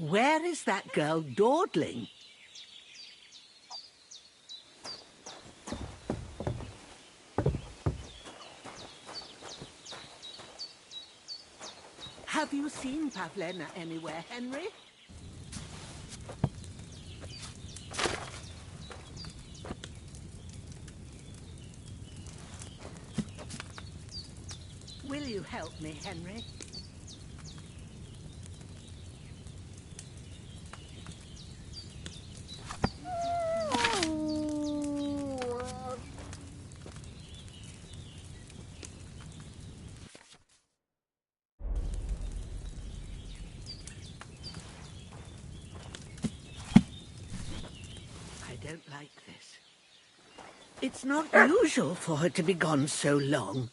Where is that girl dawdling? Have you seen Pavlena anywhere, Henry? Will you help me, Henry? I don't like this. It's not usual for her to be gone so long.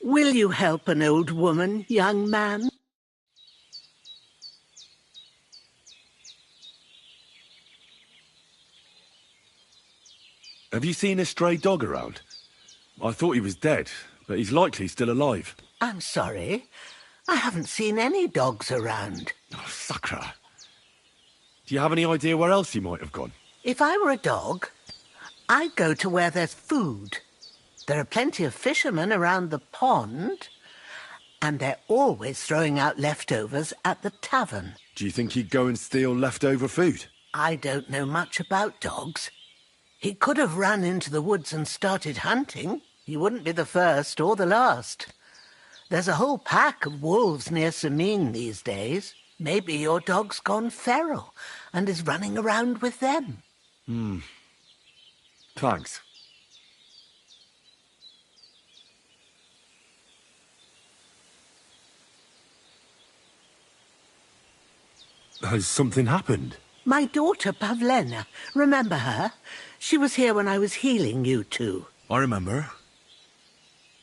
Will you help an old woman, young man? Have you seen a stray dog around? I thought he was dead, but he's likely still alive. I'm sorry. I haven't seen any dogs around. Oh, sacre. Do you have any idea where else he might have gone? If I were a dog, I'd go to where there's food. There are plenty of fishermen around the pond, and they're always throwing out leftovers at the tavern. Do you think he'd go and steal leftover food? I don't know much about dogs. He could have run into the woods and started hunting. He wouldn't be the first or the last. There's a whole pack of wolves near Sameen these days. Maybe your dog's gone feral and is running around with them. Thanks. Has something happened? My daughter, Pavlena. Remember her? She was here when I was healing you two. I remember.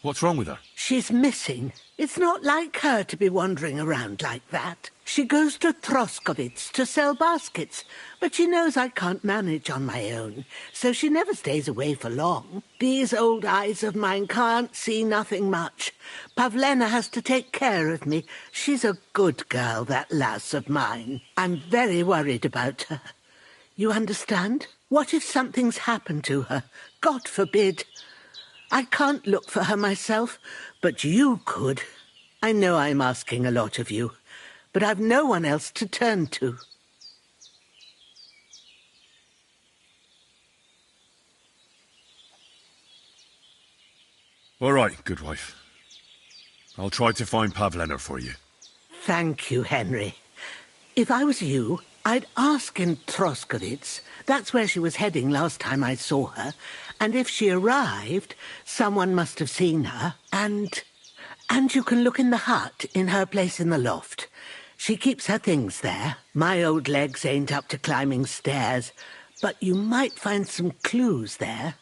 What's wrong with her? She's missing. It's not like her to be wandering around like that. She goes to Troskovitz to sell baskets, but she knows I can't manage on my own, so she never stays away for long. These old eyes of mine can't see nothing much. Pavlena has to take care of me. She's a good girl, that lass of mine. I'm very worried about her. You understand? What if something's happened to her? God forbid. I can't look for her myself, but you could. I know I'm asking a lot of you, but I've no one else to turn to. All right, good wife. I'll try to find Pavlena for you. Thank you, Henry. If I was you, I'd ask in Troskovitz. That's where she was heading last time I saw her. And if she arrived, someone must have seen her. And you can look in the hut in her place in the loft. She keeps her things there. My old legs ain't up to climbing stairs, but you might find some clues there.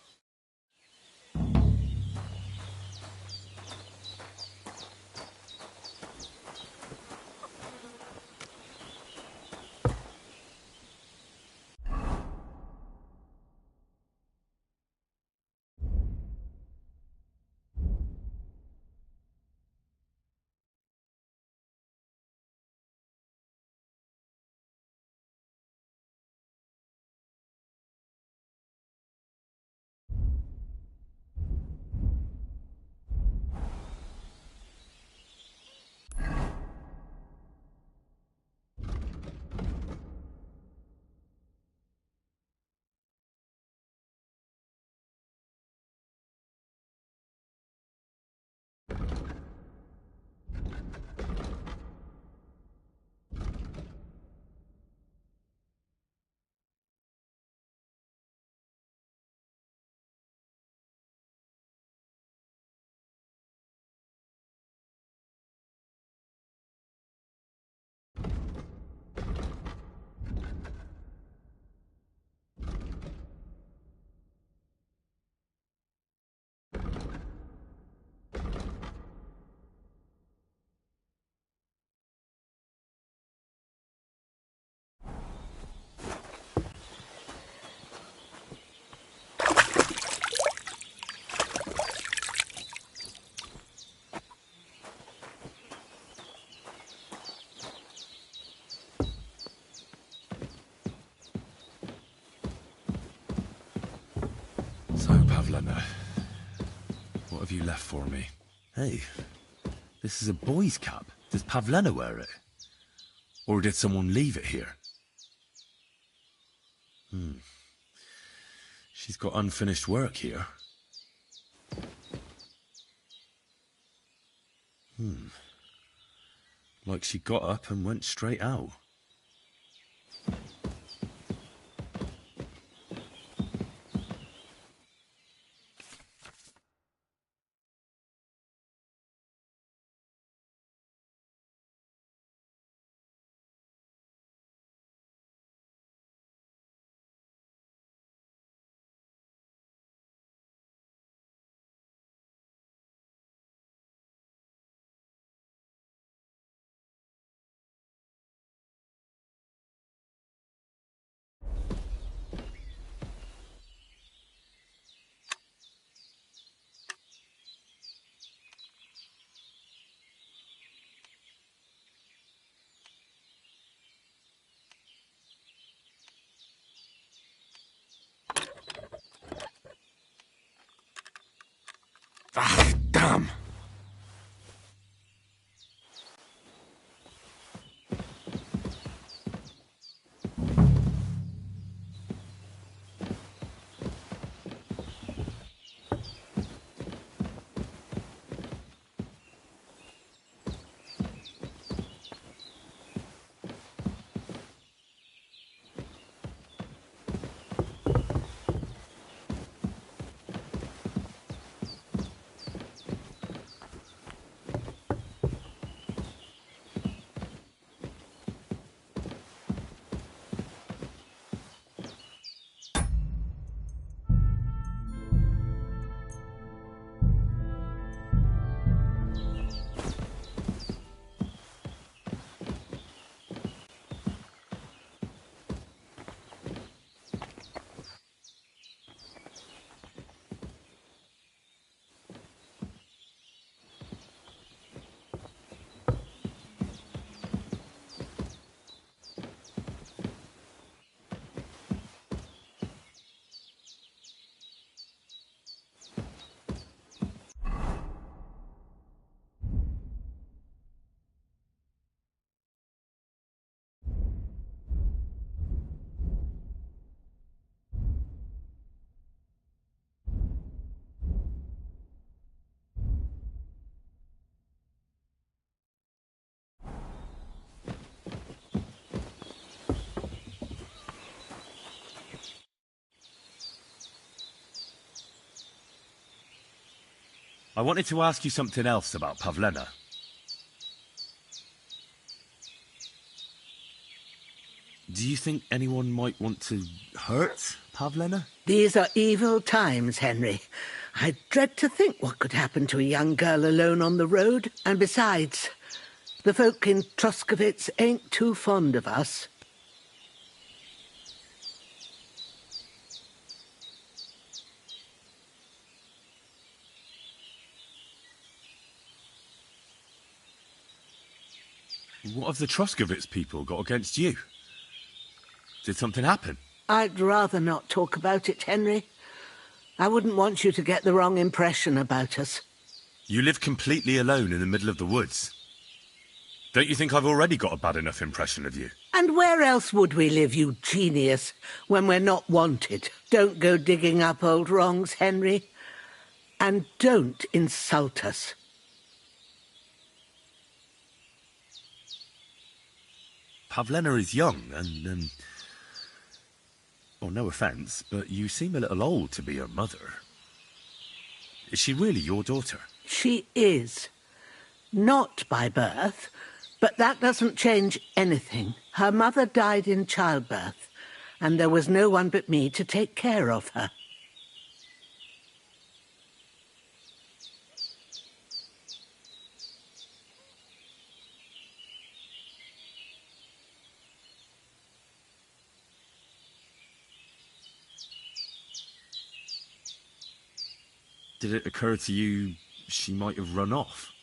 So, Pavlena, what have you left for me? Hey, this is a boy's cap. Does Pavlena wear it? Or did someone leave it here? She's got unfinished work here. Like she got up and went straight out. Ah, damn! I wanted to ask you something else about Pavlena. Do you think anyone might want to hurt Pavlena? These are evil times, Henry. I dread to think what could happen to a young girl alone on the road. And besides, the folk in Troskovitz ain't too fond of us. What have the Troskovitz people got against you? Did something happen? I'd rather not talk about it, Henry. I wouldn't want you to get the wrong impression about us. You live completely alone in the middle of the woods. Don't you think I've already got a bad enough impression of you? And where else would we live, you genius, when we're not wanted? Don't go digging up old wrongs, Henry. And don't insult us. Pavlena is young and, well, no offence, but you seem a little old to be her mother. Is she really your daughter? She is. Not by birth, but that doesn't change anything. Her mother died in childbirth, and there was no one but me to take care of her. Did it occur to you she might have run off?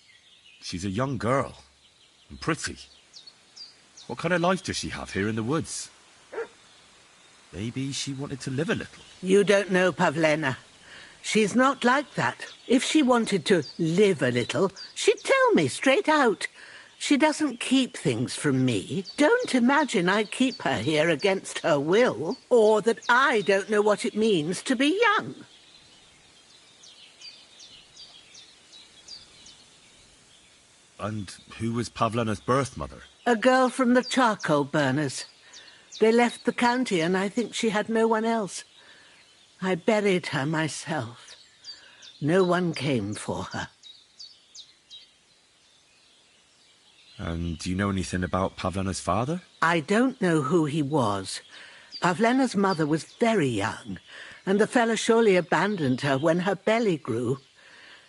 She's a young girl, and pretty. What kind of life does she have here in the woods? Maybe she wanted to live a little. You don't know Pavlena. She's not like that. If she wanted to live a little, she'd tell me straight out. She doesn't keep things from me. Don't imagine I keep her here against her will, or that I don't know what it means to be young. And who was Pavlena's birth mother? A girl from the charcoal burners. They left the county, and I think she had no one else. I buried her myself. No one came for her. And do you know anything about Pavlena's father? I don't know who he was. Pavlena's mother was very young, and the fella surely abandoned her when her belly grew.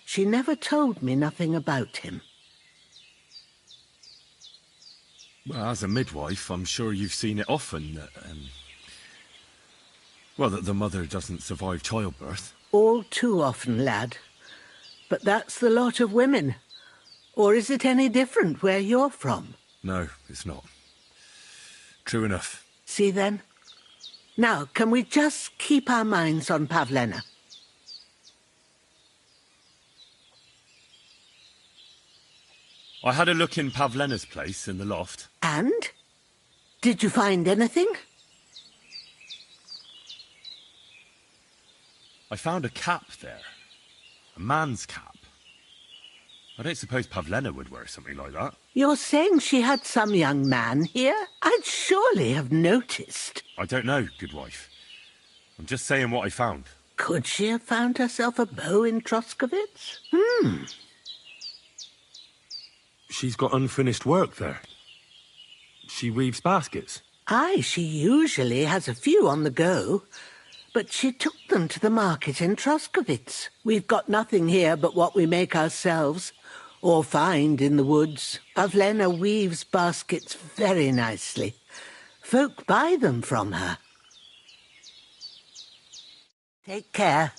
She never told me nothing about him. Well, as a midwife, I'm sure you've seen it often that, well, that the mother doesn't survive childbirth. All too often, lad. But that's the lot of women. Or is it any different where you're from? No, it's not. True enough. See then? Now, can we just keep our minds on Pavlena? I had a look in Pavlena's place in the loft. And? Did you find anything? I found a cap there. A man's cap. I don't suppose Pavlena would wear something like that. You're saying she had some young man here? I'd surely have noticed. I don't know, good wife. I'm just saying what I found. Could she have found herself a beau in Troskovitz? She's got unfinished work there. She weaves baskets. Aye, she usually has a few on the go. But she took them to the market in Troskovitz. We've got nothing here but what we make ourselves, or find in the woods. Pavlena weaves baskets very nicely. Folk buy them from her. Take care.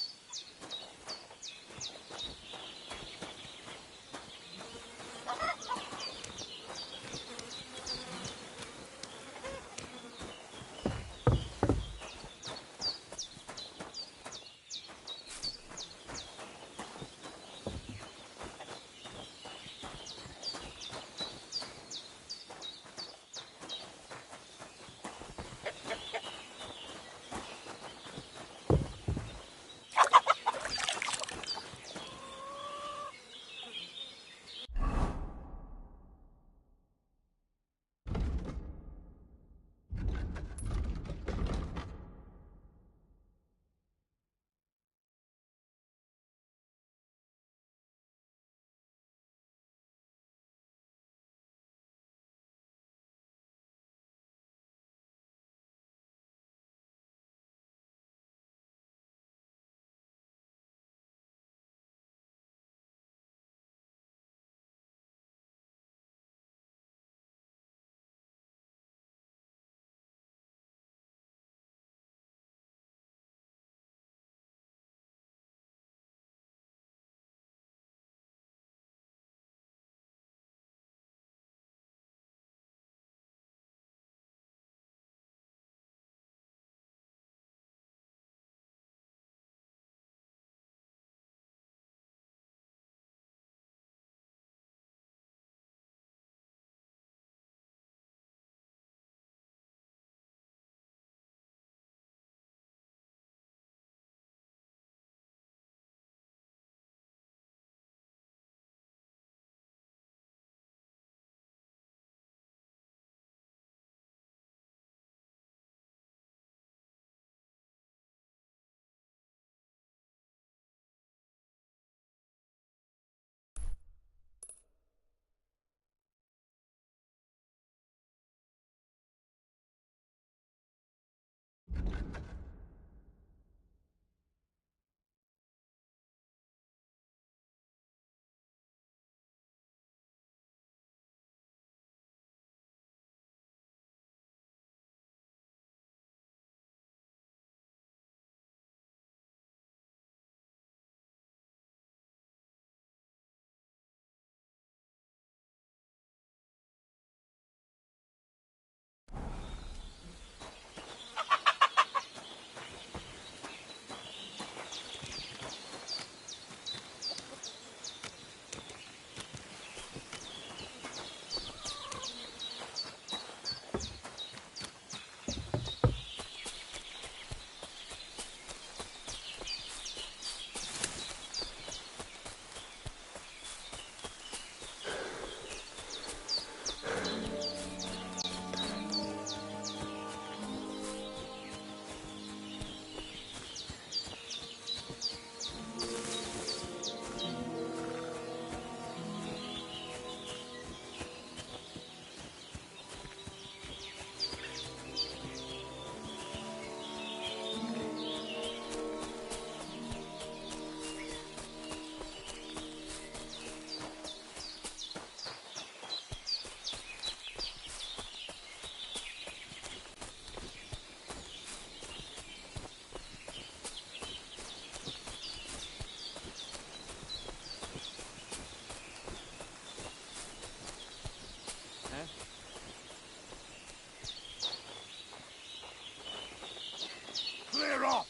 Clear off!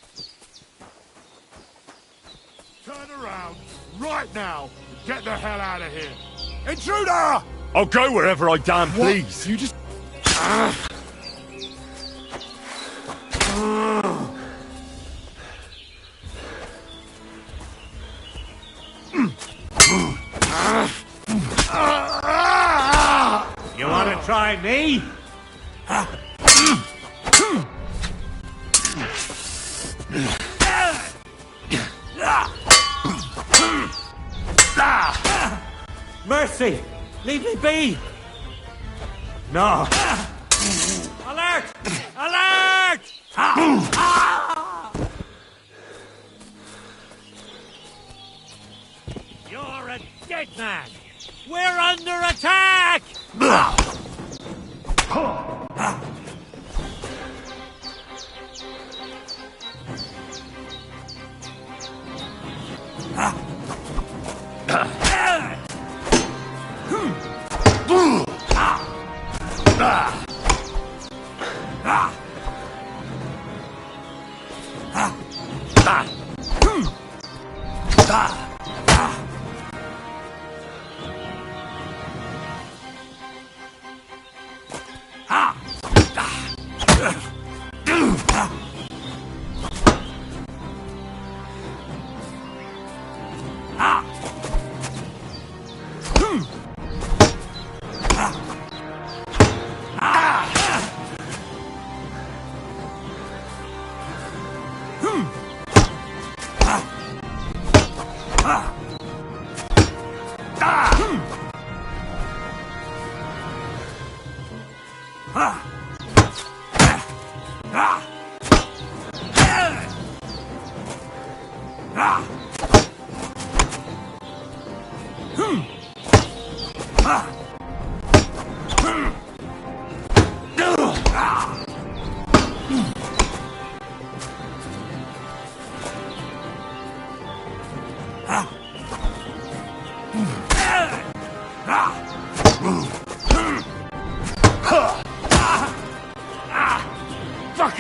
Turn around, right now, and get the hell out of here! Intruder! I'll go wherever I damn please. You just... You want to try me? Mercy! Leave me be! No! Alert! Alert! You're a dead man! We're under attack!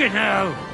Fucking hell!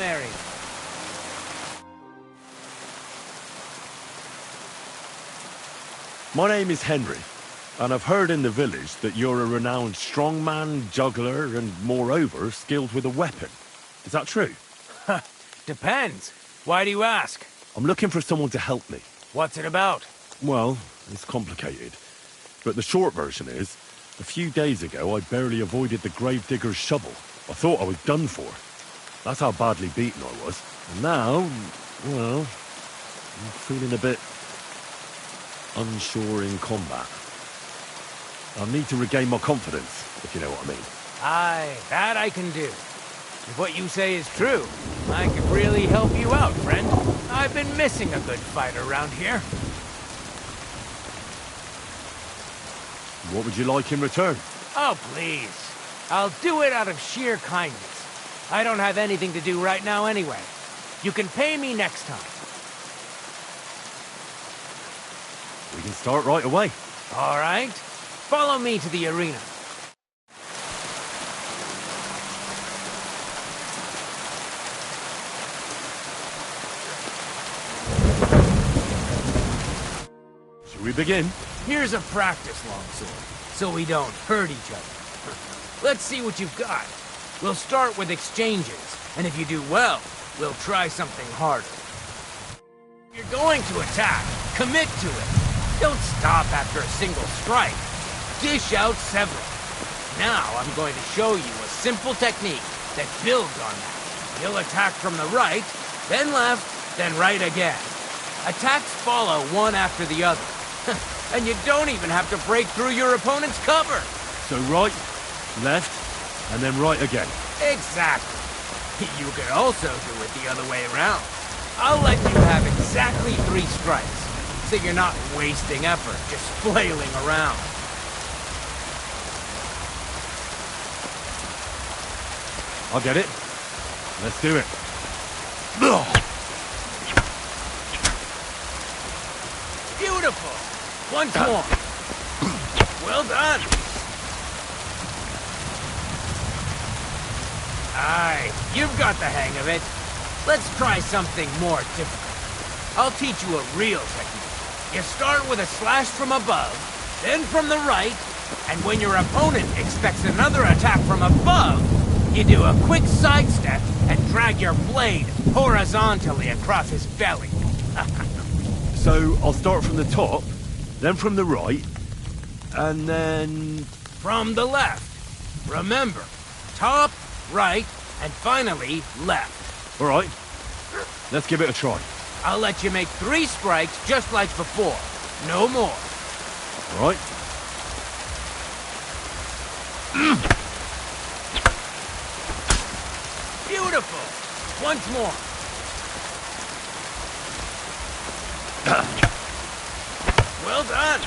Mary. My name is Henry, and I've heard in the village that you're a renowned strongman, juggler, and moreover, skilled with a weapon. Is that true? Depends. Why do you ask? I'm looking for someone to help me. What's it about? Well, it's complicated. But the short version is, a few days ago I barely avoided the gravedigger's shovel. I thought I was done for. That's how badly beaten I was. And now, well, I'm feeling a bit unsure in combat. I need to regain my confidence, if you know what I mean. Aye, that I can do. If what you say is true, I could really help you out, friend. I've been missing a good fight around here. What would you like in return? Oh, please. I'll do it out of sheer kindness. I don't have anything to do right now anyway. You can pay me next time. We can start right away. All right. Follow me to the arena. Shall we begin? Here's a practice longsword, so we don't hurt each other. Let's see what you've got. We'll start with exchanges, and if you do well, we'll try something harder. You're going to attack. Commit to it. Don't stop after a single strike. Dish out several. Now I'm going to show you a simple technique that builds on that. You'll attack from the right, then left, then right again. Attacks follow one after the other. And you don't even have to break through your opponent's cover. So right, left, and then right again. Exactly. You could also do it the other way around. I'll let you have exactly 3 strikes, so you're not wasting effort just flailing around. I'll get it. Let's do it. Beautiful. Once more. Well done. Aye, you've got the hang of it. Let's try something more difficult. I'll teach you a real technique. You start with a slash from above, then from the right, and when your opponent expects another attack from above, you do a quick sidestep and drag your blade horizontally across his belly. So I'll start from the top, then from the right, and then... From the left. Remember, top, right, and finally left. All right, let's give it a try. I'll let you make 3 strikes just like before. No more. All right. Beautiful. Once more. Well done.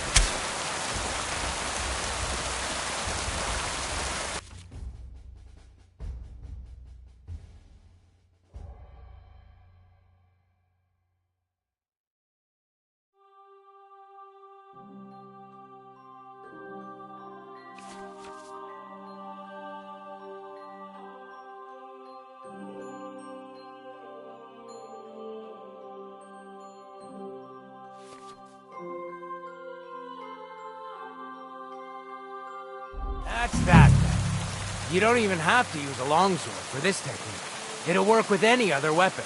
That's that, then. You don't even have to use a longsword for this technique. It'll work with any other weapon.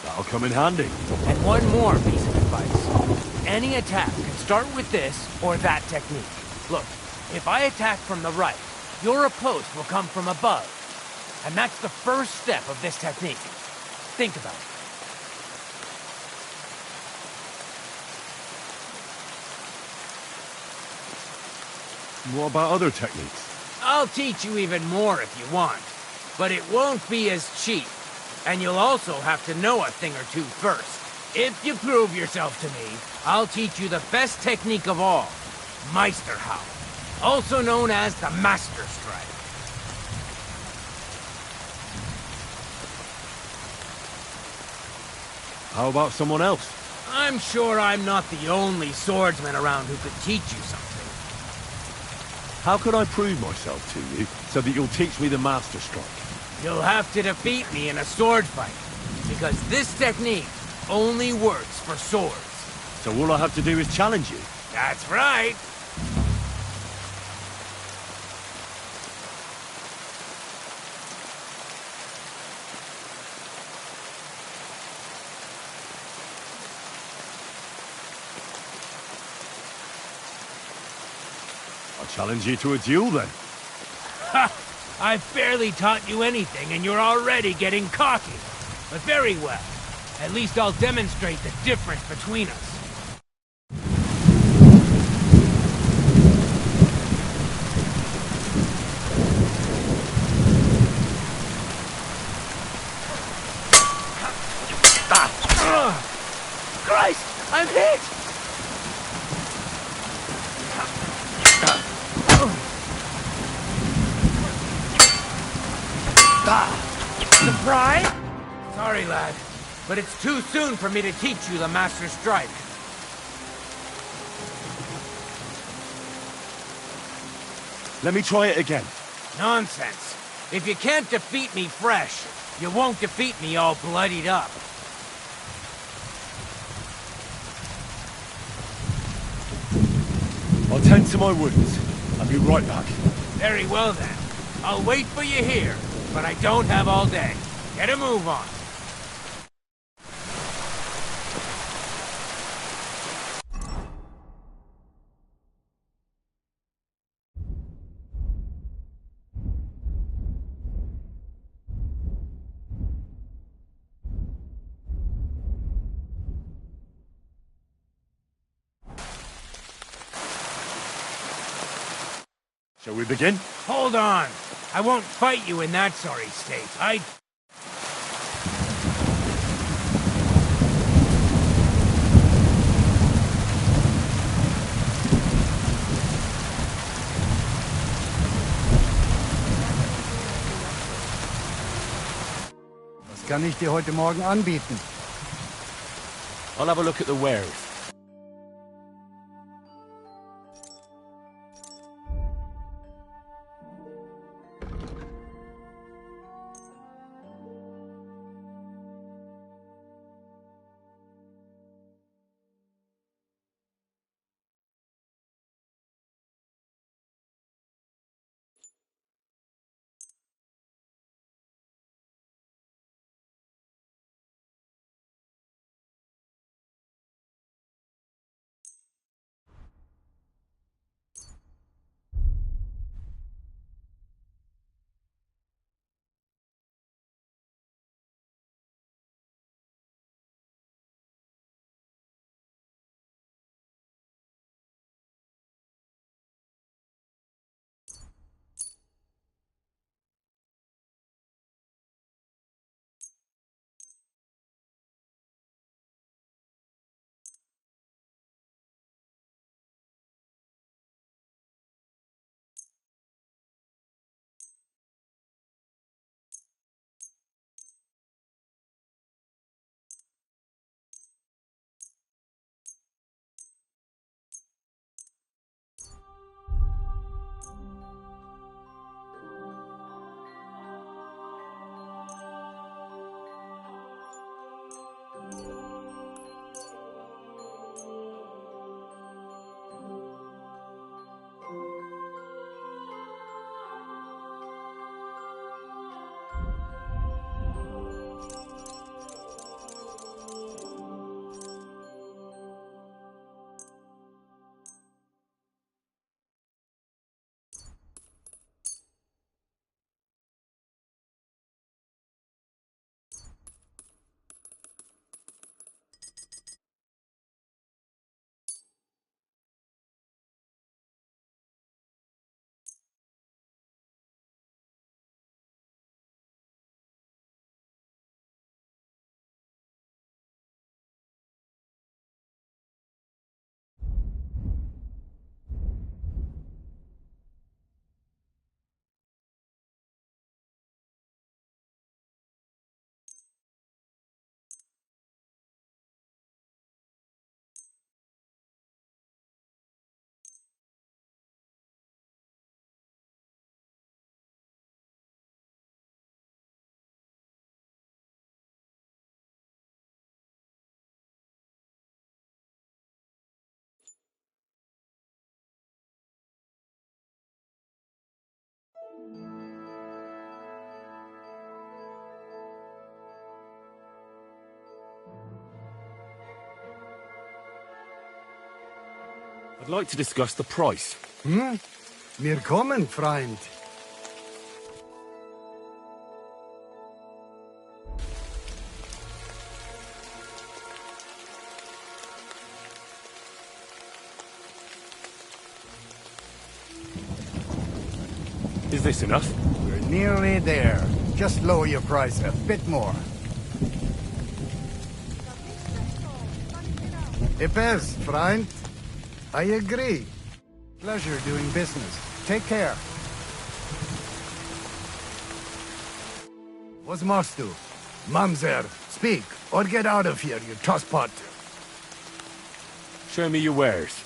That'll come in handy. And one more piece of advice. Any attack can start with this or that technique. Look, if I attack from the right, your oppost will come from above. And that's the first step of this technique. Think about it. What about other techniques? I'll teach you even more if you want, but it won't be as cheap. And you'll also have to know a thing or two first. If you prove yourself to me, I'll teach you the best technique of all, Meisterhaut, also known as the Master Strike. How about someone else? I'm sure I'm not the only swordsman around who could teach you something. How could I prove myself to you so that you'll teach me the Master Strike? You'll have to defeat me in a sword fight. Because this technique only works for swords. So all I have to do is challenge you? That's right. I'll challenge you to a duel then. Ha! I've barely taught you anything and you're already getting cocky. But very well. At least I'll demonstrate the difference between us. Christ! I'm hit! Surprise? Sorry, lad, but it's too soon for me to teach you the Master Strike. Let me try it again. Nonsense. If you can't defeat me fresh, you won't defeat me all bloodied up. I'll tend to my wounds. I'll be right back. Very well then. I'll wait for you here, but I don't have all day. Get a move on. Shall we begin? Hold on. I won't fight you in that sorry state. Was kann ich dir heute Morgen anbieten? I'll have a look at the wares. I'd like to discuss the price. Wir kommen, Freund. Is this enough? We're nearly there. Just lower your price a bit more. Epes, Freund. I agree. Pleasure doing business. Take care. Was machst du? Mamzer, speak, or get out of here, you tosspot. Show me your wares.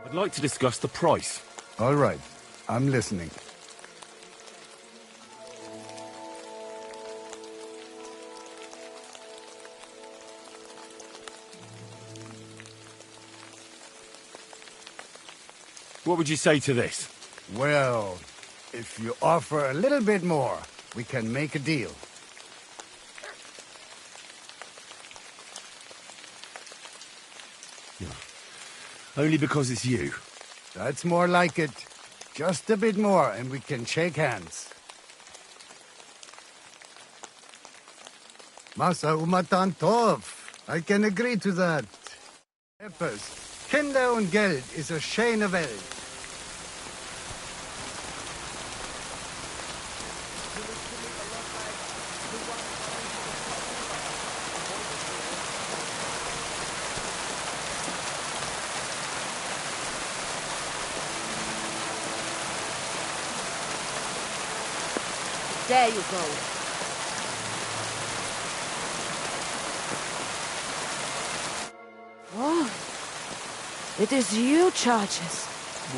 I'd like to discuss the price. All right, I'm listening. What would you say to this? Well, if you offer a little bit more, we can make a deal. Only because it's you. That's more like it. Just a bit more and we can shake hands. Masa umatan tov. I can agree to that. Eppes, Kinder und Geld ist a schöne Welt. There you go. Oh, it is you, Charges.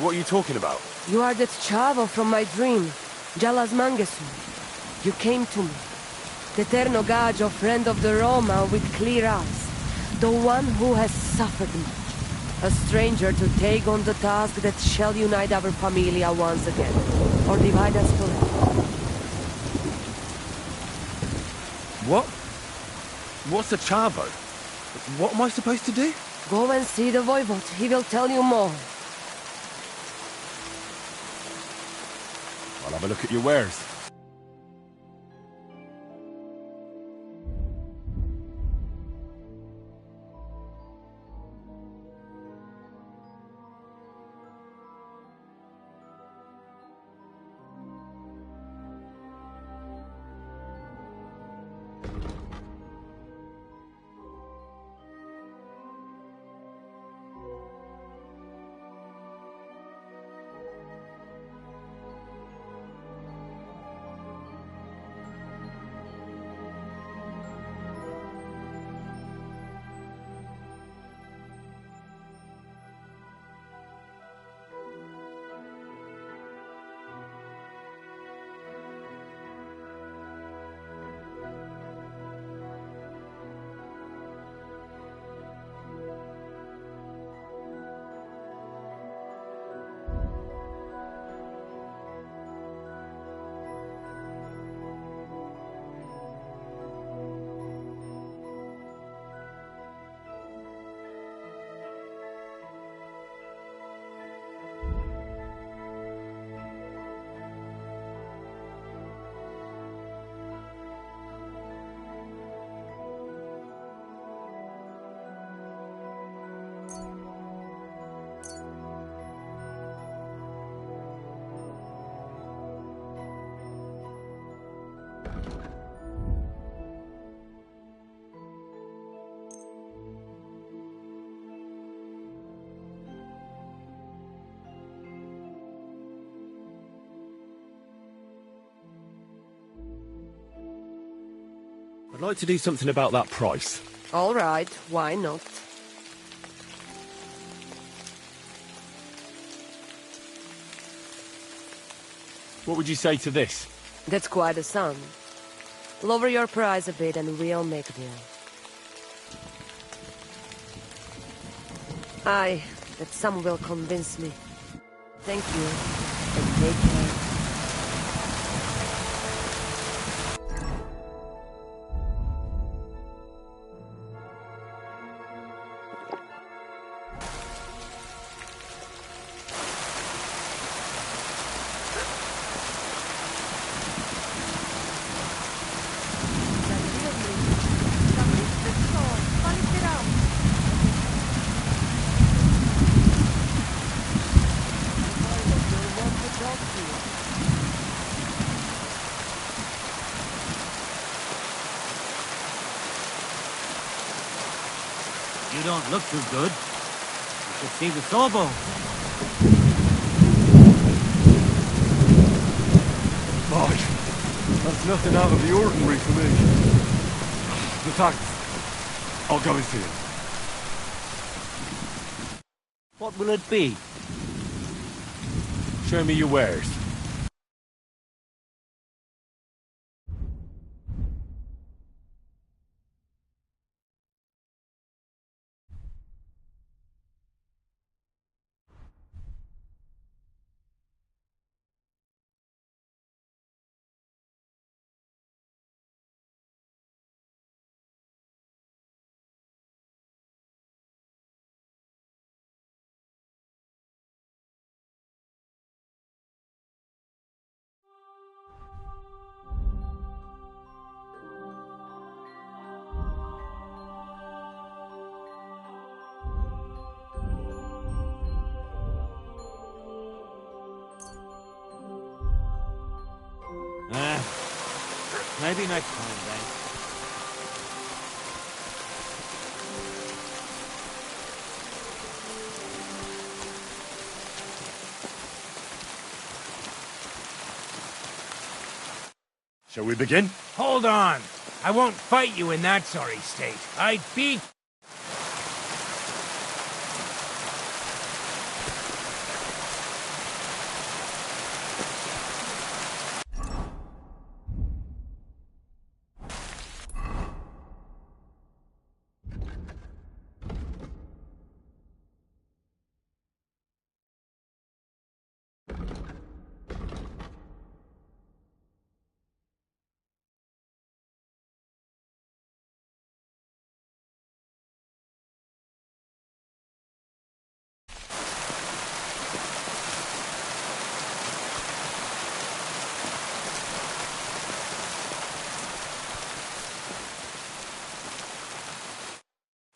What are you talking about? You are that Chavo from my dream, Jalas Mangesu. You came to me, the Eterno Gajo, friend of the Roma with clear eyes, the one who has suffered much, a stranger to take on the task that shall unite our familia once again, or divide us forever. What? What's a Chavo? What am I supposed to do? Go and see the Voivod. He will tell you more. I'll have a look at your wares. I'd like to do something about that price. All right, why not? What would you say to this? That's quite a sum. Lower your price a bit and we'll make a deal. Aye, that sum will convince me. Thank you, and take care. You don't look too good. You should see the sawbone. Boy, that's nothing out of the ordinary for me. But thanks. I'll go and see him. What will it be? Show me your wares. Maybe next time, then. Shall we begin? Hold on. I won't fight you in that sorry state. I'd beat...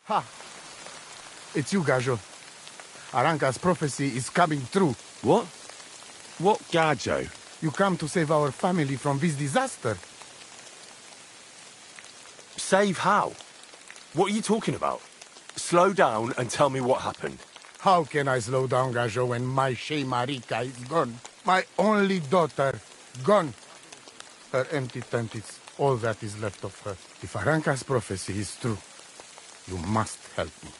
Ha! It's you, Gajo. Aranka's prophecy is coming true. What? What Gajo? You come to save our family from this disaster. Save how? What are you talking about? Slow down and tell me what happened. How can I slow down, Gajo, when my Shea Marika is gone? My only daughter, gone. Her empty tent is all that is left of her. If Aranka's prophecy is true, you must help me.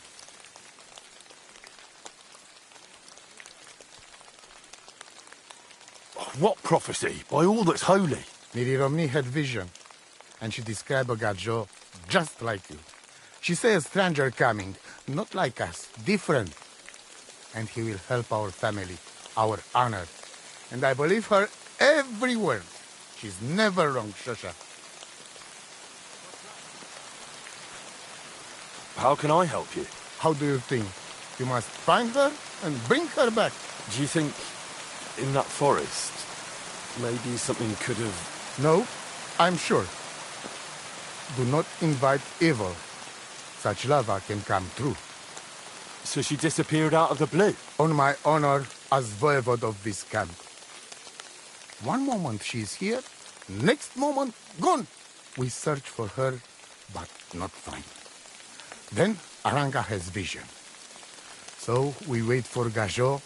What prophecy? By all that's holy. Miri Romney had vision, and she described a Gajo just like you. She says a stranger coming, not like us, different. And he will help our family, our honor. And I believe her every word. She's never wrong, Shosha. How can I help you? How do you think? You must find her and bring her back. Do you think in that forest, maybe something could have... No, I'm sure. Do not invite evil. Such lava can come true. So she disappeared out of the blue? On my honor as voivode of this camp. One moment she is here, next moment gone. We search for her, but not find. Then Aranka has vision. So we wait for Gajo,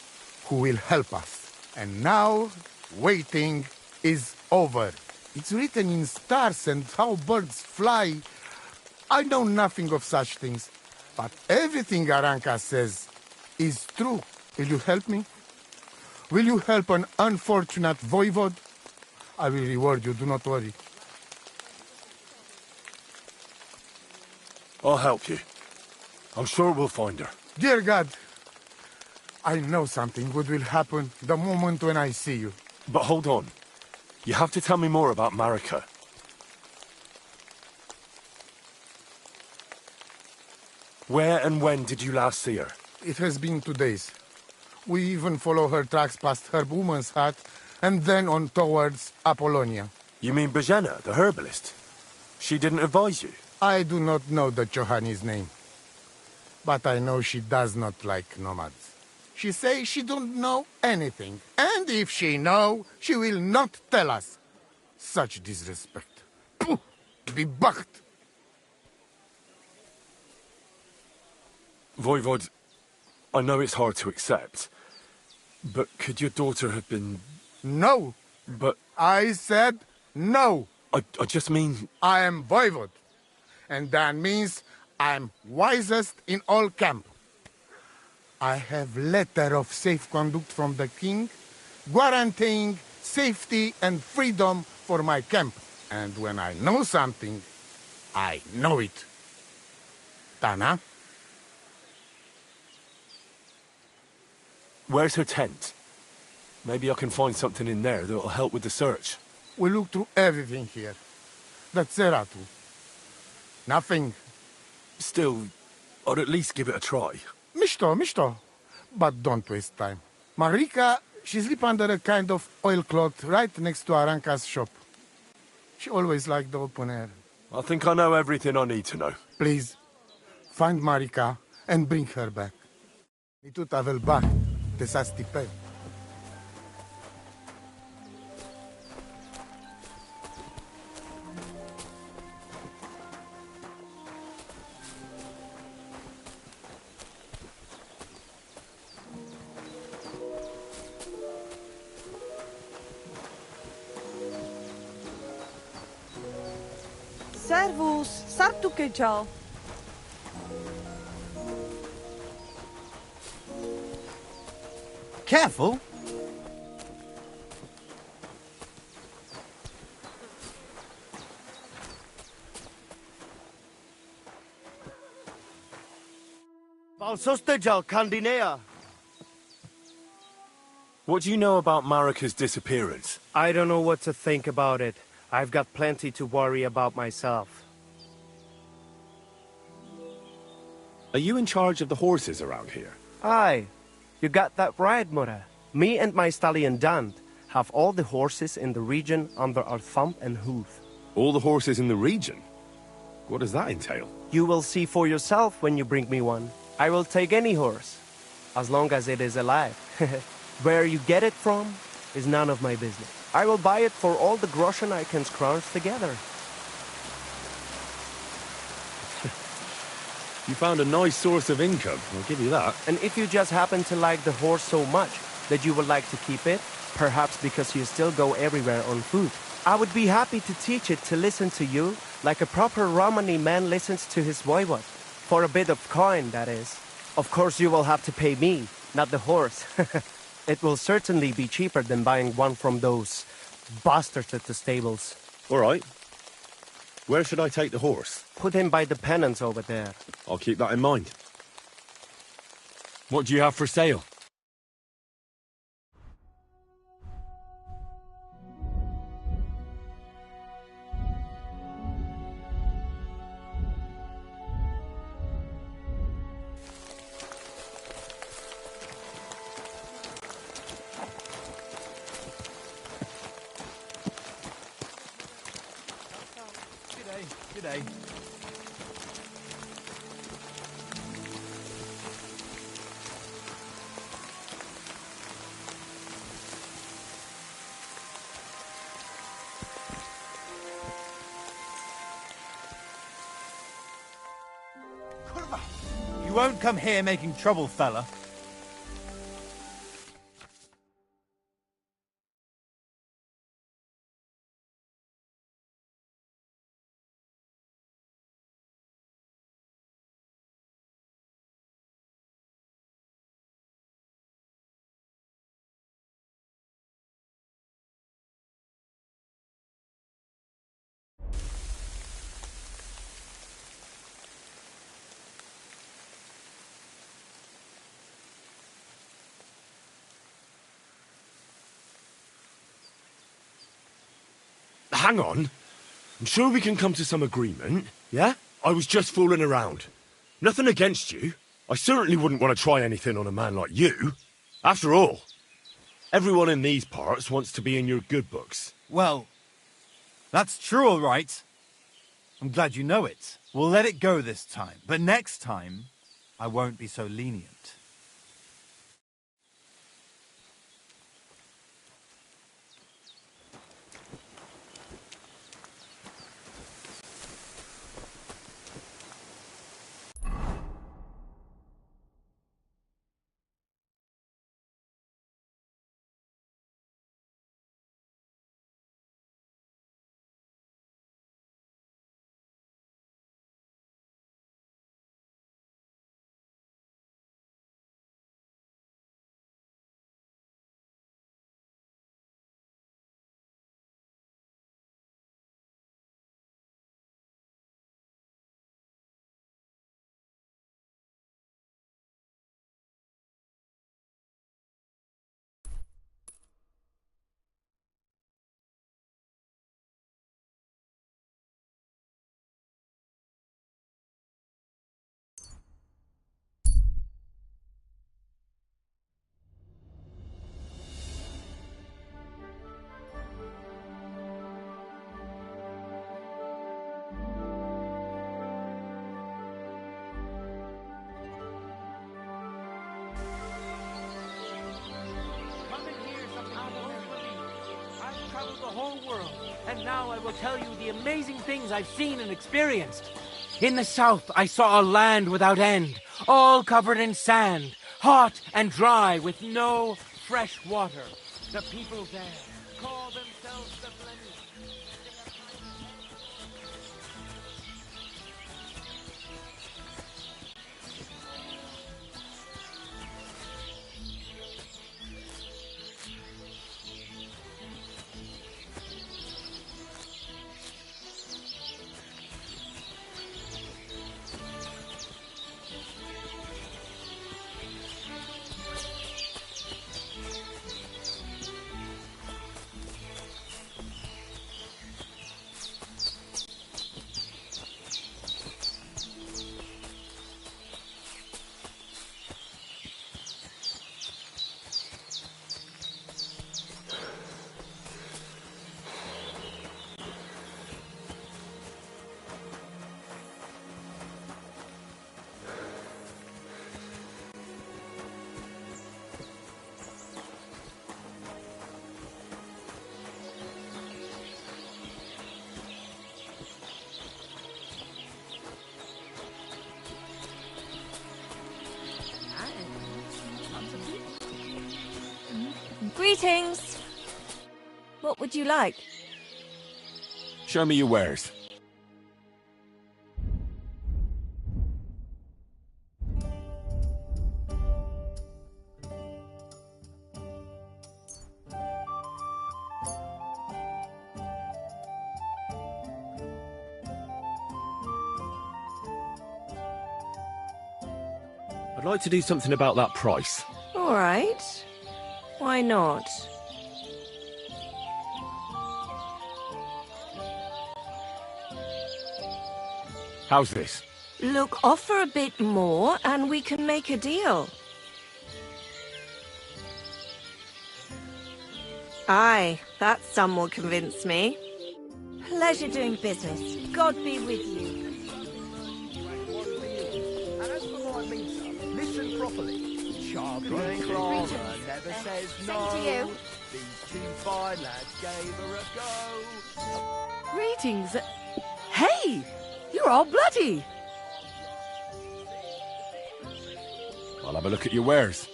who will help us. And now, waiting is over. It's written in stars and how birds fly. I know nothing of such things, but everything Aranka says is true. Will you help me? Will you help an unfortunate voivod? I will reward you, do not worry. I'll help you. I'm sure we'll find her. Dear God, I know something good will happen the moment when I see you. But hold on. You have to tell me more about Marika. Where and when did you last see her? It has been 2 days. We even follow her tracks past her woman's hut and then on towards Apollonia. You mean Bajena, the herbalist? She didn't advise you? I do not know the Johanni's name, but I know she does not like nomads. She says she don't know anything, and if she know, she will not tell us. Such disrespect. Pooh! Be bucked! Voivod, I know it's hard to accept, but could your daughter have been... No! But... I said no! I just mean... I am Voivod, and that means I'm wisest in all camp. I have letter of safe conduct from the king, guaranteeing safety and freedom for my camp. And when I know something, I know it. Tana? Where's her tent? Maybe I can find something in there that'll help with the search. We look through everything here. The Tseratu. Nothing. Still, I'd at least give it a try. Mishto. But don't waste time. Marika, she sleep under a kind of oilcloth right next to Aranka's shop. She always liked the open air. I think I know everything I need to know. Please, find Marika and bring her back. Nitu tavel bach, te sa stipe. Servus, sartuke ciao. Careful! Balsostejal Candinea. What do you know about Marika's disappearance? I don't know what to think about it. I've got plenty to worry about myself. Are you in charge of the horses around here? Aye, you got that right, Mura. Me and my stallion Dant have all the horses in the region under our thumb and hoof. All the horses in the region? What does that entail? You will see for yourself when you bring me one. I will take any horse, as long as it is alive. Where you get it from is none of my business. I will buy it for all the groschen I can scrounge together. You found a nice source of income, I'll give you that. And if you just happen to like the horse so much that you would like to keep it, perhaps because you still go everywhere on foot, I would be happy to teach it to listen to you like a proper Romani man listens to his voivod. For a bit of coin, that is. Of course you will have to pay me, not the horse. It will certainly be cheaper than buying one from those bastards at the stables. All right. Where should I take the horse? Put him by the pennants over there. I'll keep that in mind. What do you have for sale? G'day. You won't come here making trouble, fella. hang on. I'm sure we can come to some agreement, yeah? I was just fooling around. Nothing against you. I certainly wouldn't want to try anything on a man like you. After all, everyone in these parts wants to be in your good books. Well, that's true, all right. I'm glad you know it. We'll let it go this time, but next time, I won't be so lenient. The whole world, and now I will tell you the amazing things I've seen and experienced. In the south, I saw a land without end, all covered in sand, hot and dry, with no fresh water. The people there call themselves the Flemings. Greetings. What would you like? Show me your wares. I'd like to do something about that price. All right. Why not? How's this? Look, offer a bit more and we can make a deal. Aye, that sum will convince me. Pleasure doing business. God be with you. And as for my meter, listen properly. Sharpie Clara never says no. Same to you. These two fine lads gave her a go. Greetings. Hey! You're all bloody. I'll have a look at your wares.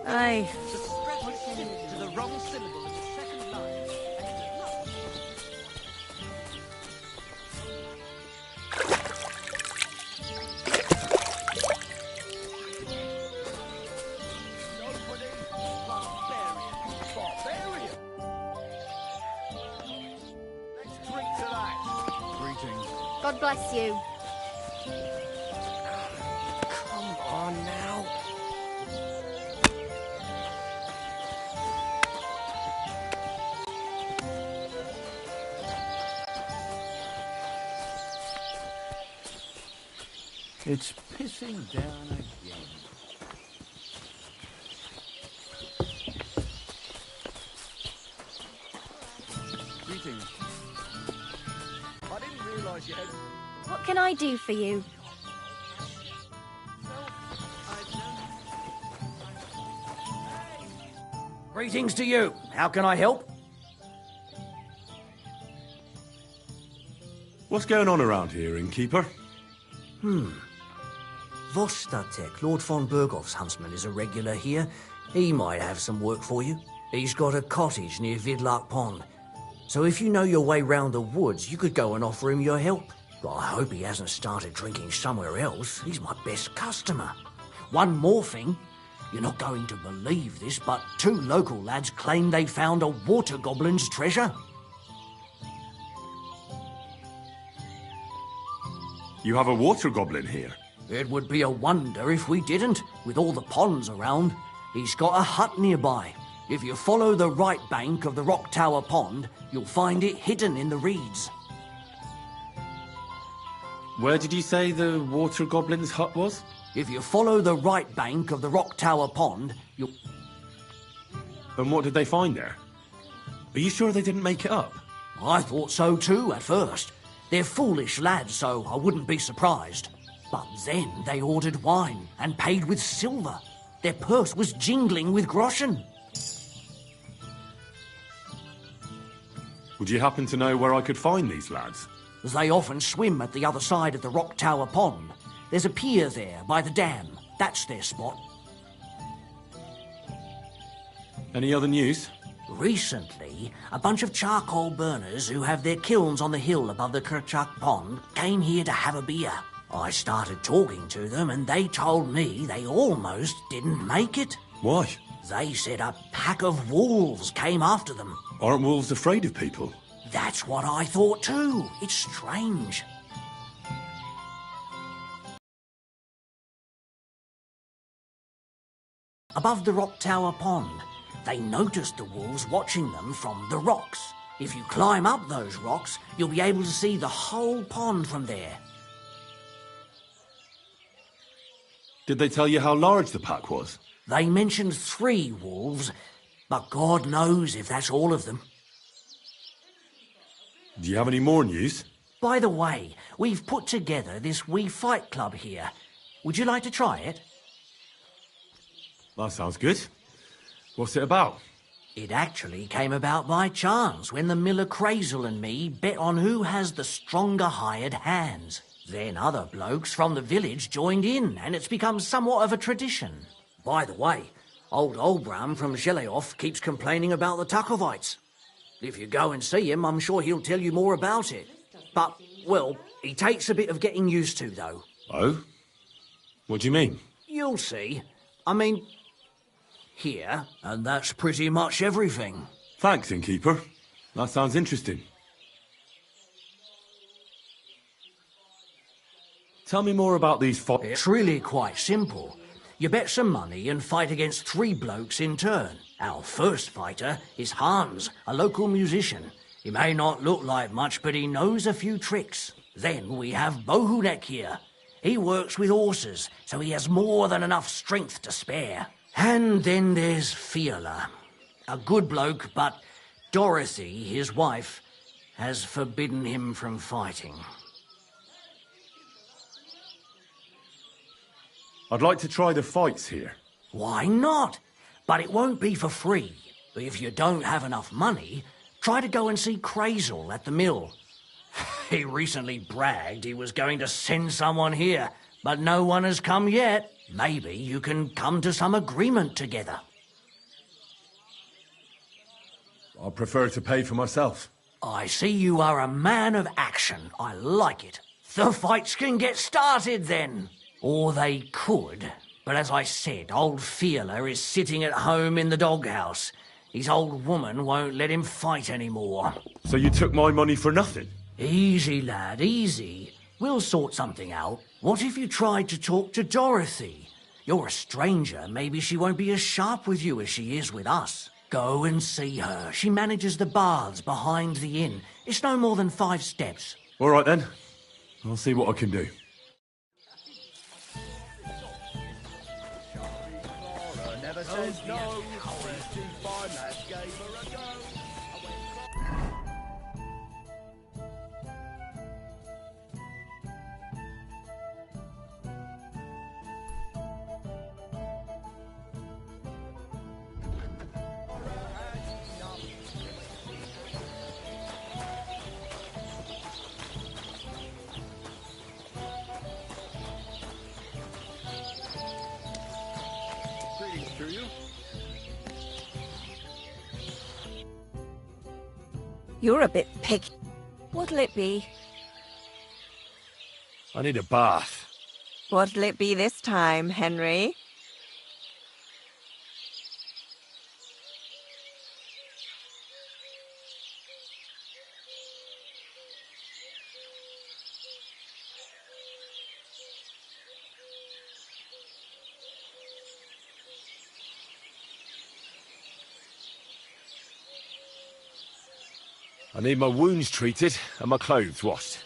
Aye. To the wrong syllable in the second line. Barbarian. Let's drink to that. Greetings. God bless you. Come on now. It's pissing down again. Greetings. I didn't realize you had... What can I do for you? Greetings to you. How can I help? What's going on around here, innkeeper? Vostatek, Lord von Berghoff's huntsman, is a regular here. He might have some work for you. He's got a cottage near Vidlark Pond. So if you know your way round the woods, you could go and offer him your help. But I hope he hasn't started drinking somewhere else. He's my best customer. One more thing. You're not going to believe this, but 2 local lads claim they found a water goblin's treasure. You have a water goblin here? It would be a wonder if we didn't, with all the ponds around. He's got a hut nearby. If you follow the right bank of the Rock Tower Pond, you'll find it hidden in the reeds. Where did you say the water goblin's hut was? If you follow the right bank of the Rock Tower Pond, you'll... And what did they find there? Are you sure they didn't make it up? I thought so too at first. They're foolish lads, so I wouldn't be surprised. But then they ordered wine and paid with silver. Their purse was jingling with groschen. Would you happen to know where I could find these lads? They often swim at the other side of the Rock Tower Pond. There's a pier there by the dam. That's their spot. Any other news? Recently, a bunch of charcoal burners who have their kilns on the hill above the Kerchak Pond came here to have a beer. I started talking to them and they told me they almost didn't make it. Why? They said a pack of wolves came after them. Aren't wolves afraid of people? That's what I thought too. It's strange. Above the Rock Tower Pond, they noticed the wolves watching them from the rocks. If you climb up those rocks, you'll be able to see the whole pond from there. Did they tell you how large the pack was? They mentioned 3 wolves, but God knows if that's all of them. Do you have any more news? By the way, we've put together this wee fight club here. Would you like to try it? That sounds good. What's it about? It actually came about by chance when the miller Crazel and me bet on who has the stronger hired hands. Then other blokes from the village joined in, and it's become somewhat of a tradition. By the way, old Olbram from Zheleov keeps complaining about the Takovites. If you go and see him, I'm sure he'll tell you more about it. But, well, he takes a bit of getting used to, though. Oh? What do you mean? You'll see. I mean, here, and that's pretty much everything. Thanks, innkeeper. That sounds interesting. Tell me more about these fights. It's really quite simple. You bet some money and fight against 3 blokes in turn. Our first fighter is Hans, a local musician. He may not look like much, but he knows a few tricks. Then we have Bohunek here. He works with horses, so he has more than enough strength to spare. And then there's Fiala. A good bloke, but Dorothy, his wife, has forbidden him from fighting. I'd like to try the fights here. Why not? But it won't be for free. If you don't have enough money, try to go and see Crazel at the mill. He recently bragged he was going to send someone here, but no one has come yet. Maybe you can come to some agreement together. I'd prefer to pay for myself. I see you are a man of action. I like it. The fights can get started then. Or they could. But as I said, old Fiala is sitting at home in the doghouse. His old woman won't let him fight anymore. So you took my money for nothing? Easy, lad, easy. We'll sort something out. What if you tried to talk to Dorothy? You're a stranger. Maybe she won't be as sharp with you as she is with us. Go and see her. She manages the baths behind the inn. It's no more than 5 steps. All right, then. I'll see what I can do. Never says no. Says too fine, lads gave her a go. Greetings to you. You're a bit picky. What'll it be? I need a bath. What'll it be this time, Henry? I need my wounds treated and my clothes washed.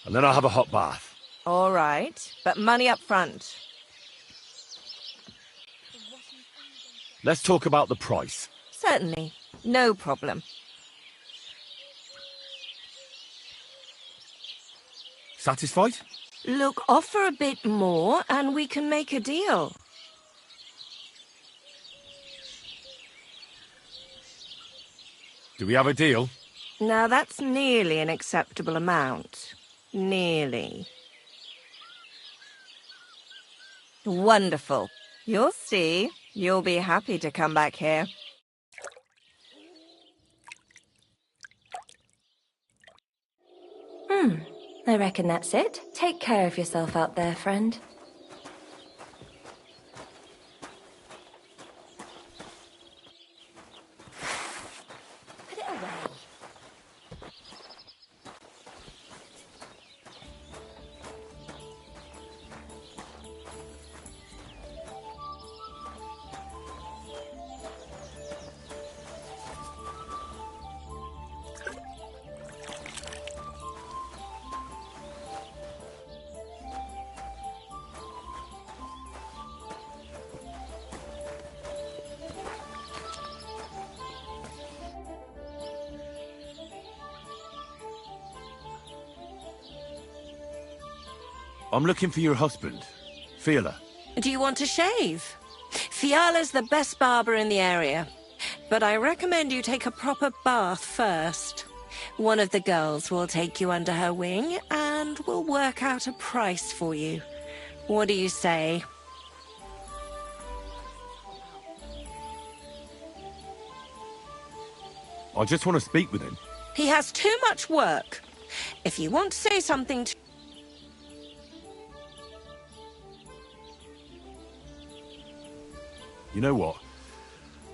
And then I'll have a hot bath. All right, but money up front. Let's talk about the price. Certainly, no problem. Satisfied? Look, offer a bit more and we can make a deal. Do we have a deal? Now that's nearly an acceptable amount. Nearly. Wonderful. You'll see. You'll be happy to come back here. I reckon that's it. Take care of yourself out there, friend. Put it away. I'm looking for your husband, Fiala. Do you want to shave? Fiala's the best barber in the area. But I recommend you take a proper bath first. One of the girls will take you under her wing and will work out a price for you. What do you say? I just want to speak with him. He has too much work. If you want to say something to... You know what?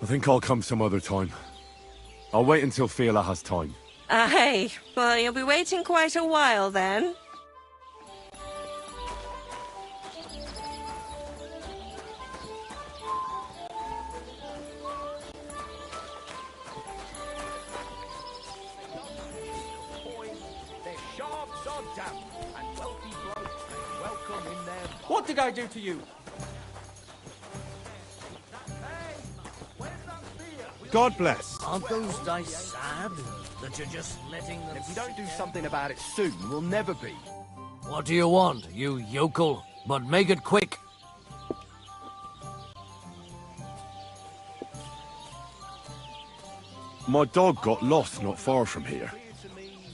I think I'll come some other time. I'll wait until Fiala has time. Aye, well, you'll be waiting quite a while then. Their shafts are damp, and wealthy blokes are welcome in their... What did I do to you? God bless. Aren't those days sad that you're just letting them... If we don't do something about it soon, we'll never be. What do you want, you yokel? But make it quick. My dog got lost not far from here.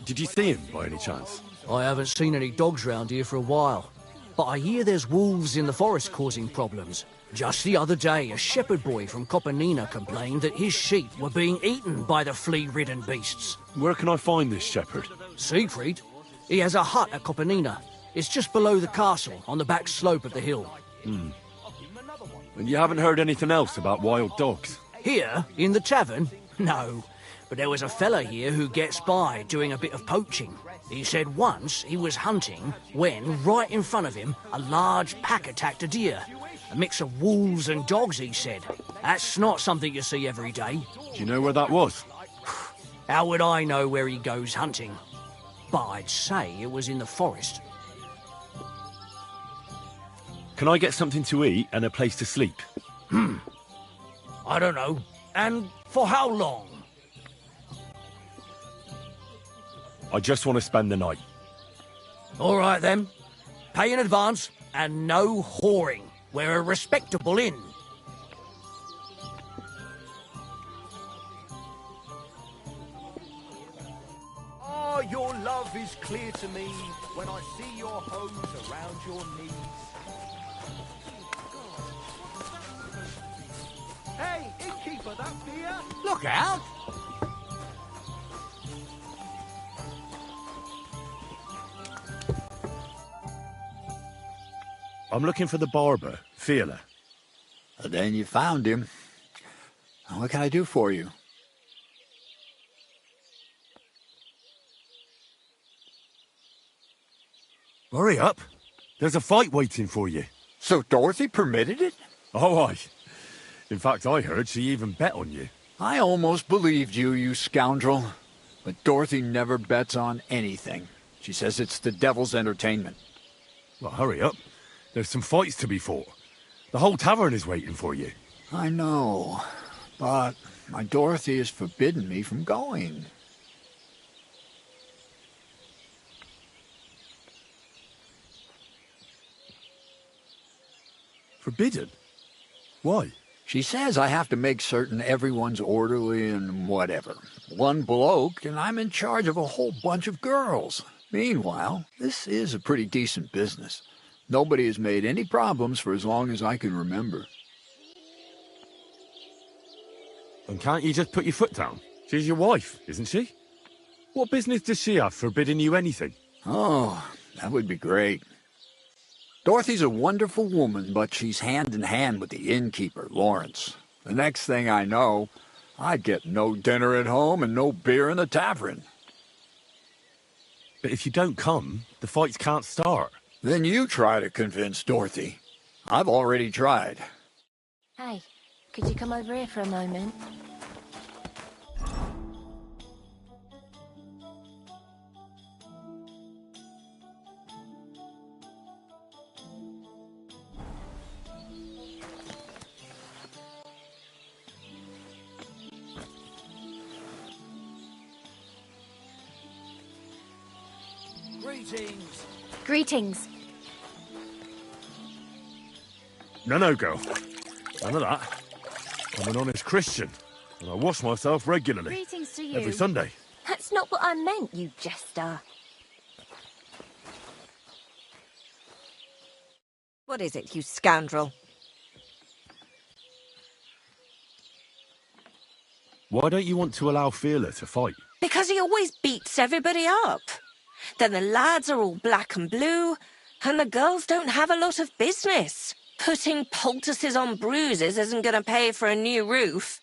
Did you see him by any chance? I haven't seen any dogs round here for a while. But I hear there's wolves in the forest causing problems. Just the other day, a shepherd boy from Copenina complained that his sheep were being eaten by the flea-ridden beasts. Where can I find this shepherd? Siegfried? He has a hut at Copenina. It's just below the castle, on the back slope of the hill. And you haven't heard anything else about wild dogs? Here, in the tavern? No. But there was a fella here who gets by doing a bit of poaching. He said once he was hunting when, right in front of him, a large pack attacked a deer. A mix of wolves and dogs, he said. That's not something you see every day. Do you know where that was? How would I know where he goes hunting? But I'd say it was in the forest. Can I get something to eat and a place to sleep? I don't know. And for how long? I just want to spend the night. All right, then. Pay in advance, and no whoring. We're a respectable inn. Ah, your love is clear to me when I see your hose around your knees. Hey, innkeeper, that beer? Look out! I'm looking for the barber, Fiala. Then you found him. What can I do for you? Hurry up. There's a fight waiting for you. So Dorothy permitted it? Oh, aye. In fact, I heard she even bet on you. I almost believed you, you scoundrel. But Dorothy never bets on anything. She says it's the devil's entertainment. Well, hurry up. There's some fights to be fought. The whole tavern is waiting for you. I know, but my Dorothy has forbidden me from going. Forbidden? Why? She says I have to make certain everyone's orderly and whatever. One bloke, and I'm in charge of a whole bunch of girls. Meanwhile, this is a pretty decent business. Nobody has made any problems for as long as I can remember. And can't you just put your foot down? She's your wife, isn't she? What business does she have forbidding you anything? Oh, that would be great. Dorothy's a wonderful woman, but she's hand in hand with the innkeeper, Lawrence. The next thing I know, I'd get no dinner at home and no beer in the tavern. But if you don't come, the fights can't start. Then you try to convince Dorothy. I've already tried. Hey, could you come over here for a moment? Greetings. Greetings. No, girl. None of that. I'm an honest Christian, and I wash myself regularly. Greetings to you. Every Sunday. That's not what I meant, you jester. What is it, you scoundrel? Why don't you want to allow Fiala to fight? Because he always beats everybody up. Then the lads are all black and blue, and the girls don't have a lot of business. Putting poultices on bruises isn't going to pay for a new roof.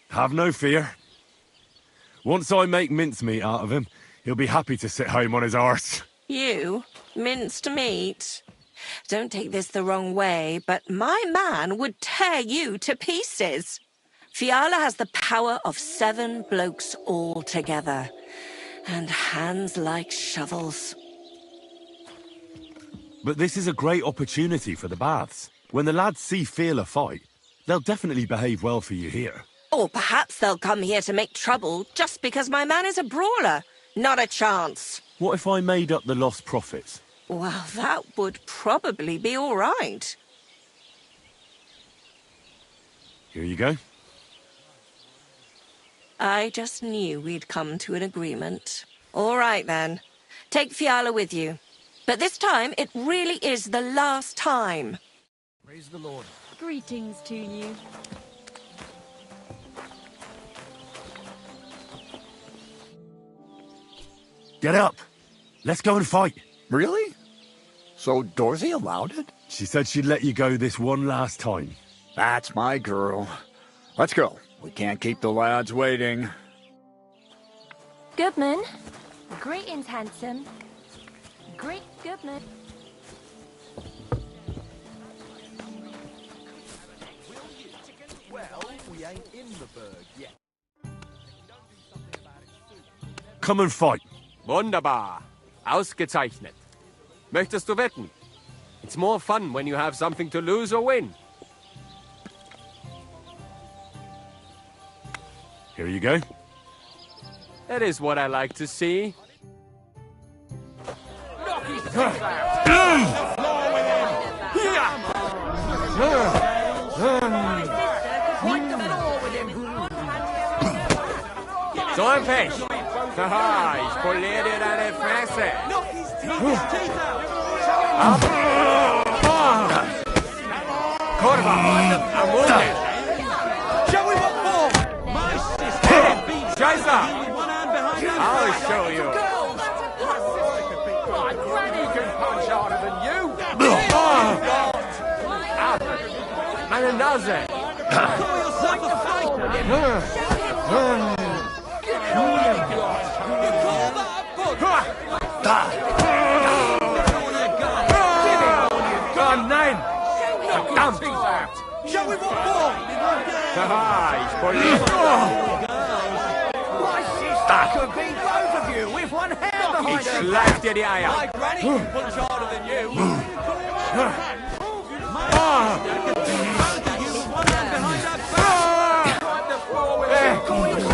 Have no fear. Once I make mincemeat out of him, he'll be happy to sit home on his arse. You? Minced meat? Don't take this the wrong way, but my man would tear you to pieces. Fiala has the power of 7 blokes all together, and hands like shovels. But this is a great opportunity for the baths. When the lads see Fiala fight, they'll definitely behave well for you here. Or perhaps they'll come here to make trouble just because my man is a brawler. Not a chance. What if I made up the lost profits? Well, that would probably be all right. Here you go. I just knew we'd come to an agreement. All right, then. Take Fiala with you. But this time, it really is the last time. Praise the Lord. Greetings to you. Get up. Let's go and fight. Really? So Dorothy allowed it? She said she'd let you go this one last time. That's my girl. Let's go. We can't keep the lads waiting. Goodman. Greetings, handsome. Greet Goodman. Well, we ain't in the burg yet. Come and fight. Wunderbar. Ausgezeichnet. Möchtest du wetten? It's more fun when you have something to lose or win. Here you go. That is what I like to see. So ein Pech. Haha, ich poliere dir deine Fresse. Kurva, I'm wounded. Shall we what for? My sister. Scheiße. I'll show you. My granny can punch harder than you. Meine Nase. Call yourself a fighter. Oh nein! Verdammt! Shall we what for? Haha, ich poliere. My sister could beat both of you with one hand behind Ich her. schleif dir die Eier. My granny can punch harder than you.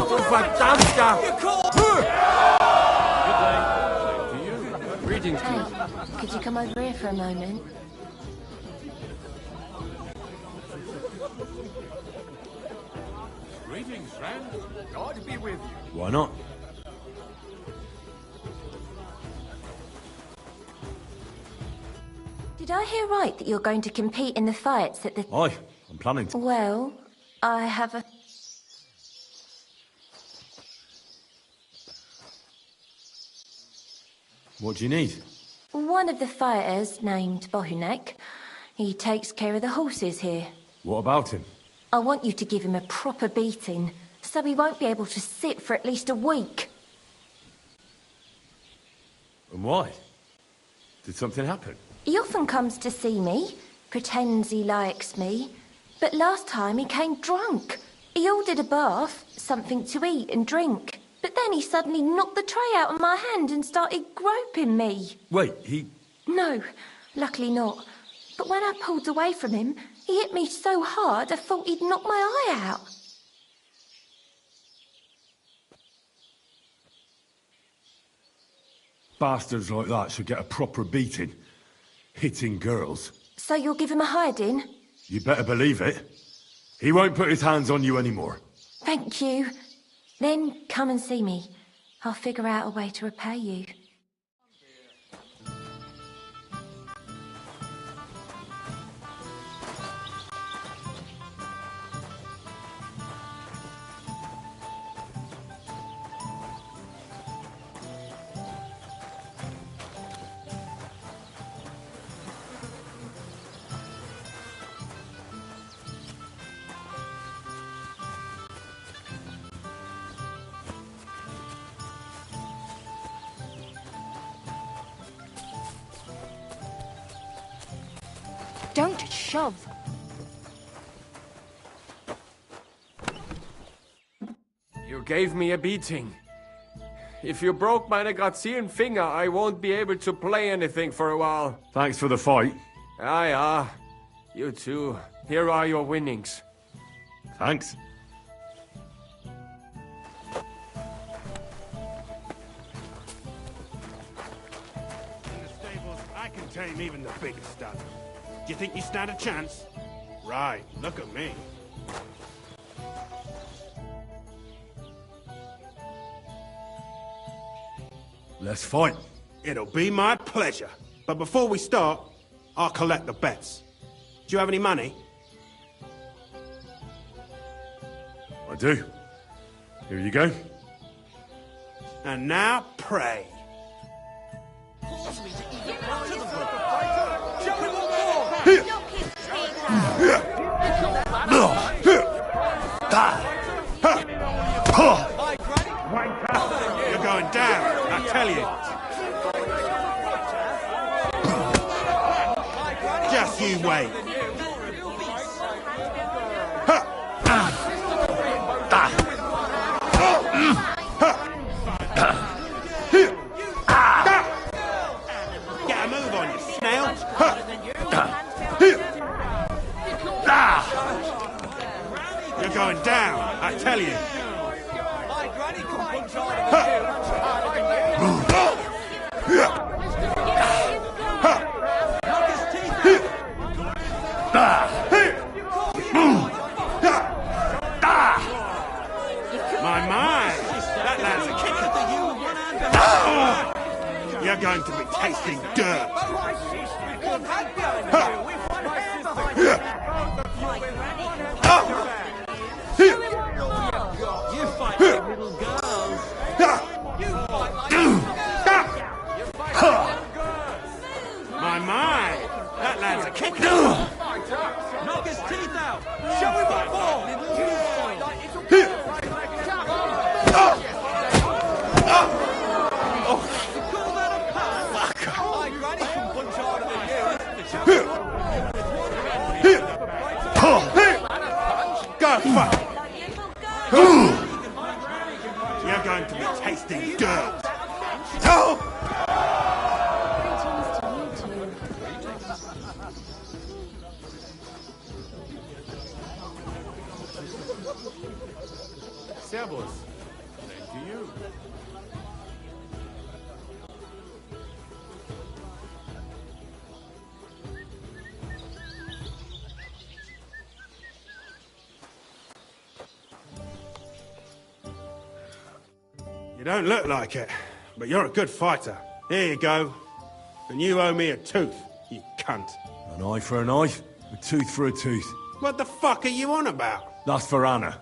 Du verdammter! Greetings, Chief. Could you come over here for a moment? Greetings, friend. God be with you. Why not? Did I hear right that you're going to compete in the fights at the... Aye, I'm planning to. Well, I have a... What do you need? One of the fighters, named Bohunek, he takes care of the horses here. What about him? I want you to give him a proper beating, so he won't be able to sit for at least a week. And why? Did something happen? He often comes to see me, pretends he likes me, but last time he came drunk. He ordered a bath, something to eat and drink, but then he suddenly knocked the tray out of my hand and started groping me. Wait, he... No, luckily not. But when I pulled away from him, he hit me so hard I thought he'd knock my eye out. Bastards like that should get a proper beating. Hitting girls. So you'll give him a hiding? You better believe it. He won't put his hands on you anymore. Thank you. Then come and see me. I'll figure out a way to repay you. Don't shove. You gave me a beating. If you broke my Grazien finger, I won't be able to play anything for a while. Thanks for the fight. Ah. You too. Here are your winnings. Thanks. In the stables, I can tame even the biggest stuff. Do you think you stand a chance? Right, look at me. Let's fight. It'll be my pleasure. But before we start, I'll collect the bets. Do you have any money? I do. Here you go. And now, pray. You're going down, I tell you. Just you wait. You're going down, I tell you. My granny can punch harder than you. Knock his teeth My, that lad's a kicker. You're going to be tasting dirt. You fight like little girls. You fight like little girls. My, that lad's a kicker. Knock his teeth out. Show him what for. You fight like little girls. Call that a pass? My granny can punch harder than you. Go fuck. You're going to be tasting dirt. Servus. Same to you. You don't look like it, but you're a good fighter. Here you go. And you owe me a tooth, you cunt. An eye for an eye, a tooth for a tooth. What the fuck are you on about? That's for Anna.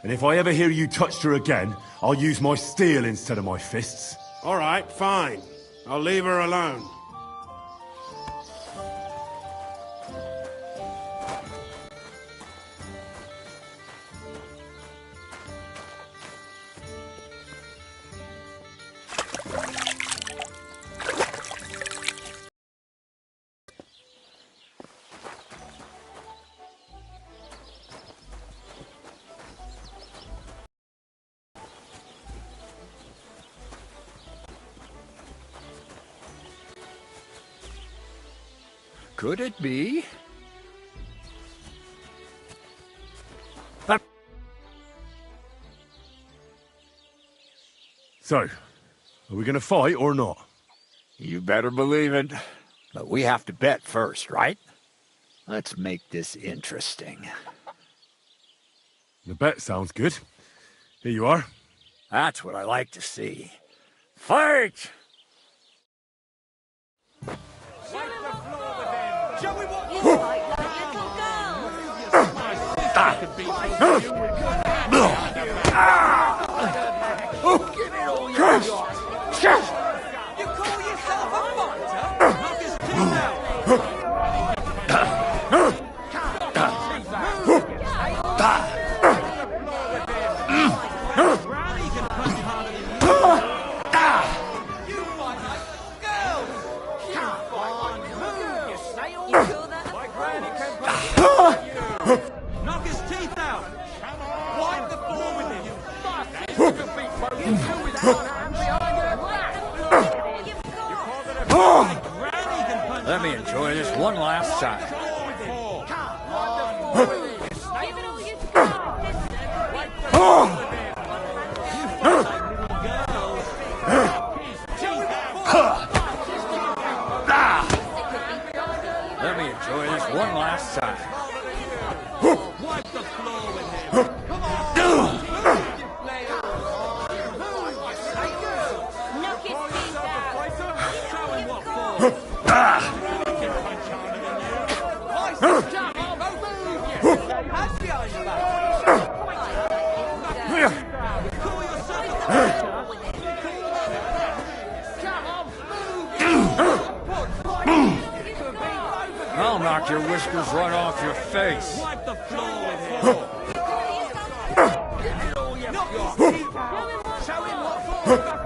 And if I ever hear you touched her again, I'll use my steel instead of my fists. All right, fine. I'll leave her alone. Could it be? So, are we gonna fight or not? You better believe it. But we have to bet first, right? Let's make this interesting. The bet sounds good. Here you are. That's what I like to see. Fight! Knock his teeth out! Wipe the floor with him! Let me enjoy this one last time. Let me enjoy this one last time. Wipe the floor with him! Come on! Knock his teeth out! Show him what for! I'll knock your whiskers right off your face. Wipe the floor with him! Knock his teeth out! Show him what for!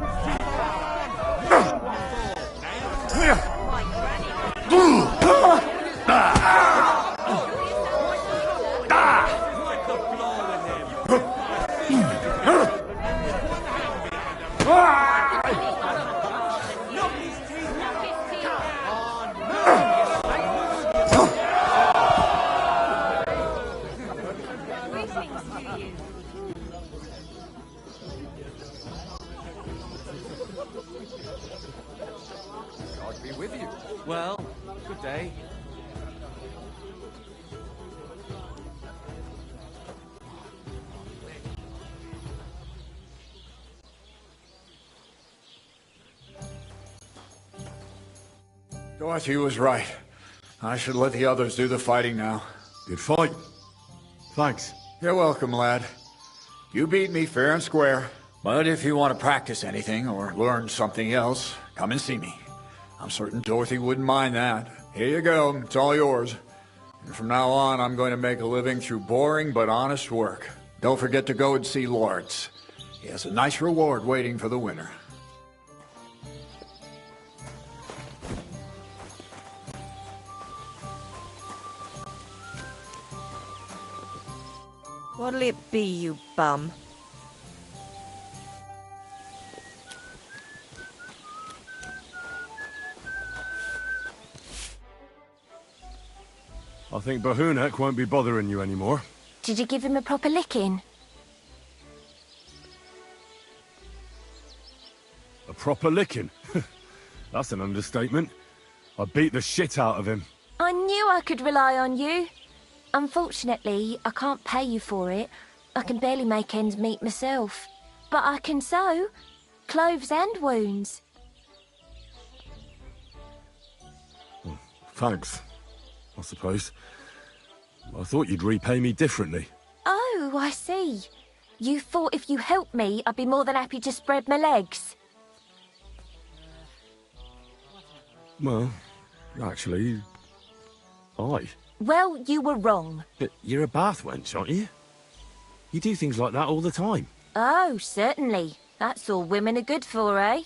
Well, good day. Dorothy was right. I should let the others do the fighting now. Good fight. Thanks. You're welcome, lad. You beat me fair and square. But if you want to practice anything or learn something else, come and see me. I'm certain Dorothy wouldn't mind that. Here you go. It's all yours. And from now on, I'm going to make a living through boring but honest work. Don't forget to go and see Lawrence. He has a nice reward waiting for the winner. What'll it be, you bum? I think Bahunek won't be bothering you anymore. Did you give him a proper licking? A proper licking? That's an understatement. I beat the shit out of him. I knew I could rely on you. Unfortunately, I can't pay you for it. I can barely make ends meet myself. But I can sew. Clothes and wounds. Thanks, I suppose. I thought you'd repay me differently. Oh, I see. You thought if you helped me, I'd be more than happy to spread my legs. Well, actually, Well, you were wrong. But you're a bath wench, aren't you? You do things like that all the time. Oh, certainly. That's all women are good for, eh?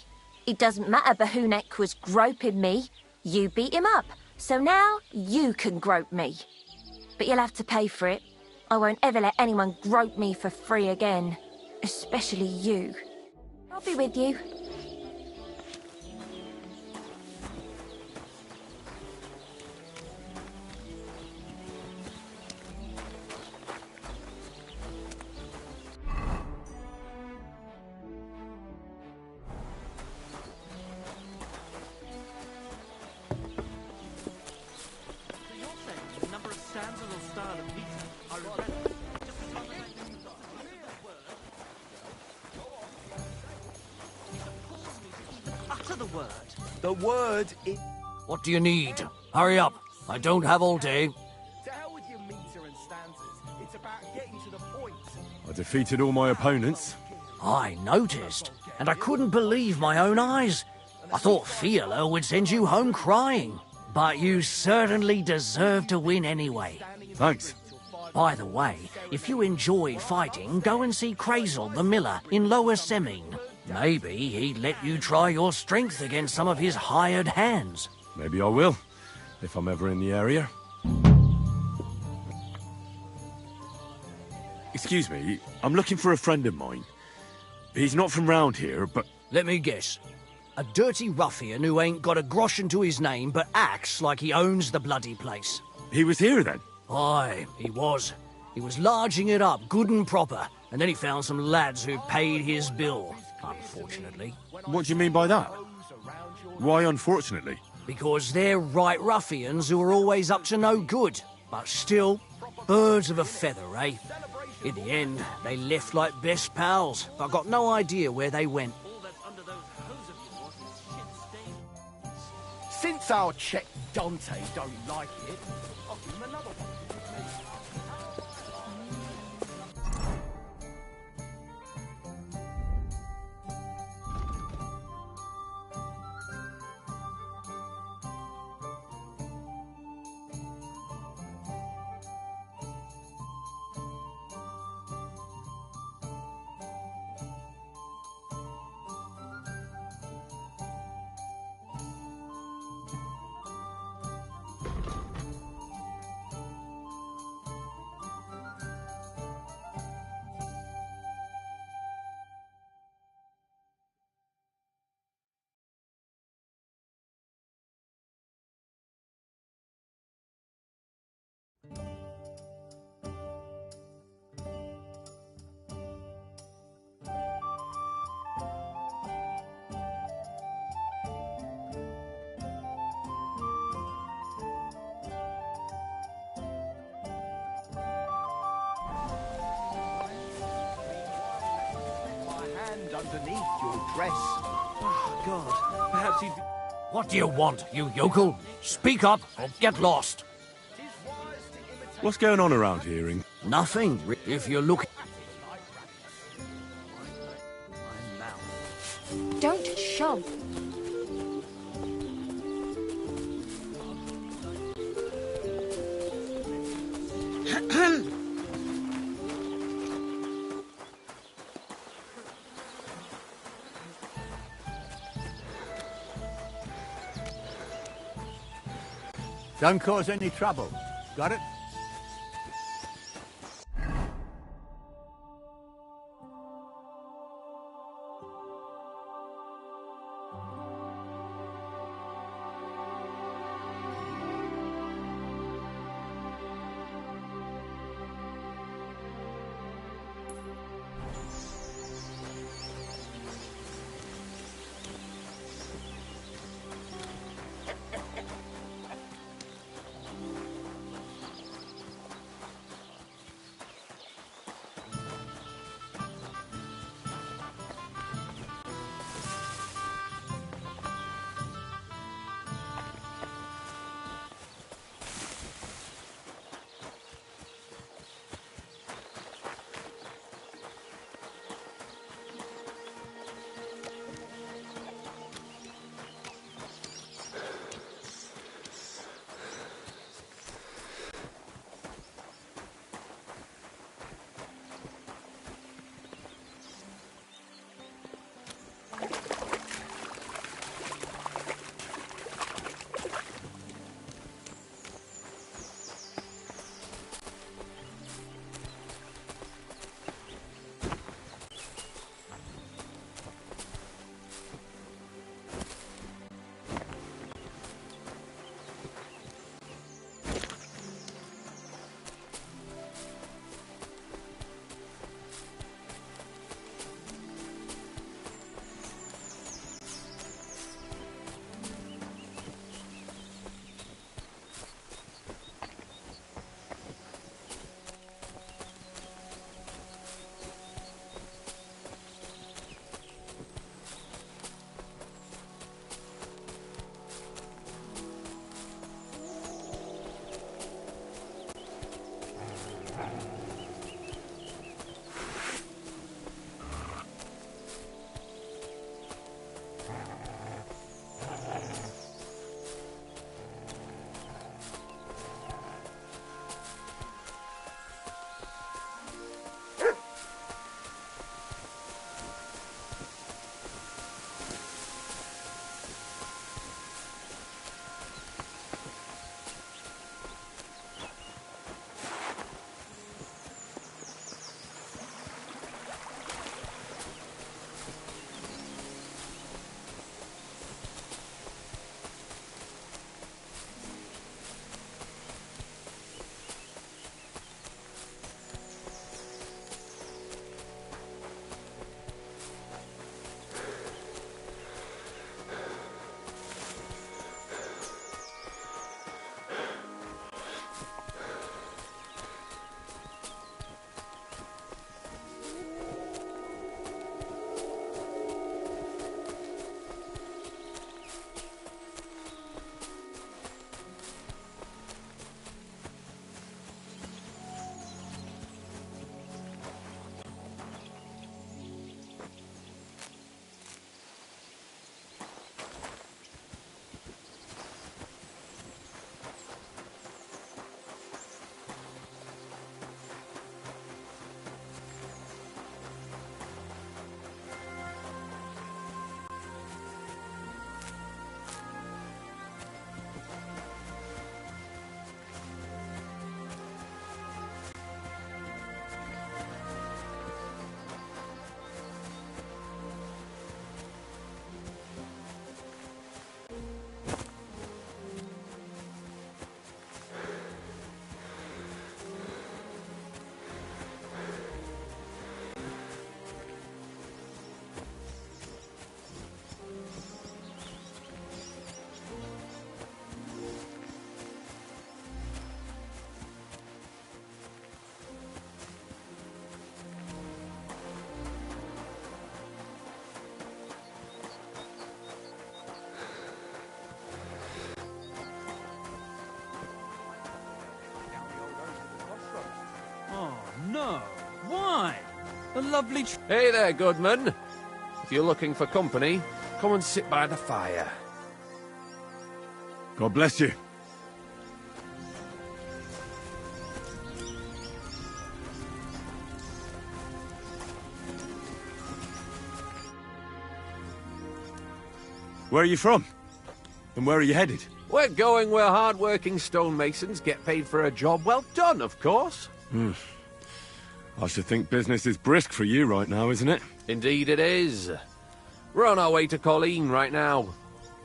It doesn't matter Bahunek was groping me. You beat him up. So now you can grope me. But you'll have to pay for it. I won't ever let anyone grope me for free again. Especially you. I'll be with you. The word is... What do you need? Hurry up. I don't have all day. To hell with your meter and stanzas. It's about getting to the point. I defeated all my opponents. I noticed, and I couldn't believe my own eyes. I thought Fiala would send you home crying. But you certainly deserve to win anyway. Thanks. By the way, if you enjoy fighting, go and see Crazel the miller in Lower Semine. Maybe he'd let you try your strength against some of his hired hands. Maybe I will, if I'm ever in the area. Excuse me, I'm looking for a friend of mine. He's not from round here, but... Let me guess. A dirty ruffian who ain't got a groschen to his name, but acts like he owns the bloody place. He was here then? Aye, he was. He was larging it up, good and proper, and then he found some lads who paid his bill, unfortunately. What do you mean by that? Why unfortunately? Because they're right ruffians who are always up to no good, but still, birds of a feather, eh? In the end, they left like best pals, but got no idea where they went. Since our Czech Dante don't like it, I'll give him another one. underneath your dress. Oh, God. Perhaps he'd... What do you want, you yokel? Speak up or get lost. What's going on around here, Nothing, if you look... Don't shove. Don't cause any trouble. Got it? no. Why? A lovely... Hey there, Goodman. If you're looking for company, come and sit by the fire. God bless you. Where are you from? And where are you headed? We're going where hard-working stonemasons get paid for a job well done, of course. I should think business is brisk for you right now, isn't it? Indeed it is. We're on our way to Colleen right now.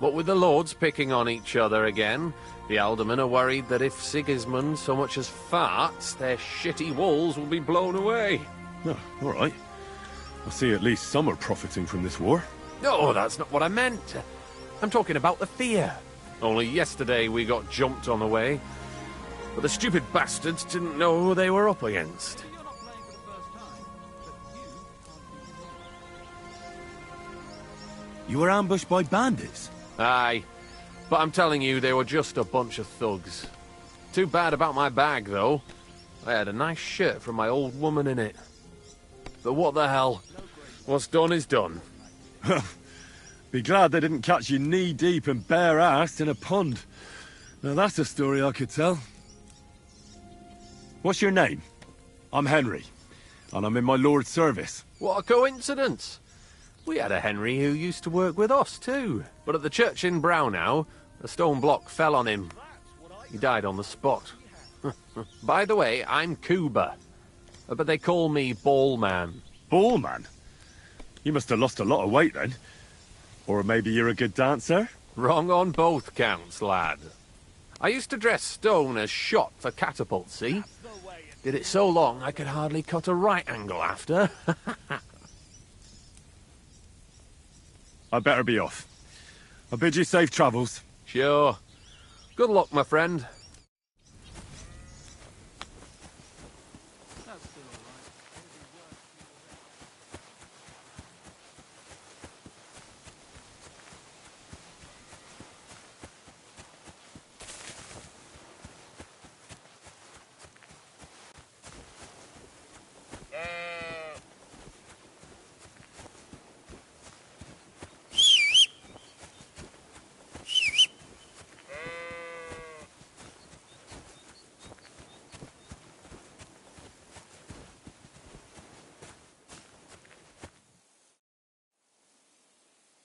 But with the lords picking on each other again, the aldermen are worried that if Sigismund so much as farts, their shitty walls will be blown away. Oh, all right. I see at least some are profiting from this war. No, that's not what I meant. I'm talking about the fear. Only yesterday we got jumped on the way. But the stupid bastards didn't know who they were up against. You were ambushed by bandits? Aye. But I'm telling you, they were just a bunch of thugs. Too bad about my bag, though. I had a nice shirt from my old woman in it. But what the hell? What's done is done. Be glad they didn't catch you knee-deep and bare-assed in a pond. Now that's a story I could tell. What's your name? I'm Henry, and I'm in my lord's service. What a coincidence! We had a Henry who used to work with us, too. But at the church in Brownhow, a stone block fell on him. He died on the spot. By the way, I'm Cuba. But they call me Ballman. Ballman? You must have lost a lot of weight, then. Or maybe you're a good dancer? Wrong on both counts, lad. I used to dress stone as shot for catapult, see? Did it so long I could hardly cut a right angle after. I'd better be off. I bid you safe travels. Sure. Good luck, my friend.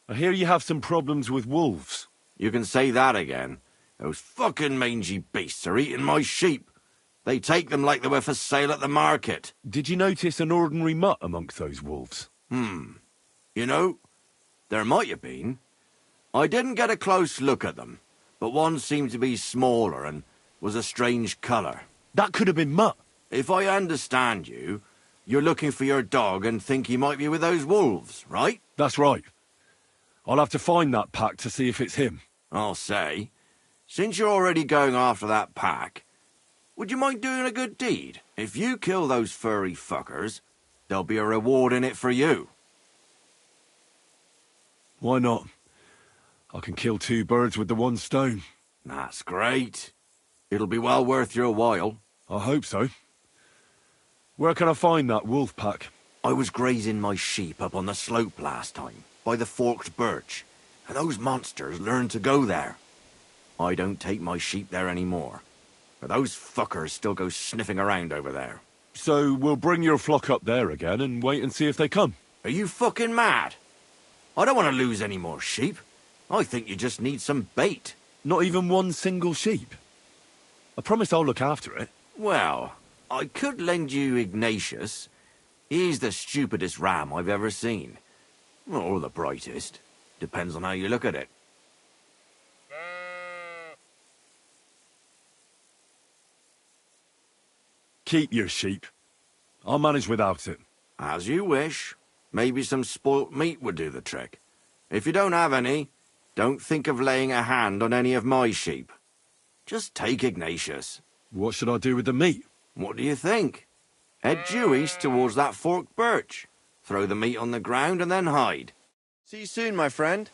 I hear you have some problems with wolves. You can say that again. Those fucking mangy beasts are eating my sheep. They take them like they were for sale at the market. Did you notice an ordinary mutt amongst those wolves? You know, there might have been. I didn't get a close look at them, but one seemed to be smaller and was a strange colour. That could have been Mutt. If I understand you, you're looking for your dog and think he might be with those wolves, right? That's right. I'll have to find that pack to see if it's him. I'll say, since you're already going after that pack, would you mind doing a good deed? If you kill those furry fuckers, there'll be a reward in it for you. Why not? I can kill 2 birds with the 1 stone. That's great. It'll be well worth your while. I hope so. Where can I find that wolf pack? I was grazing my sheep up on the slope last time, by the forked birch, and those monsters learned to go there. I don't take my sheep there anymore, but those fuckers still go sniffing around over there. So we'll bring your flock up there again and wait and see if they come. Are you fucking mad? I don't want to lose any more sheep. I think you just need some bait. Not even 1 single sheep? I promise I'll look after it. Well, I could lend you Ignatius. He's the stupidest ram I've ever seen. Or the brightest. Depends on how you look at it. Keep your sheep. I'll manage without it. As you wish. Maybe some spoilt meat would do the trick. If you don't have any, don't think of laying a hand on any of my sheep. Just take Ignatius. What should I do with the meat? What do you think? Head due east towards that forked birch. Throw the meat on the ground and then hide. See you soon, my friend.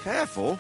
Careful.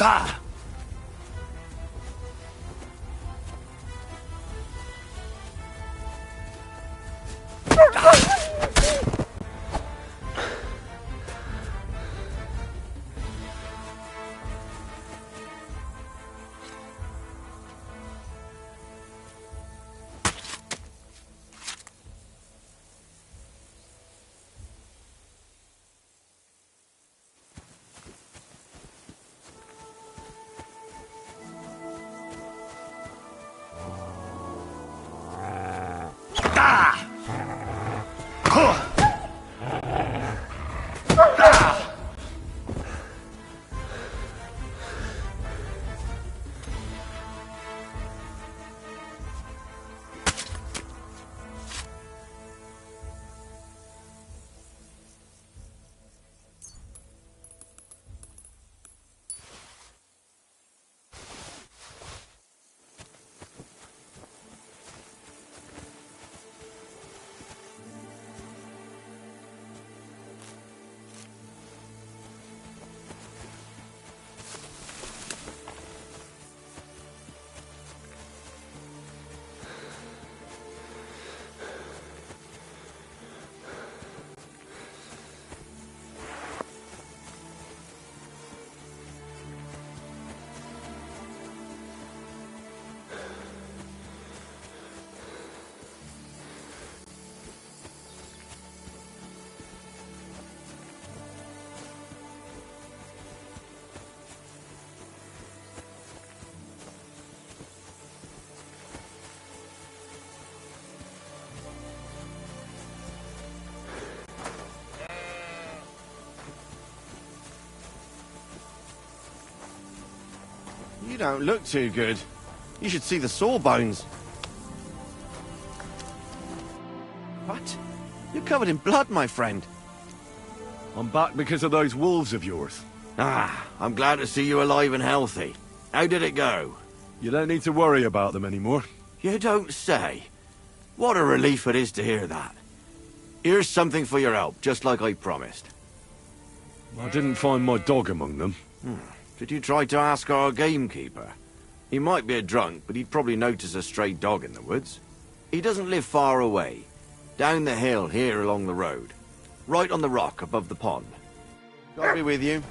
Ah! You don't look too good. You should see the sawbones. What? You're covered in blood, my friend. I'm back because of those wolves of yours. Ah, I'm glad to see you alive and healthy. How did it go? You don't need to worry about them anymore. You don't say. What a relief it is to hear that. Here's something for your help, just like I promised. I didn't find my dog among them. Did you try to ask our gamekeeper? He might be a drunk, but he'd probably notice a stray dog in the woods. He doesn't live far away. Down the hill here along the road. Right on the rock above the pond. God be with you.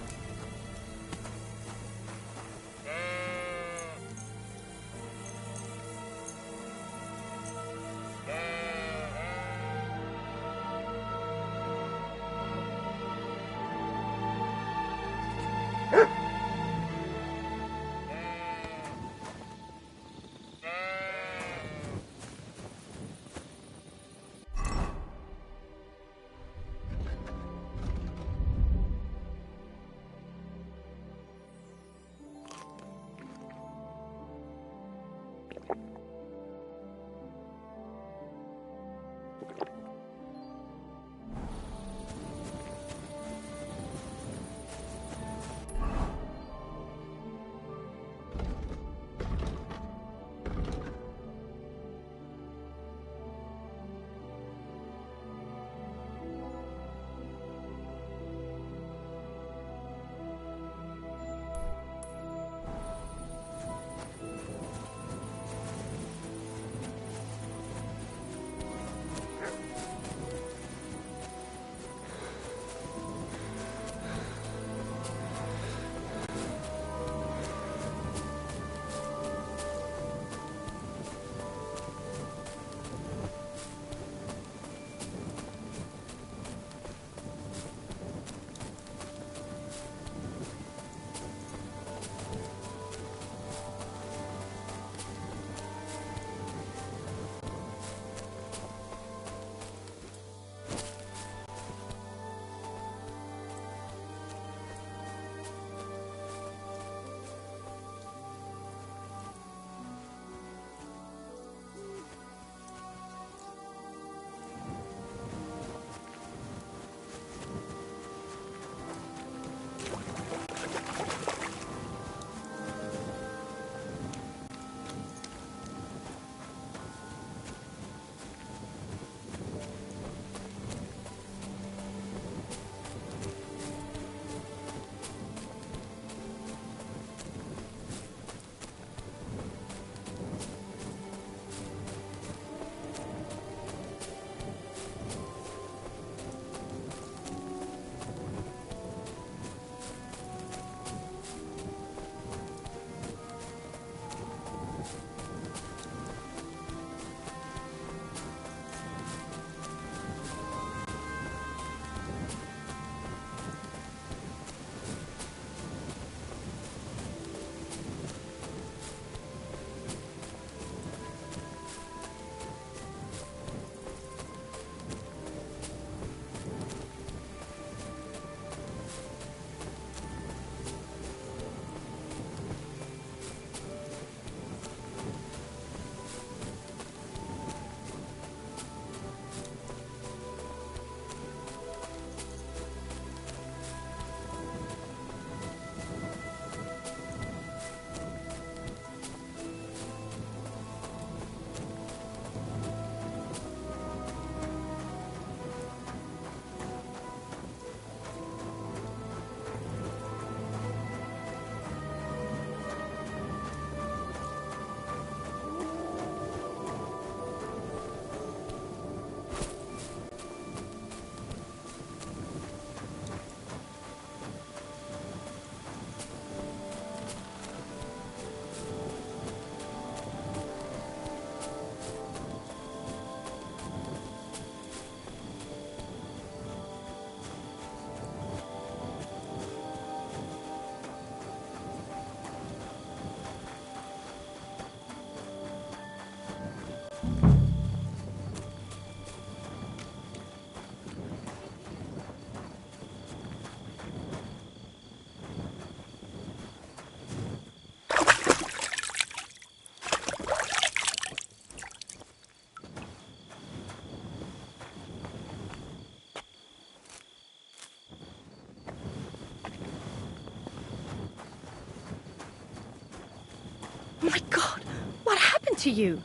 My God, what happened to you?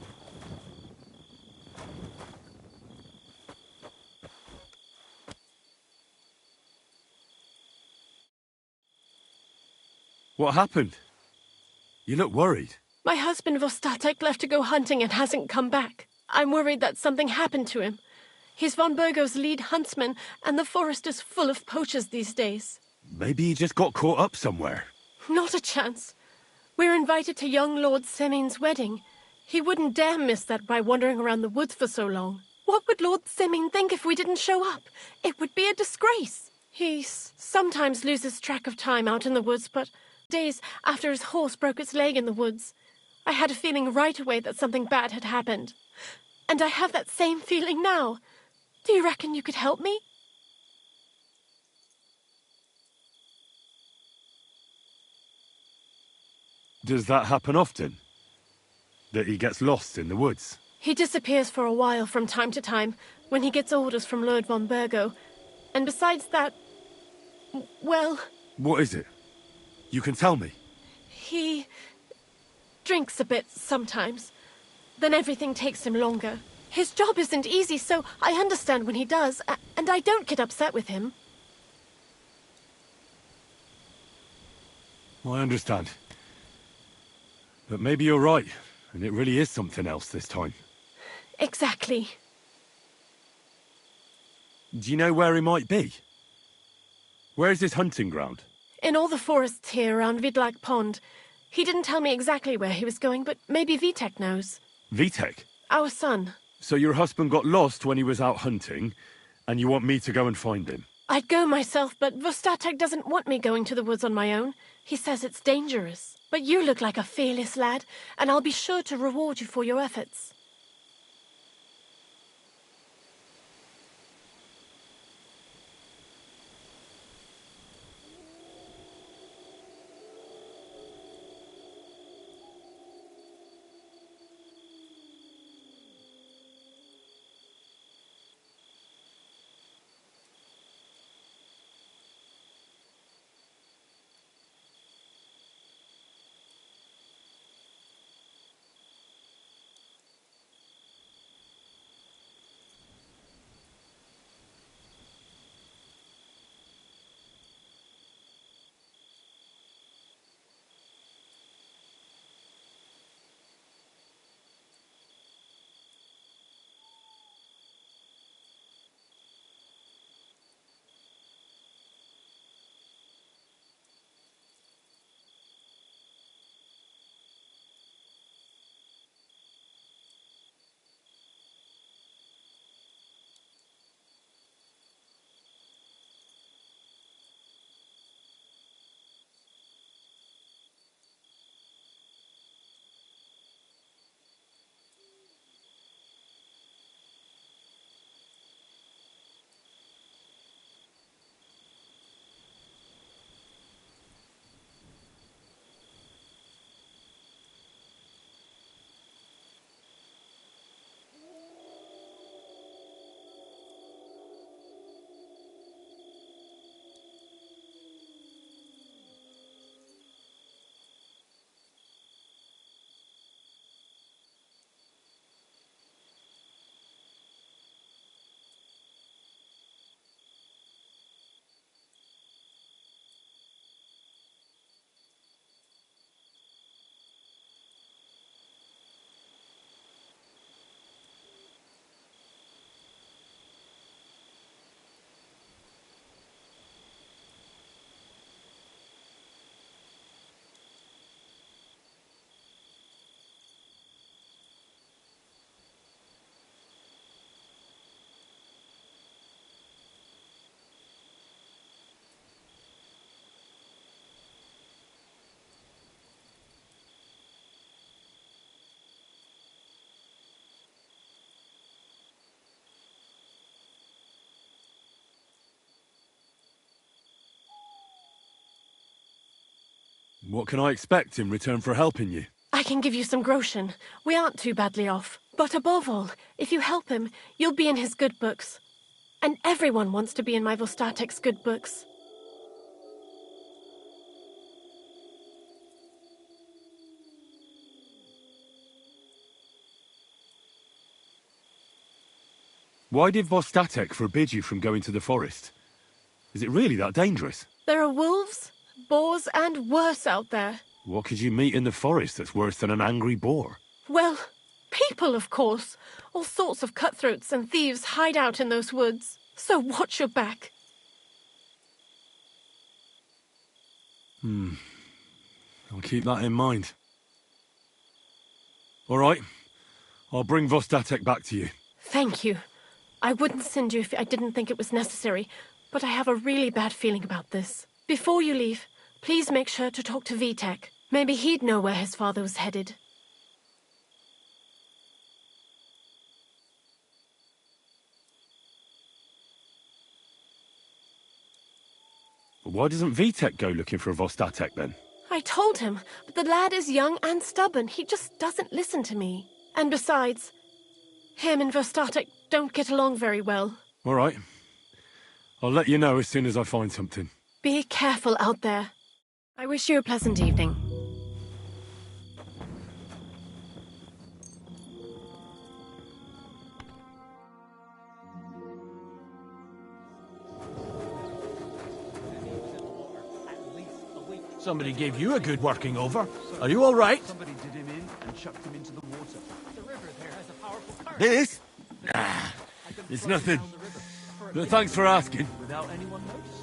What happened? You look worried. My husband Vostatek left to go hunting and hasn't come back. I'm worried that something happened to him. He's von Burgo's lead huntsman, and the forest is full of poachers these days. Maybe he just got caught up somewhere. Not a chance. We're invited to young Lord Semin's wedding. He wouldn't dare miss that by wandering around the woods for so long. What would Lord Semin think if we didn't show up? It would be a disgrace. He sometimes loses track of time out in the woods, but days after his horse broke its leg in the woods, I had a feeling right away that something bad had happened. And I have that same feeling now. Do you reckon you could help me? Does that happen often? That he gets lost in the woods? He disappears for a while from time to time when he gets orders from Lord von Burgo. And besides that, well... What is it? You can tell me. He drinks a bit sometimes. Then everything takes him longer. His job isn't easy, so I understand when he does, and I don't get upset with him. I understand. But maybe you're right, and it really is something else this time. Exactly. Do you know where he might be? Where's his hunting ground? In all the forests here around Vidlak Pond. He didn't tell me exactly where he was going, but maybe Vitek knows. Vitek? Our son. So your husband got lost when he was out hunting, and you want me to go and find him? I'd go myself, but Vostatek doesn't want me going to the woods on my own. He says it's dangerous. But you look like a fearless lad, and I'll be sure to reward you for your efforts. What can I expect in return for helping you? I can give you some groschen. We aren't too badly off. But above all, if you help him, you'll be in his good books. And everyone wants to be in my Vostatek's good books. Why did Vostatek forbid you from going to the forest? Is it really that dangerous? There are wolves, boars, and worse out there. What could you meet in the forest that's worse than an angry boar? Well, people, of course. All sorts of cutthroats and thieves hide out in those woods. So watch your back. I'll keep that in mind. All right. I'll bring Vostatek back to you. Thank you. I wouldn't send you if I didn't think it was necessary, but I have a really bad feeling about this. Before you leave, please make sure to talk to Vitek. Maybe he'd know where his father was headed. Why doesn't Vitek go looking for Vostatek then? I told him, but the lad is young and stubborn. He just doesn't listen to me. And besides, him and Vostatek don't get along very well. All right. I'll let you know as soon as I find something. Be careful out there. I wish you a pleasant evening. Somebody gave you a good working over. Are you all right? Somebody did him in and chucked him into the water. The river there has a powerful current. This? It's nothing. But thanks for asking. Without anyone noticing.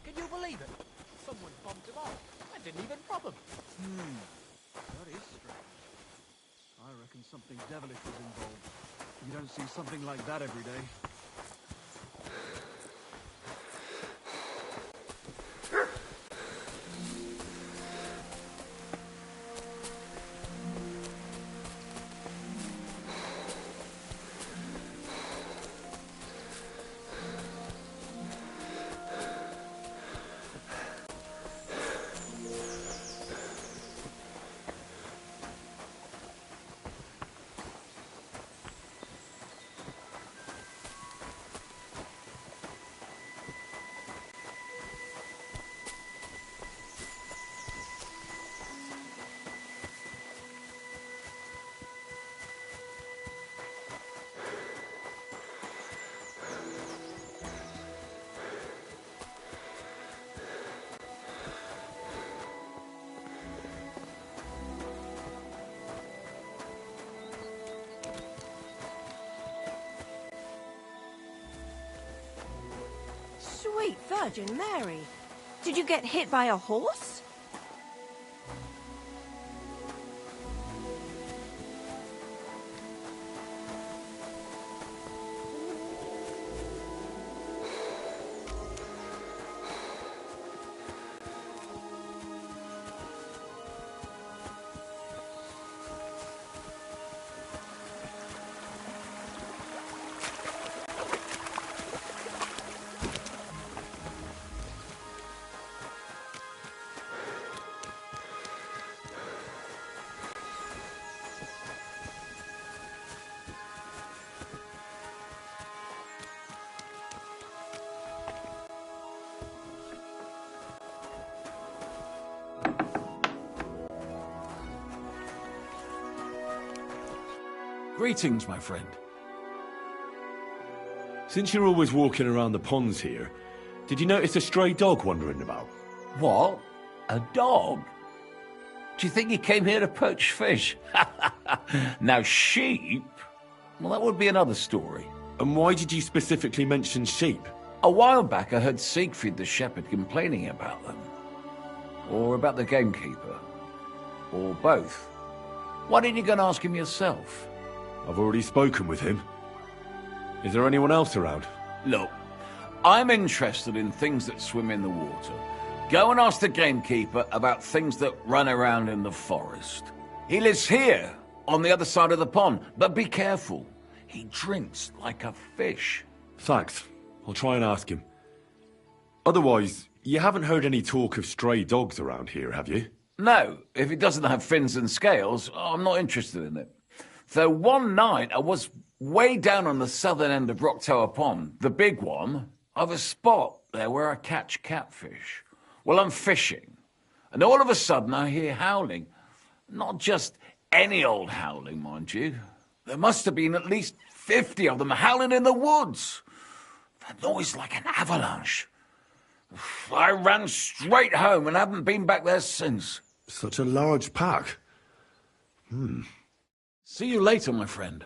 Can you believe it? Someone bumped him off. I didn't even rob him. That is strange. I reckon something devilish was involved. You don't see something like that every day. Sweet Virgin Mary. Did you get hit by a horse? Greetings, my friend. Since you're always walking around the ponds here, did you notice a stray dog wandering about? What? A dog? Do you think he came here to poach fish? Now, sheep? Well, that would be another story. And why did you specifically mention sheep? A while back, I heard Siegfried the shepherd complaining about them. Or about the gamekeeper. Or both. Why didn't you go and ask him yourself? I've already spoken with him. Is there anyone else around? Look, I'm interested in things that swim in the water. Go and ask the gamekeeper about things that run around in the forest. He lives here, on the other side of the pond, but be careful. He drinks like a fish. Thanks. I'll try and ask him. Otherwise, you haven't heard any talk of stray dogs around here, have you? No, if it doesn't have fins and scales, I'm not interested in it. Though one night I was way down on the southern end of Rock Tower Pond, the big one. I've a spot there where I catch catfish. Well, I'm fishing, and all of a sudden I hear howling. Not just any old howling, mind you. There must have been at least 50 of them howling in the woods. That noise like an avalanche. I ran straight home and haven't been back there since. Such a large pack. See you later, my friend.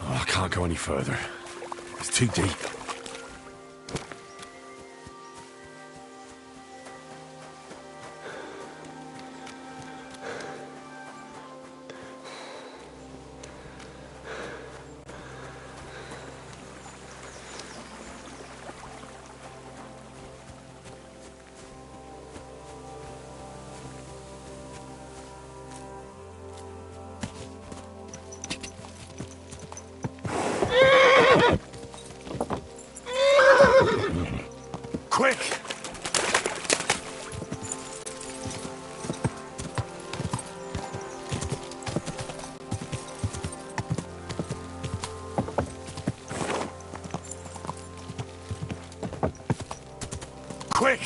Oh, I can't go any further. It's too deep. Quick! Quick!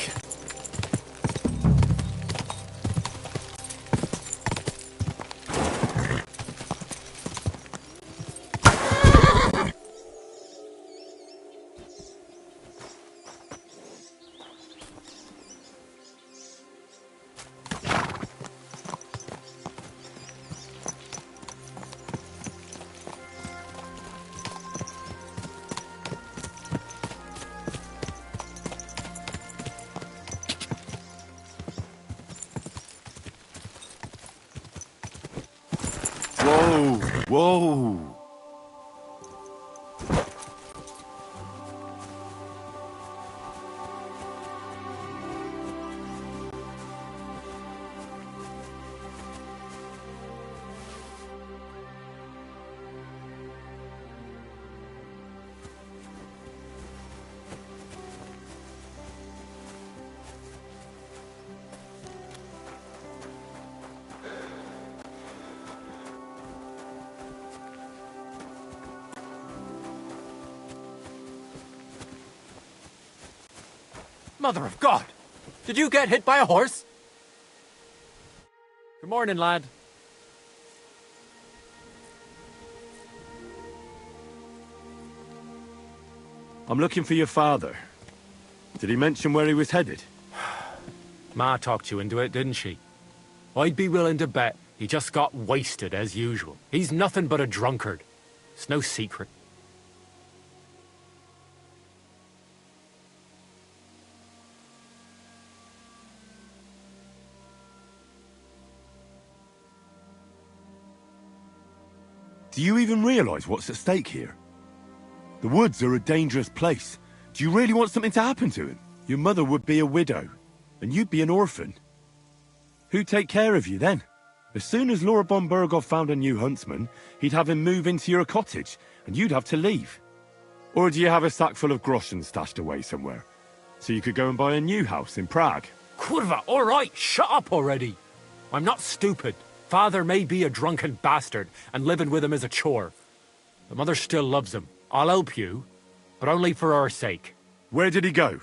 Whoa! Whoa! Mother of God! Did you get hit by a horse? Good morning, lad. I'm looking for your father. Did he mention where he was headed? Ma talked you into it, didn't she? I'd be willing to bet he just got wasted as usual. He's nothing but a drunkard. It's no secret. Do you even realise what's at stake here? The woods are a dangerous place. Do you really want something to happen to him? Your mother would be a widow, and you'd be an orphan. Who'd take care of you then? As soon as Lord von Burgov found a new huntsman, he'd have him move into your cottage, and you'd have to leave. Or do you have a sack full of groschen stashed away somewhere, so you could go and buy a new house in Prague? Kurva, all right, shut up already. I'm not stupid. Father may be a drunken bastard, and living with him is a chore. But Mother still loves him. I'll help you, but only for our sake. Where did he go?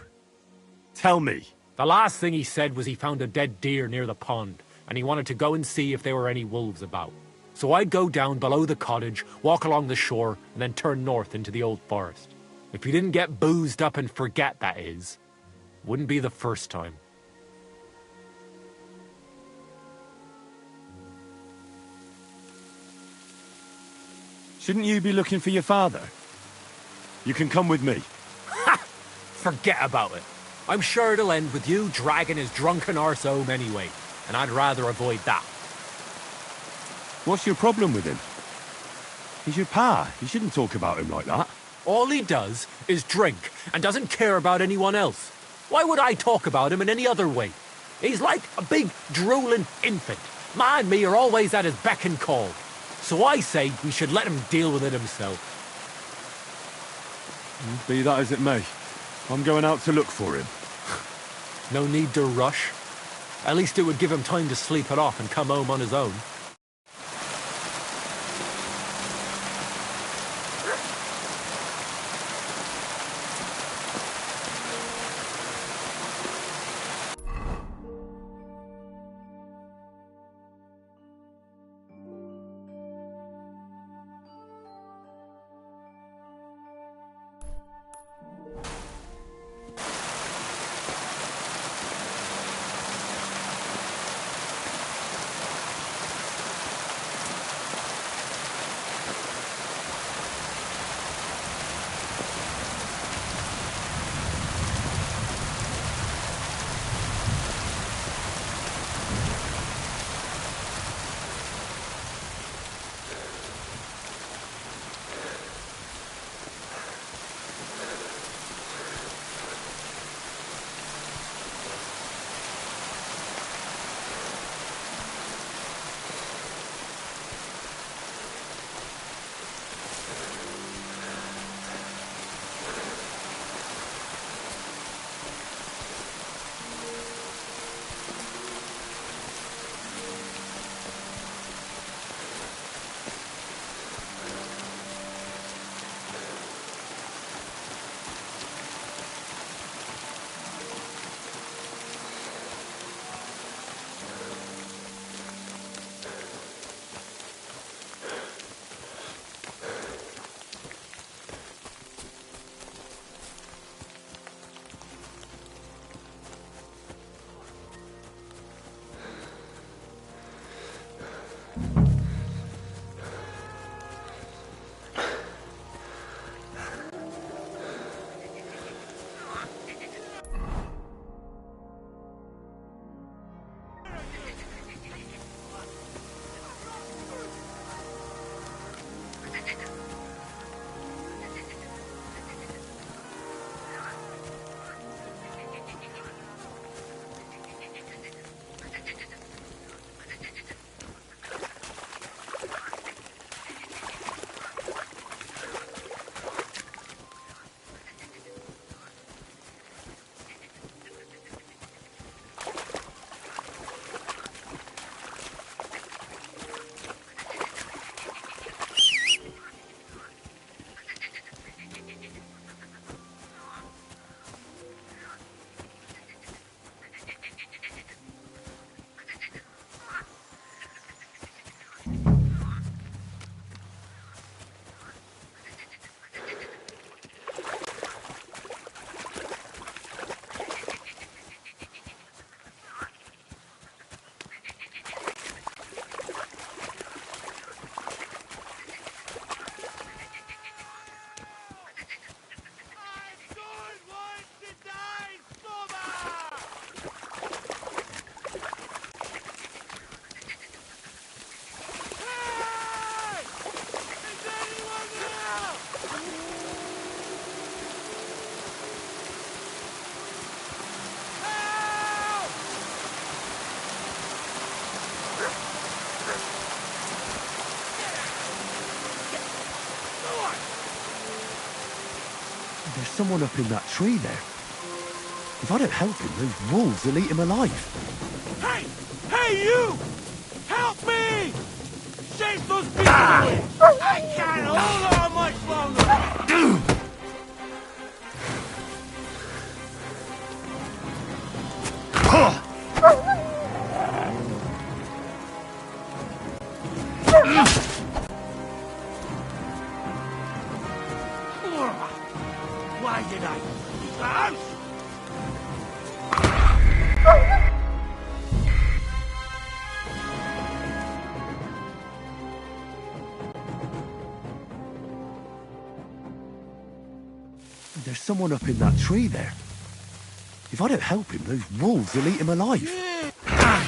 Tell me. The last thing he said was he found a dead deer near the pond, and he wanted to go and see if there were any wolves about. So I'd go down below the cottage, walk along the shore, and then turn north into the old forest. If you didn't get boozed up and forget, that is. Wouldn't be the first time. Shouldn't you be looking for your father? You can come with me. Ha! Forget about it. I'm sure it'll end with you dragging his drunken arse home anyway, and I'd rather avoid that. What's your problem with him? He's your pa. You shouldn't talk about him like that. All he does is drink, and doesn't care about anyone else. Why would I talk about him in any other way? He's like a big, drooling infant. Ma and me are always at his beck and call. So I say we should let him deal with it himself. Be that as it may, I'm going out to look for him. No need to rush. At least it would give him time to sleep it off and come home on his own. someone up in that tree there. If I don't help him, those wolves will eat him alive. Hey! Hey, you! Help me! Chase those beasts away! I can't hold on much longer! Why did I leave the house? There's someone up in that tree there. If I don't help him, those wolves will eat him alive. Hey,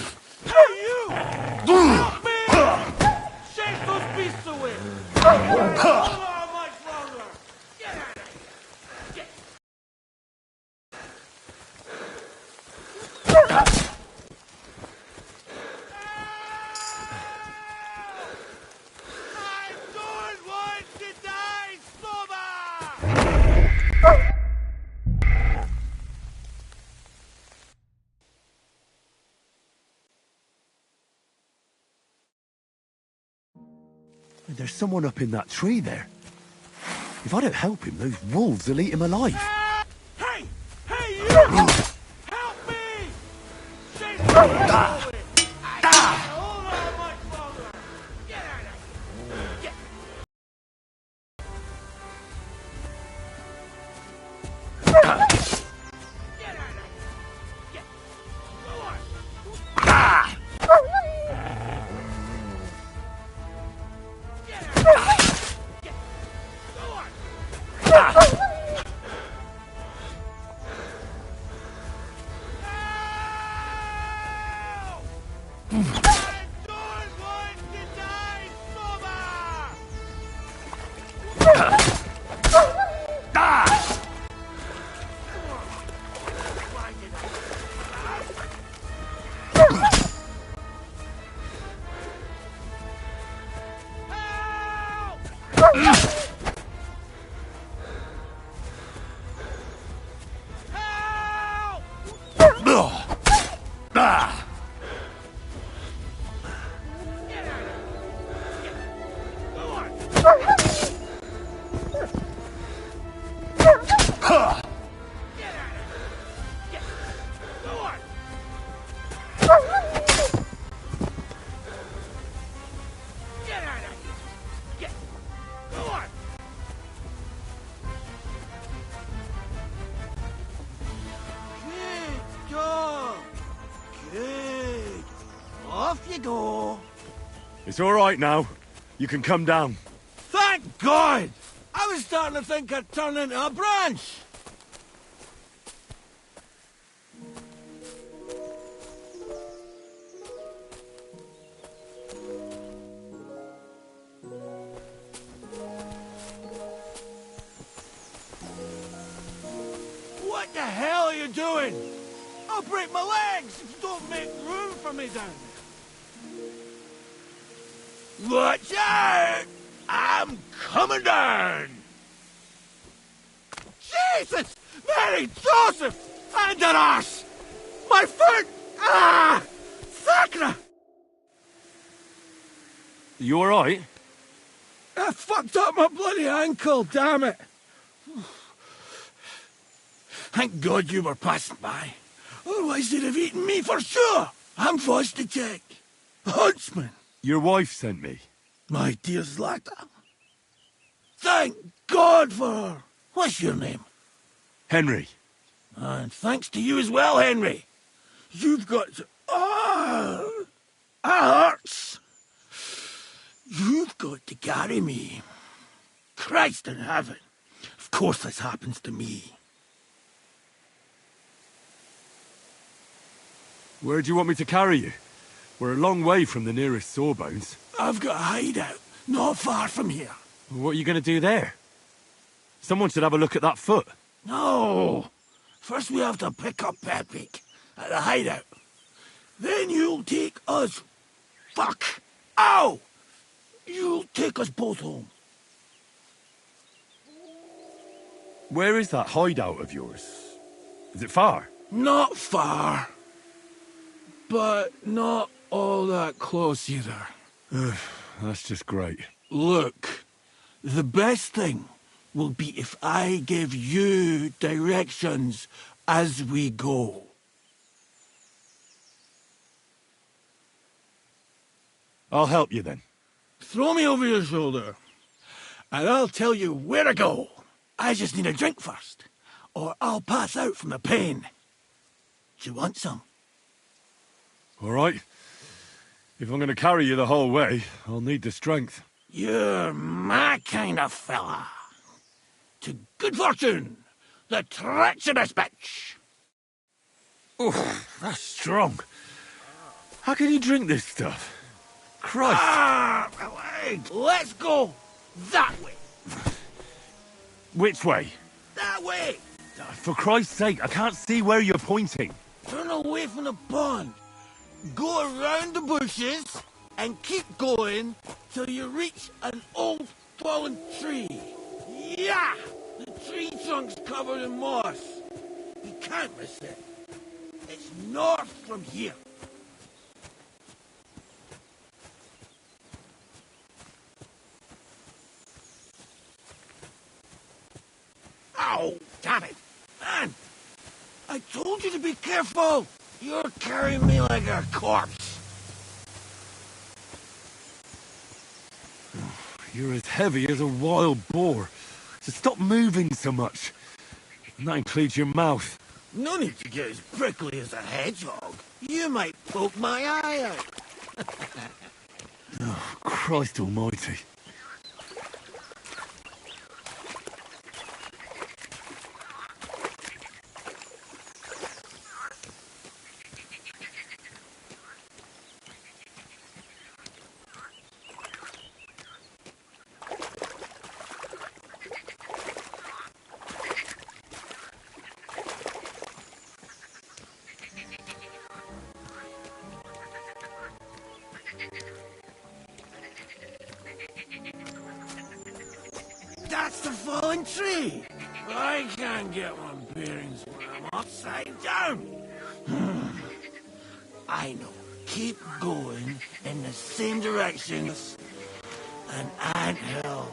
you! Help me! Chase those beasts away! Hold on much longer! Get out of here! I don't want to die, Soba! There's someone up in that tree there. If I don't help him, those wolves will eat him alive. Hey! Hey, you! Help me! Chase those beasts away! I can't hold on much longer! Get out of here! Good. Off you go. It's all right now. You can come down. Thank God! I was starting to think I'd turn into a branch. What the hell are you doing? I'll break my legs if you don't make room for me down there. Watch out! I'm coming down! Jesus! Mary Joseph! And an arse! My foot! Ah! Sacra! You all right? I fucked up my bloody ankle, damn it! Thank God you were passing by. Otherwise they'd have eaten me for sure. I'm forced to check. Huntsman. Your wife sent me. My dear Zlata. Thank God for her. What's your name? Henry. And thanks to you as well, Henry. You've got to... Oh, that hurts. You've got to carry me. Christ in heaven. Of course this happens to me. Where do you want me to carry you? We're a long way from the nearest sawbones. I've got a hideout, not far from here. What are you going to do there? Someone should have a look at that foot. No. First we have to pick up Pepik at the hideout. Then you'll take us... Fuck! Ow! You'll take us both home. Where is that hideout of yours? Is it far? Not far. But not all that close either. That's just great. Look, the best thing will be if I give you directions as we go. I'll help you then. Throw me over your shoulder, and I'll tell you where to go. I just need a drink first, or I'll pass out from the pain. Do you want some? All right. If I'm going to carry you the whole way, I'll need the strength. You're my kind of fella. To good fortune, the treacherous bitch. Oh, that's strong. How can you drink this stuff? Christ. Ah, let's go that way. Which way? That way. For Christ's sake, I can't see where you're pointing. Turn away from the pond. Go around the bushes and keep going till you reach an old fallen tree. Yeah! The tree trunk's covered in moss. You can't miss it. It's north from here. Ow! Damn it! Man! I told you to be careful! You're carrying me like a corpse. You're as heavy as a wild boar. So stop moving so much. And that includes your mouth. No need to get as prickly as a hedgehog. You might poke my eye out. Oh, Christ almighty. That's the fallen tree. I can't get my bearings when I'm upside down. I know. Keep going in the same direction as an anthill.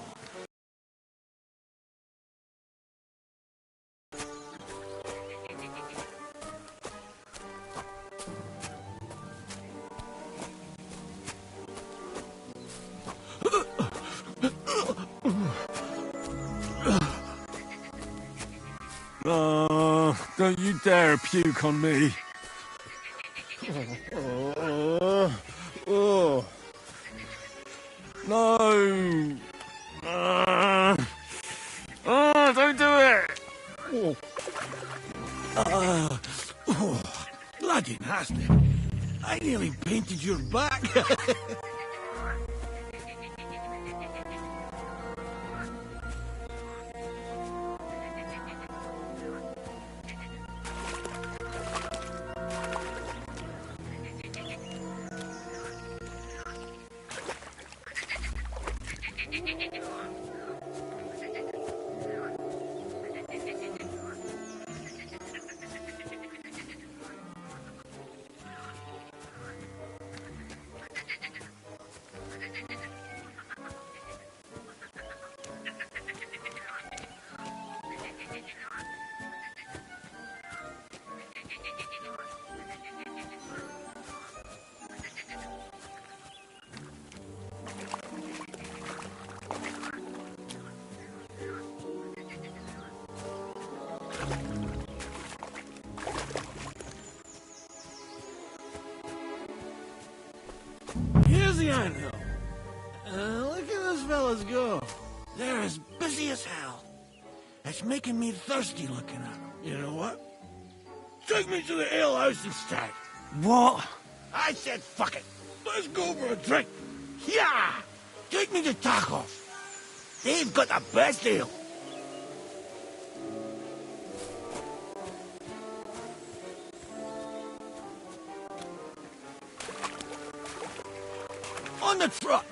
Don't you dare puke on me. No. Don't do it. Bloody nasty. I nearly painted your back. Here's the anthill. Look at those fellas go. They're as busy as hell. It's making me thirsty looking at them. You know what? Take me to the alehouse instead. What? I said fuck it. Let's go for a drink. Yeah! Take me to Tacos. They've got the best ale. On the truck.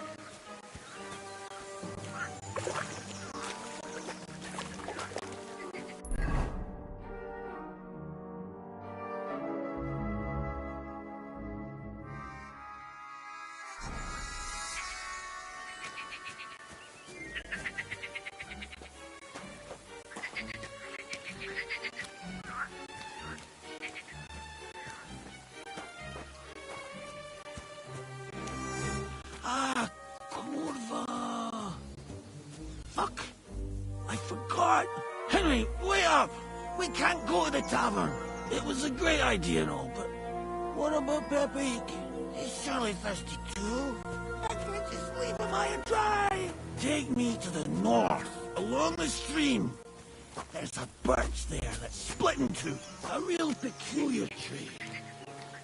We can't go to the tavern. It was a great idea and all, but what about Pepe? He's surely thirsty too. I can't just leave him high and dry. Take me to the north, along the stream. There's a birch there that's split in two. A real peculiar tree.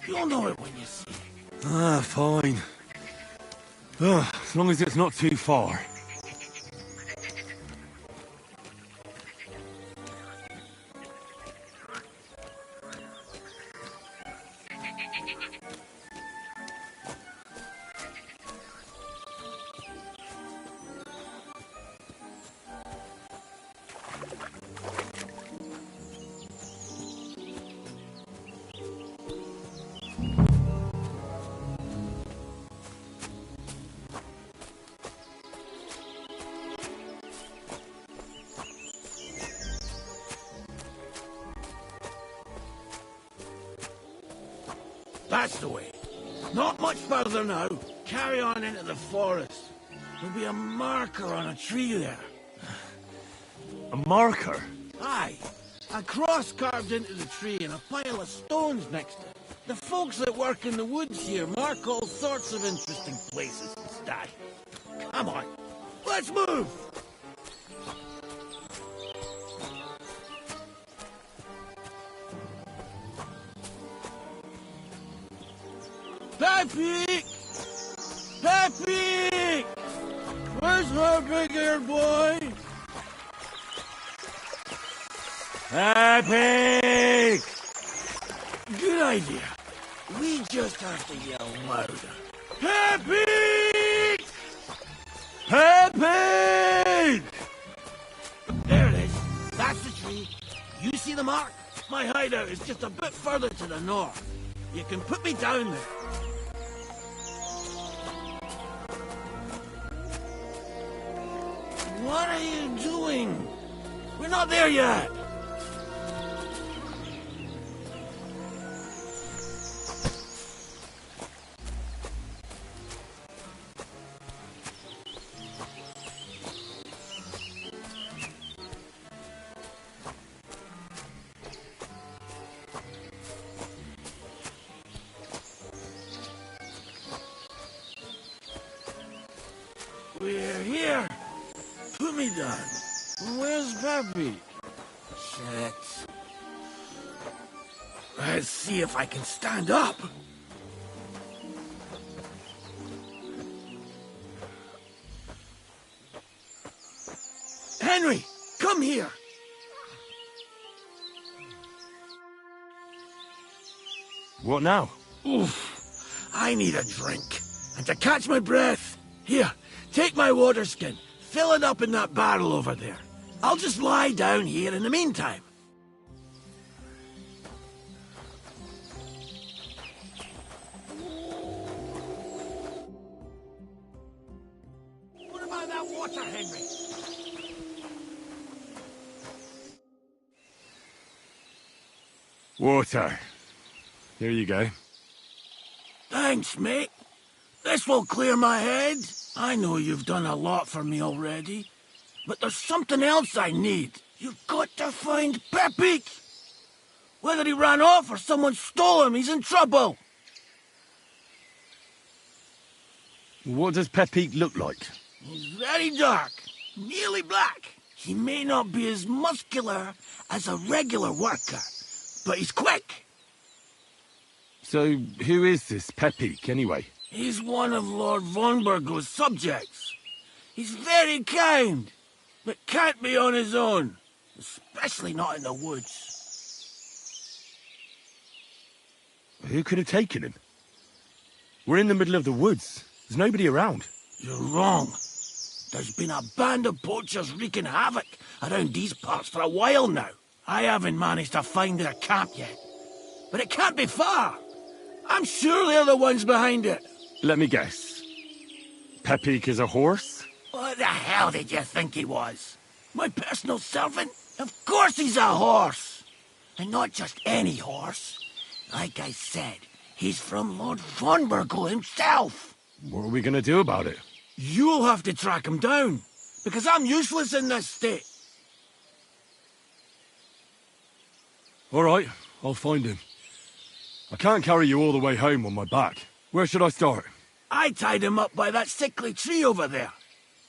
You'll know it when you see it. Ah, fine. As long as it's not too far. That's the way. Not much further now. Carry on into the forest. There'll be a marker on a tree there. A marker? Aye. A cross carved into the tree and a pile of stones next to it. The folks that work in the woods here mark all sorts of interesting places to stay. Come on. Let's move! Pepe! Pepe! Where's my big-eared boy? Pepe! Good idea. We just have to yell louder. Pepe! Pepe! There it is. That's the tree. You see the mark? My hideout is just a bit further to the north. You can put me down there. What are you doing? We're not there yet. We're here. Put me down. Where's Pepe? Shit. Let's see if I can stand up. Henry, come here. What now? Oof. I need a drink. And to catch my breath, here, take my water skin. Fill it up in that barrel over there. I'll just lie down here in the meantime. What about that water, Henry? Water. Here you go. Thanks, mate. This will clear my head. I know you've done a lot for me already, but there's something else I need. You've got to find Pepe. Whether he ran off or someone stole him, he's in trouble. What does Pepe look like? He's very dark, nearly black. He may not be as muscular as a regular worker, but he's quick. So, who is this Pepe, anyway? He's one of Lord Vonbergo's subjects. He's very kind, but can't be on his own, especially not in the woods. Who could have taken him? We're in the middle of the woods. There's nobody around. You're wrong. There's been a band of poachers wreaking havoc around these parts for a while now. I haven't managed to find their camp yet, but it can't be far. I'm sure they're the ones behind it. Let me guess. Pepe is a horse? What the hell did you think he was? My personal servant? Of course he's a horse. And not just any horse. Like I said, he's from Lord Vonbergo himself. What are we gonna do about it? You'll have to track him down, because I'm useless in this state. All right, I'll find him. I can't carry you all the way home on my back. Where should I start? I tied him up by that sickly tree over there.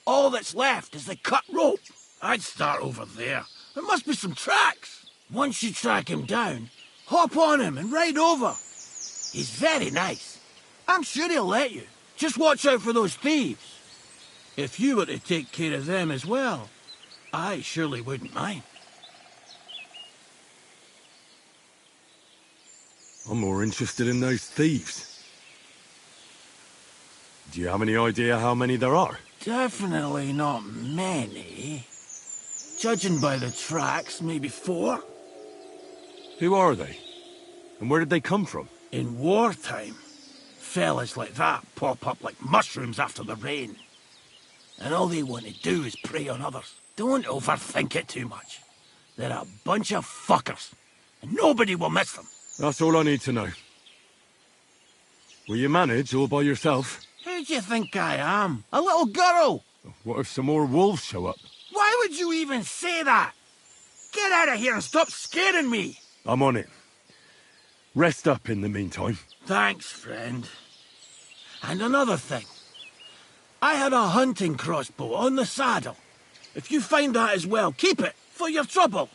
All that's left is the cut rope. I'd start over there. There must be some tracks. Once you track him down, hop on him and ride over. He's very nice. I'm sure he'll let you. Just watch out for those thieves. If you were to take care of them as well, I surely wouldn't mind. I'm more interested in those thieves. Do you have any idea how many there are? Definitely not many. Judging by the tracks, maybe 4. Who are they? And where did they come from? In wartime, fellas like that pop up like mushrooms after the rain. And all they want to do is prey on others. Don't overthink it too much. They're a bunch of fuckers, and nobody will miss them. That's all I need to know. Will you manage all by yourself? Who do you think I am? A little girl? What if some more wolves show up? Why would you even say that? Get out of here and stop scaring me! I'm on it. Rest up in the meantime. Thanks, friend. And another thing. I had a hunting crossbow on the saddle. If you find that as well, keep it for your trouble.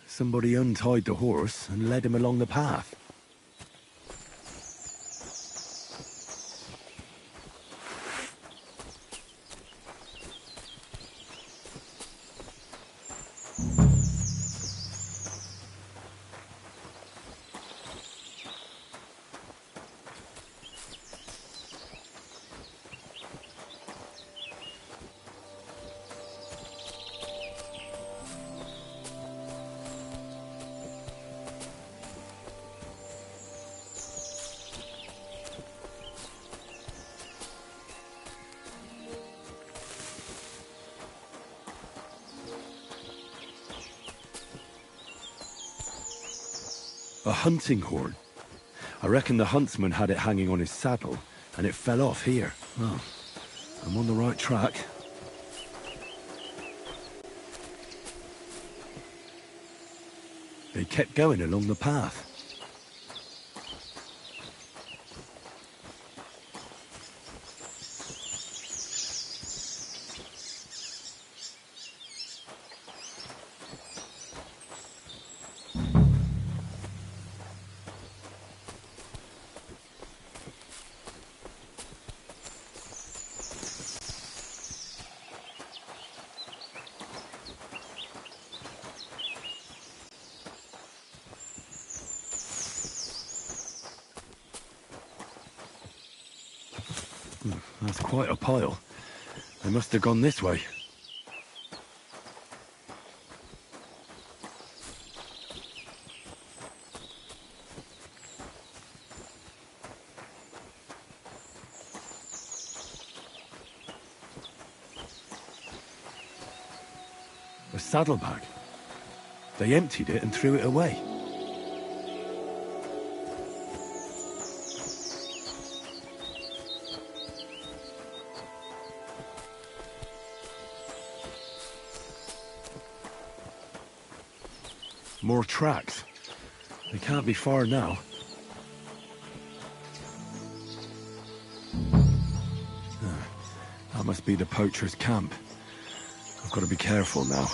Somebody untied the horse and led him along the path. A hunting horn. I reckon the huntsman had it hanging on his saddle, and it fell off here. Oh, I'm on the right track. They kept going along the path. That's quite a pile. They must have gone this way. A saddlebag. They emptied it and threw it away. More tracks. They can't be far now. That must be the poacher's camp. I've got to be careful now.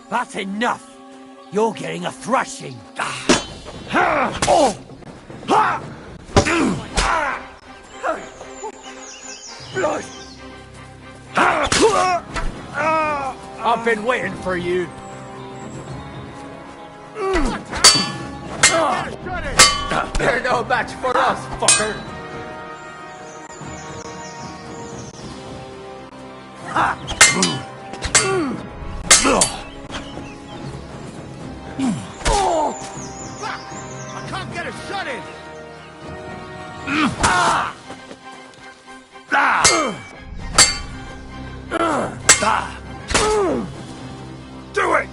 That's enough! You're getting a thrashing! Blood! I've been waiting for you. You're no match for us, fucker! I can't get a shot in! Do it!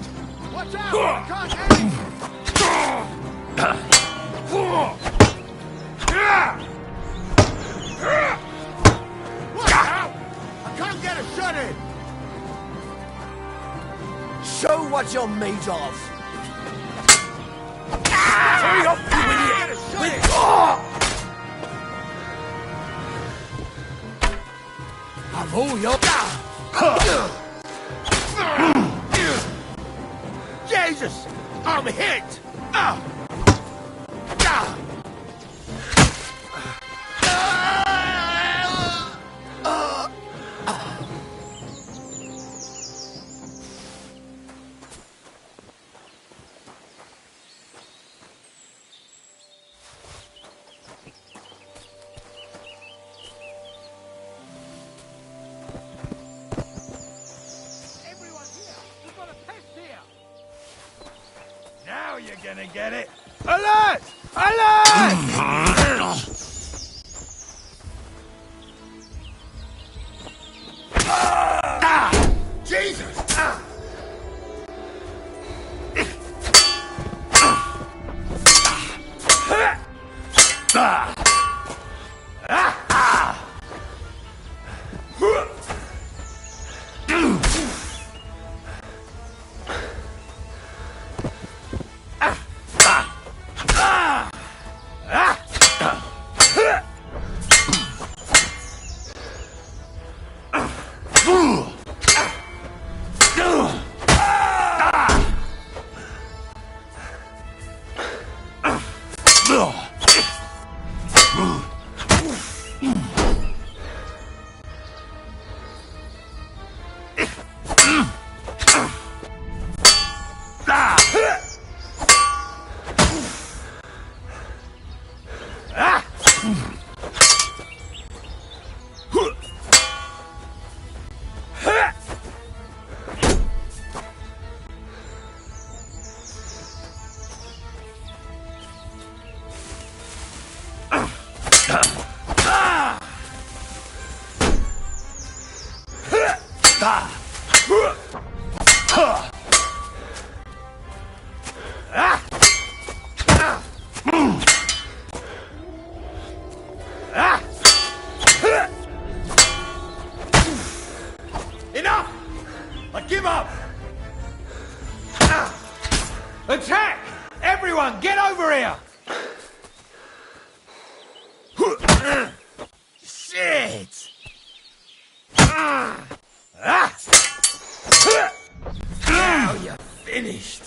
Watch out! I can't aim! Watch out! I can't get a shot in! Show what you're made of! Hurry up, you idiot! I've all your... Jesus! I'm hit! Now you're gonna get it! Alert! Alert! Jesus! Enough! I give up! Attack! Everyone, get over here! Shit! Now you're finished!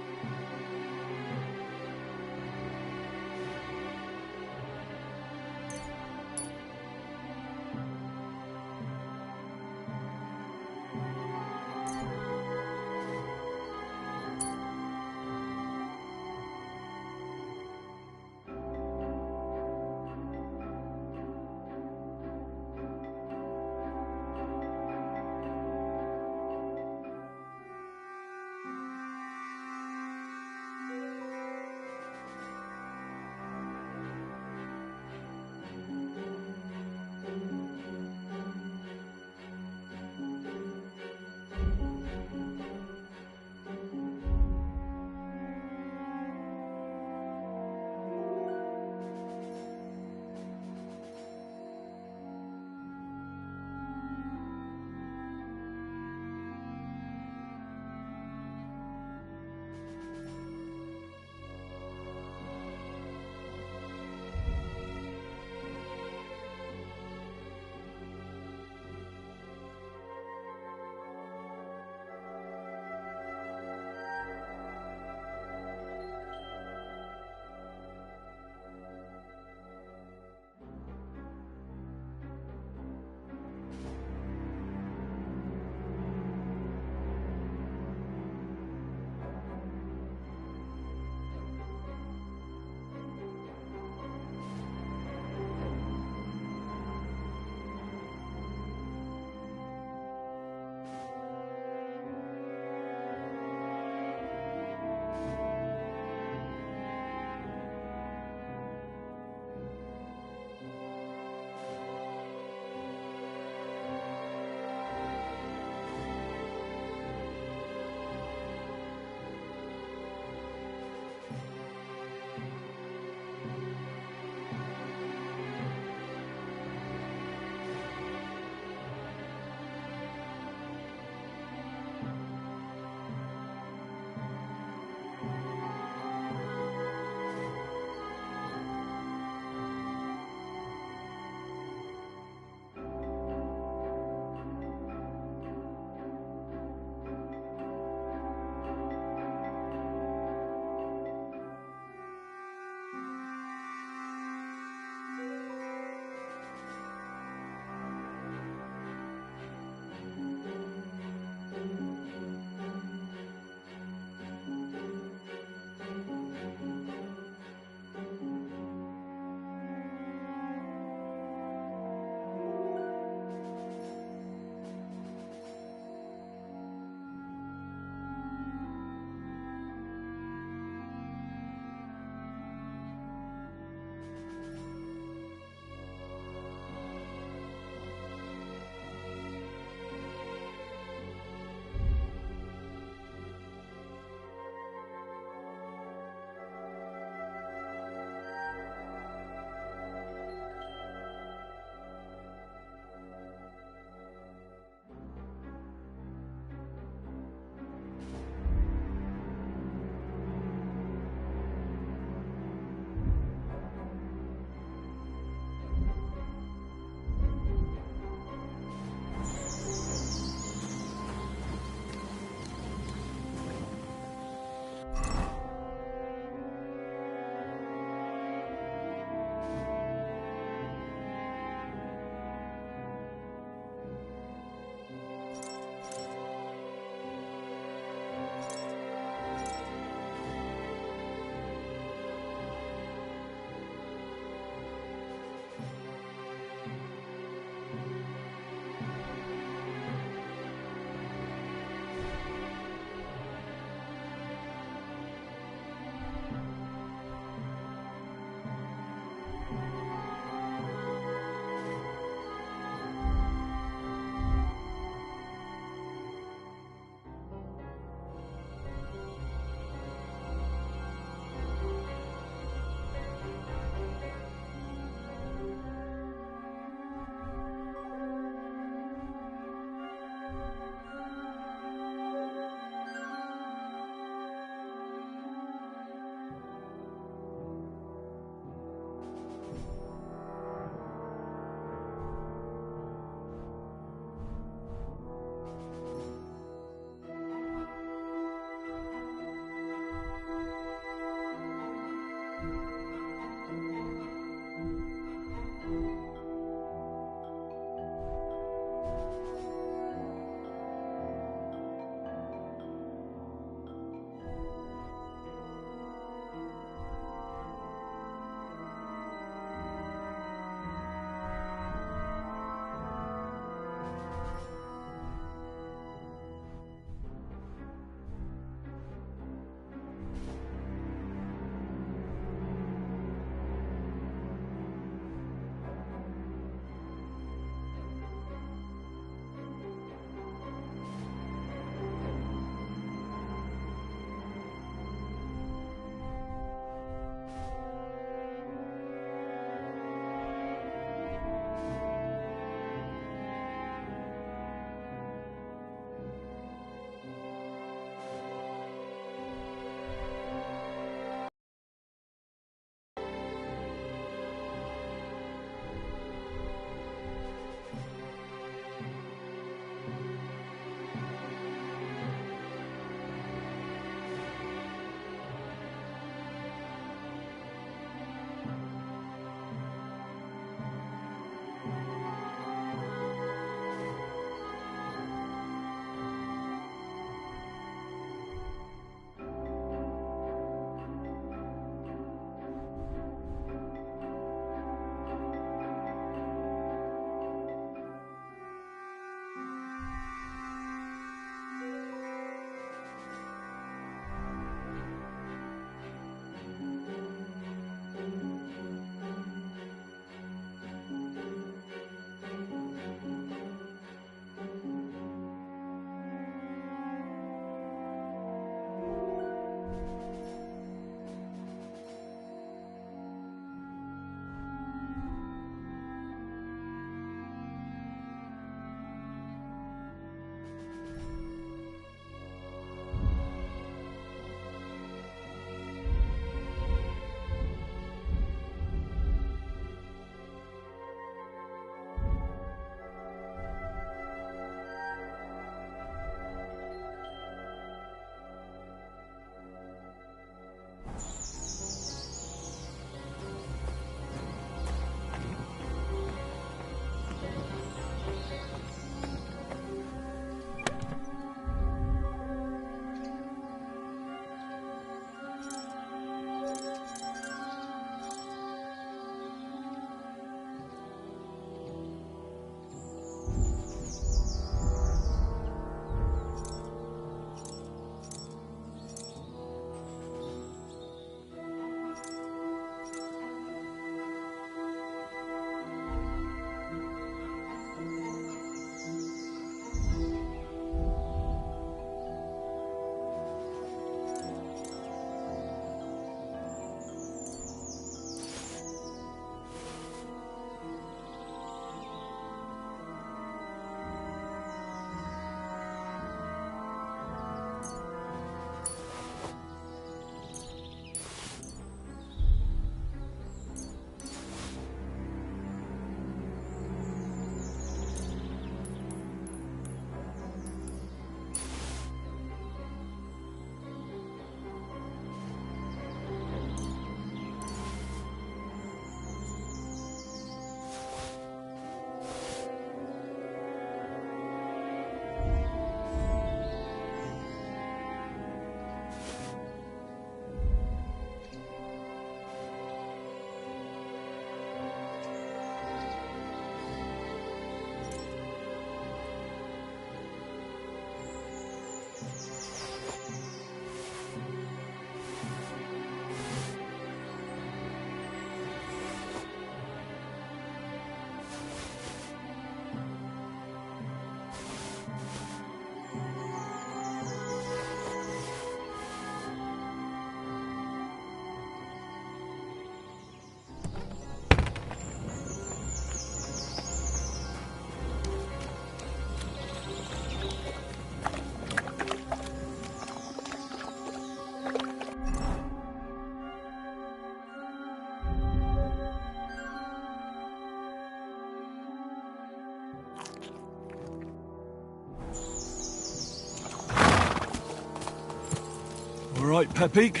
All right, Pepik.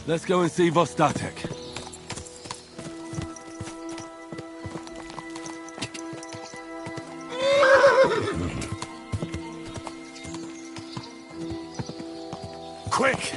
Let's go and see Vostatek. Quick!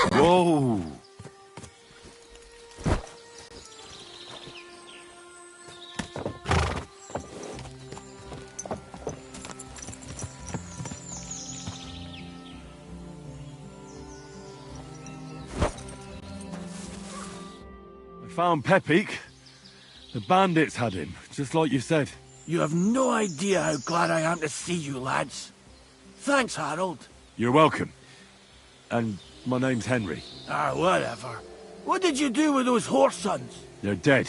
Whoa! I found Pepik. The bandits had him, just like you said. You have no idea how glad I am to see you, lads. Thanks, Harold. You're welcome. And my name's Henry. Whatever. What did you do with those horse sons? They're dead.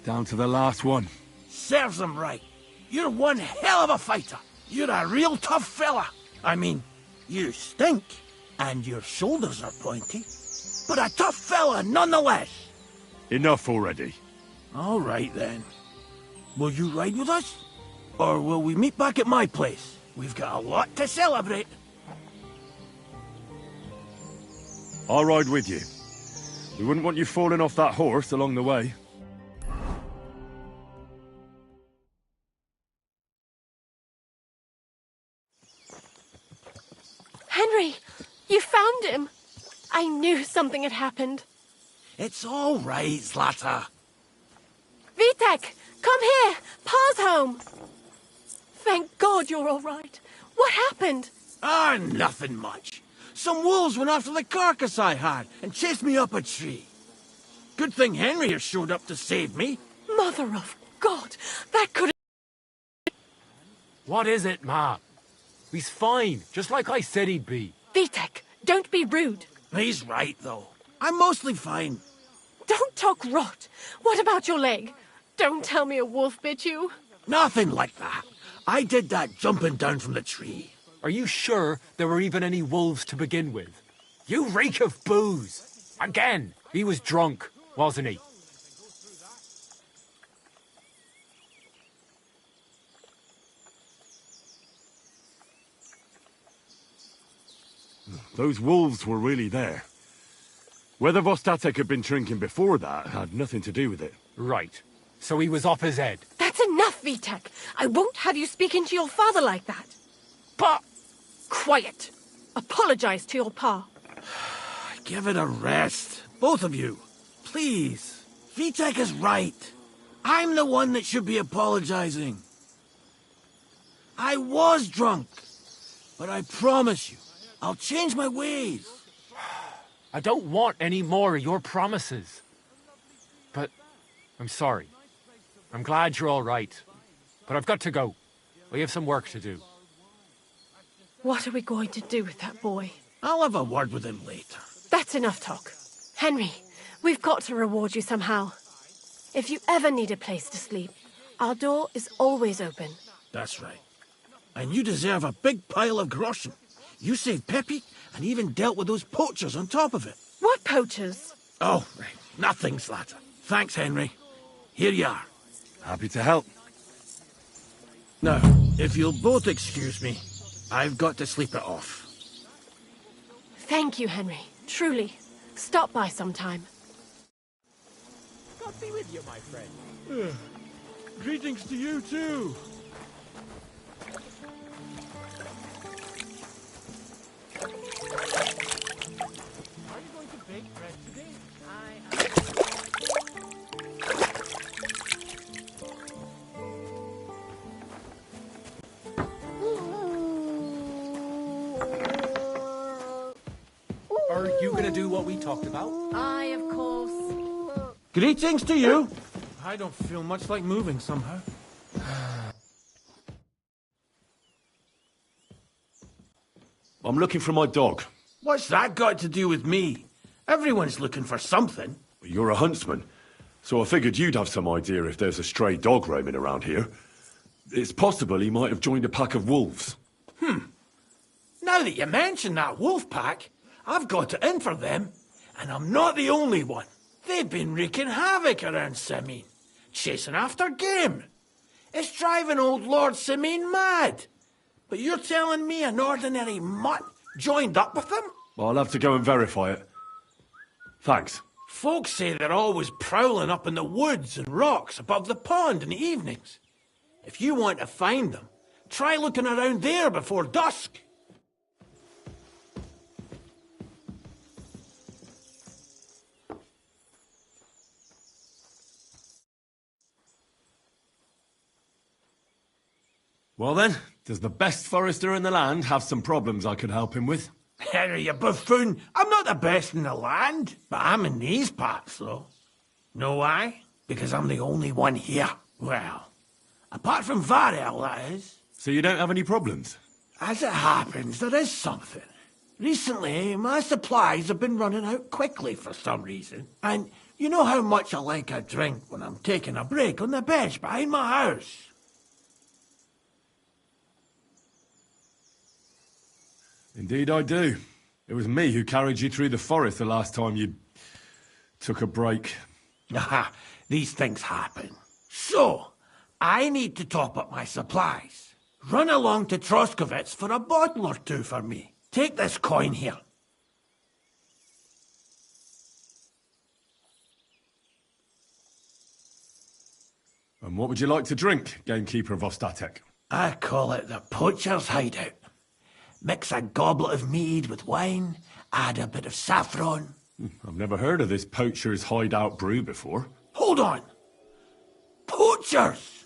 Down to the last one. Serves them right. You're one hell of a fighter. You're a real tough fella. I mean, you stink, and your shoulders are pointy. But a tough fella nonetheless. Enough already. All right, then. Will you ride with us? Or will we meet back at my place? We've got a lot to celebrate. I'll ride with you. We wouldn't want you falling off that horse along the way. Henry, you found him. I knew something had happened. It's all right, Zlata. Vitek, come here. Pa's home. Thank God you're all right. What happened? Nothing much. Some wolves went after the carcass I had and chased me up a tree. Good thing Henry has showed up to save me. Mother of God, that could have... What is it, Ma? He's fine, just like I said he'd be. Vitek, don't be rude. He's right, though. I'm mostly fine. Don't talk rot. What about your leg? Don't tell me a wolf bit you. Nothing like that. I did that jumping down from the tree. Are you sure there were even any wolves to begin with? You reek of booze! Again! He was drunk, wasn't he? Those wolves were really there. Whether Vostatek had been drinking before that had nothing to do with it. Right. So he was off his head. That's enough, Vitek. I won't have you speaking to your father like that. Pa! Quiet. Apologize to your pa. Give it a rest. Both of you. Please. Vitek is right. I'm the one that should be apologizing. I was drunk. But I promise you, I'll change my ways. I don't want any more of your promises. But I'm sorry. I'm glad you're all right. But I've got to go. We have some work to do. What are we going to do with that boy? I'll have a word with him later. That's enough talk. Henry, we've got to reward you somehow. If you ever need a place to sleep, our door is always open. That's right. And you deserve a big pile of groschen. You saved Peppy and even dealt with those poachers on top of it. What poachers? Oh, nothing, Zlata. Thanks, Henry. Here you are. Happy to help. Now, if you'll both excuse me, I've got to sleep it off. Thank you, Henry. Truly. Stop by sometime. God be with you, my friend. Greetings to you, too. Are you going to bake bread today? Are you gonna do what we talked about? Aye, of course. Greetings to you. I don't feel much like moving somehow. I'm looking for my dog. What's that got to do with me? Everyone's looking for something. You're a huntsman, so I figured you'd have some idea if there's a stray dog roaming around here. It's possible he might have joined a pack of wolves. Now that you mention that wolf pack, I've got it in for them. And I'm not the only one. They've been wreaking havoc around Simene, chasing after game. It's driving old Lord Simene mad. But you're telling me an ordinary mutt joined up with them? I'll have to go and verify it. Thanks. Folks say they're always prowling up in the woods and rocks above the pond in the evenings. If you want to find them, try looking around there before dusk. Well then, does the best forester in the land have some problems I could help him with? Henry, you buffoon. I'm not the best in the land, but I'm in these parts, though. Know why? Because I'm the only one here. Well, apart from Varel, that is. So you don't have any problems? As it happens, there is something. Recently, my supplies have been running out quickly for some reason. And you know how much I like a drink when I'm taking a break on the bench behind my house. Indeed I do. It was me who carried you through the forest the last time you took a break. Aha, these things happen. So, I need to top up my supplies. Run along to Troskovitz for a bottle or two for me. Take this coin here. And what would you like to drink, gamekeeper of Ostatek? I call it the poacher's hideout. Mix a goblet of mead with wine, add a bit of saffron. I've never heard of this poacher's hideout brew before. Hold on! Poachers!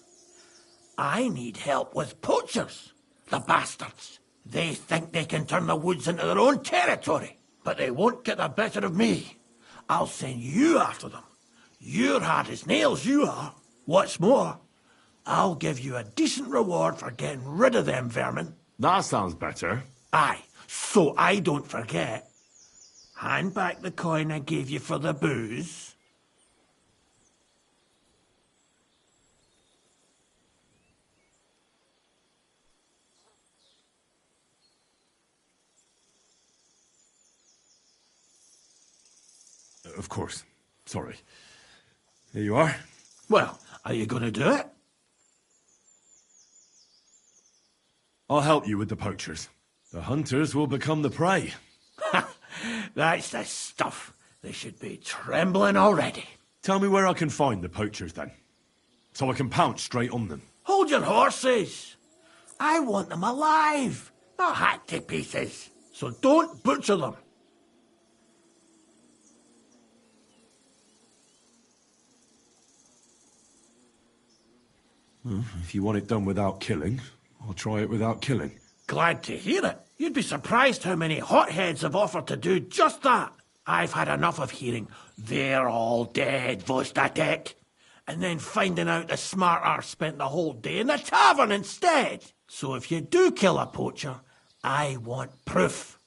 I need help with poachers. The bastards. They think they can turn the woods into their own territory, but they won't get the better of me. I'll send you after them. You're hard as nails, you are. What's more, I'll give you a decent reward for getting rid of them vermin. That sounds better. Aye, so I don't forget. Hand back the coin I gave you for the booze. Of course. Sorry. Here you are. Well, are you going to do it? I'll help you with the poachers. The hunters will become the prey. That's the stuff. They should be trembling already. Tell me where I can find the poachers, then. So I can pounce straight on them. Hold your horses. I want them alive, not hacked to pieces. So don't butcher them. Well, if you want it done without killing, I'll try it without killing. Glad to hear it. You'd be surprised how many hotheads have offered to do just that. I've had enough of hearing, "They're all dead, Vostatek," and then finding out the smart arse spent the whole day in the tavern instead. So if you do kill a poacher, I want proof.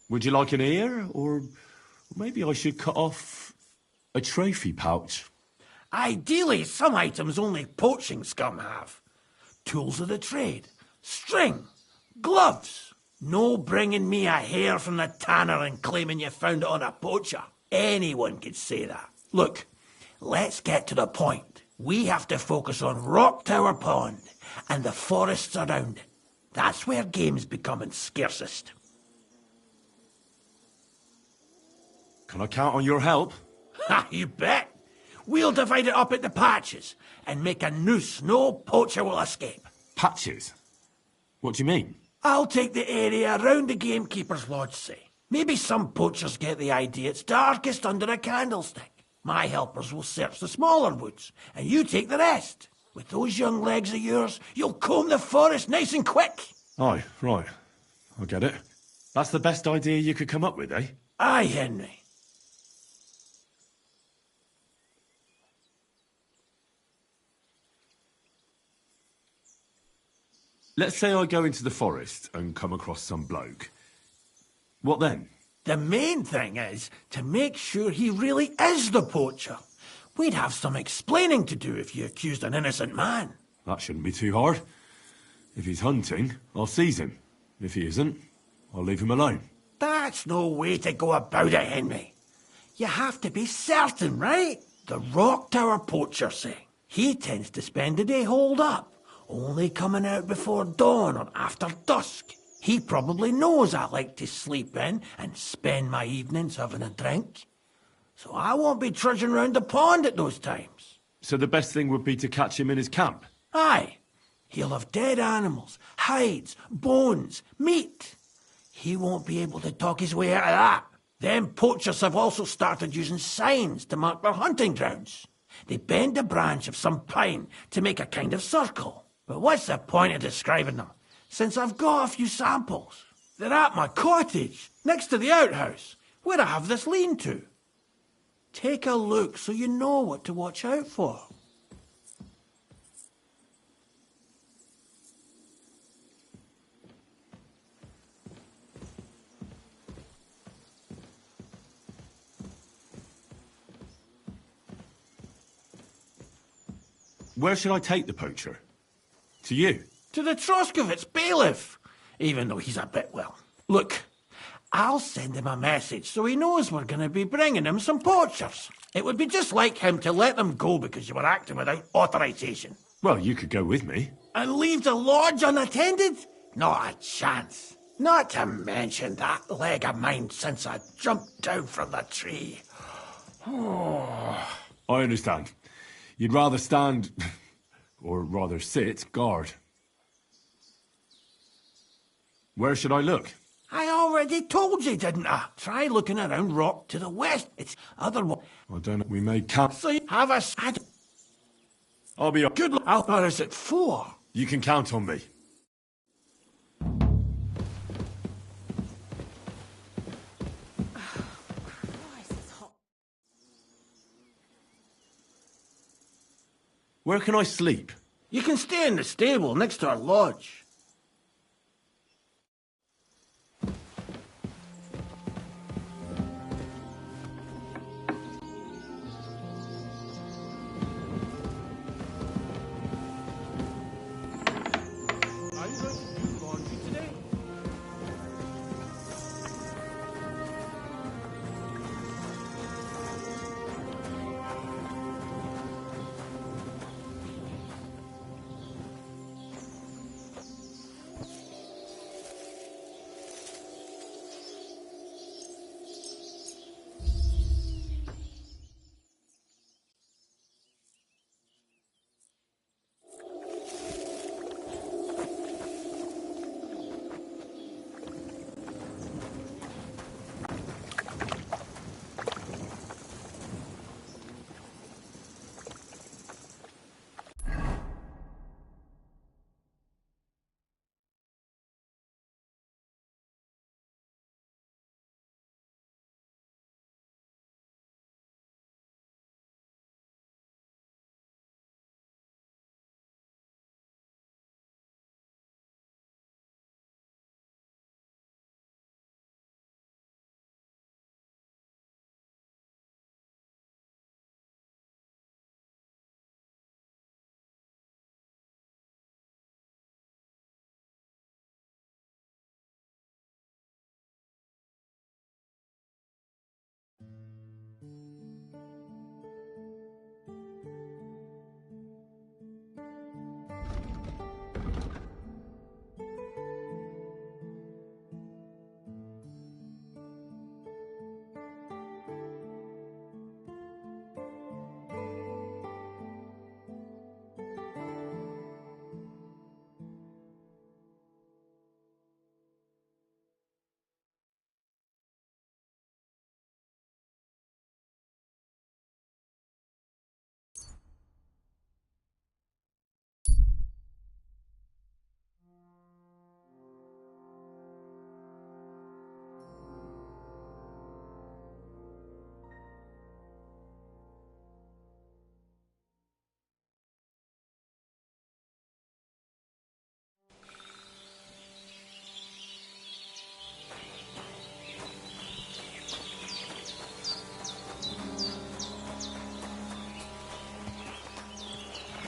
Would you like an ear, or maybe I should cut off a trophy pouch? Ideally, some items only poaching scum have. Tools of the trade, string, gloves. No bringing me a hair from the tanner and claiming you found it on a poacher. Anyone could say that. Look, let's get to the point. We have to focus on Rock Tower Pond and the forests around it. That's where game's becoming scarcest. Can I count on your help? Ha, you bet. We'll divide it up into patches and make a noose no poacher will escape. Patches? What do you mean? I'll take the area around the gamekeeper's lodge, say. Maybe some poachers get the idea it's darkest under a candlestick. My helpers will search the smaller woods, and you take the rest. With those young legs of yours, you'll comb the forest nice and quick. Aye, right. I get it. That's the best idea you could come up with, eh? Aye, Henry. Let's say I go into the forest and come across some bloke. What then? The main thing is to make sure he really is the poacher. We'd have some explaining to do if you accused an innocent man. That shouldn't be too hard. If he's hunting, I'll seize him. If he isn't, I'll leave him alone. That's no way to go about it, Henry. You have to be certain, right? The Rock Tower poacher, say. He tends to spend the day holed up, only coming out before dawn or after dusk. He probably knows I like to sleep in and spend my evenings having a drink. So I won't be trudging round the pond at those times. So the best thing would be to catch him in his camp? Aye. He'll have dead animals, hides, bones, meat. He won't be able to talk his way out of that. Them poachers have also started using signs to mark their hunting grounds. They bend a branch of some pine to make a kind of circle. But what's the point of describing them, since I've got a few samples? They're at my cottage, next to the outhouse, where I have this lean-to. Take a look so you know what to watch out for. Where should I take the poacher? To you? To the Troskovitz bailiff, even though he's a bit, well. Look, I'll send him a message so he knows we're going to be bringing him some poachers. It would be just like him to let them go because you were acting without authorization. Well, you could go with me. And leave the lodge unattended? Not a chance. Not to mention that leg of mine since I jumped down from the tree. I understand. You'd rather stand, or rather sit, guard. Where should I look? I already told you, didn't I? Try looking around rock to the west. It's otherwise. I don't know. We may camp. So you have a... I'll be up. Good luck. How far is it for? You can count on me. Where can I sleep? You can stay in the stable next to our lodge. Are you going to do laundry today?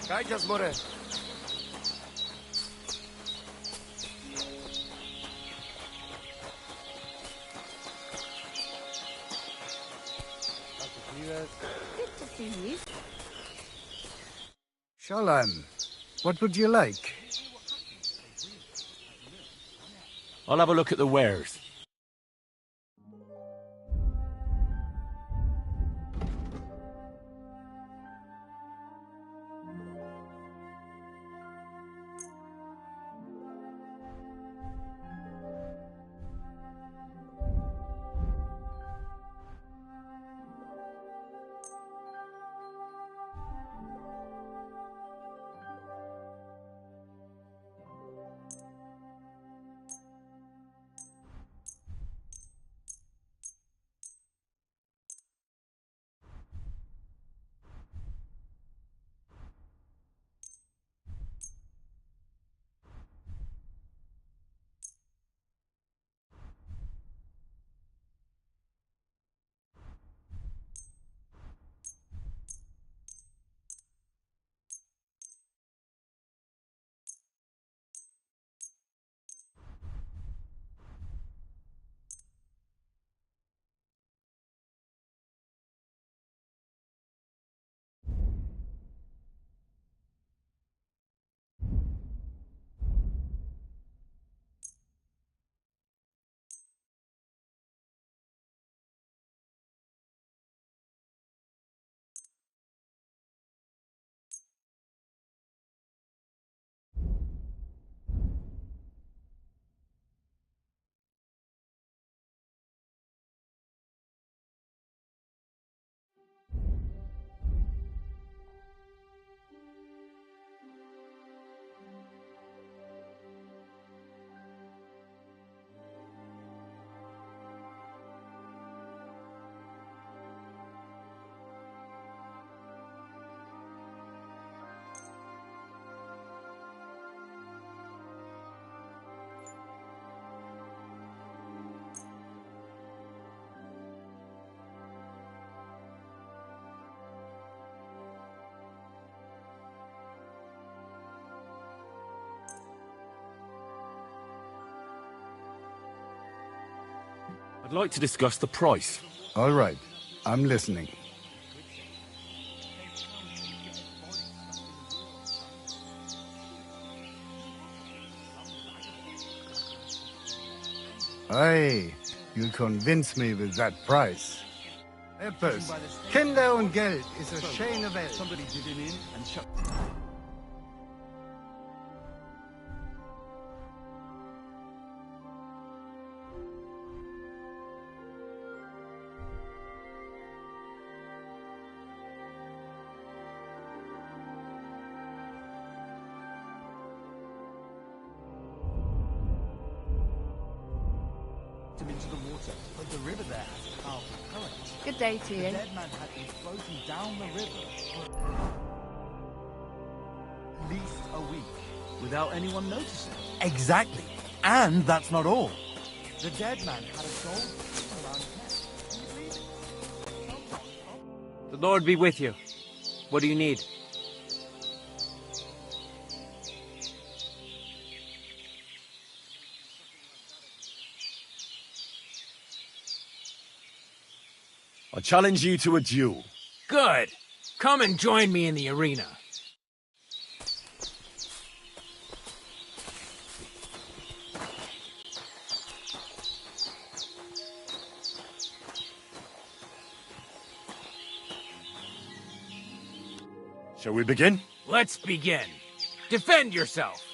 Kaitas, More. Good to see you. Shalom. What would you like? I'll have a look at the wares. I'd like to discuss the price. All right. I'm listening. Aye, you'll convince me with that price. Etwas. Kinder und Geld is a schöne Welt. Somebody did him in and shut... him into the water, but the river there has a powerful current. Good day to The you. dead man had been floating down the river for at least a week without anyone noticing. Exactly. And that's not all. The dead man had a gold ring around his neck. Can you believe it? The Lord be with you. What do you need? I challenge you to a duel. Good. Come and join me in the arena. Shall we begin? Let's begin. Defend yourself.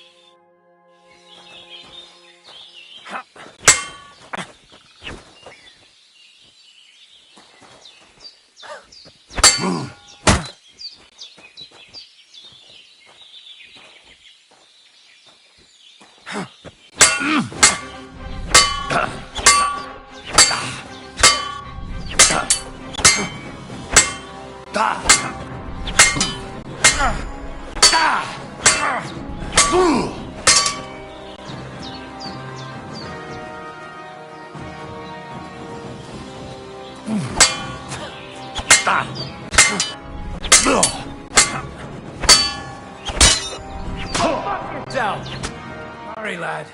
yourself! Sorry, lad,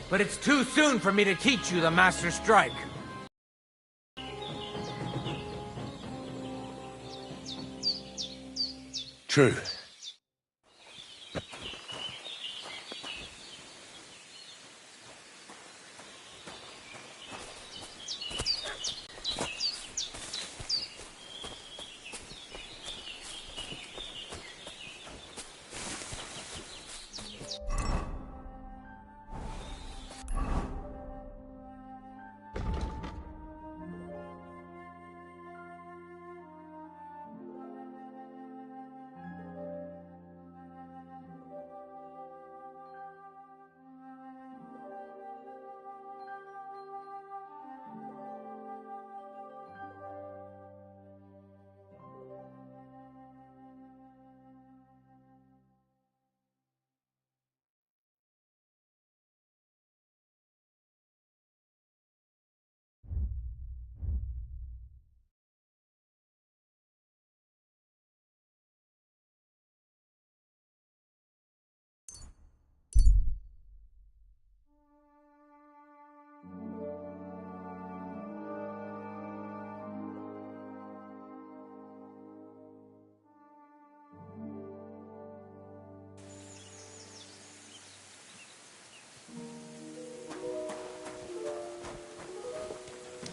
but it's too soon for me to teach you the Master Strike. True.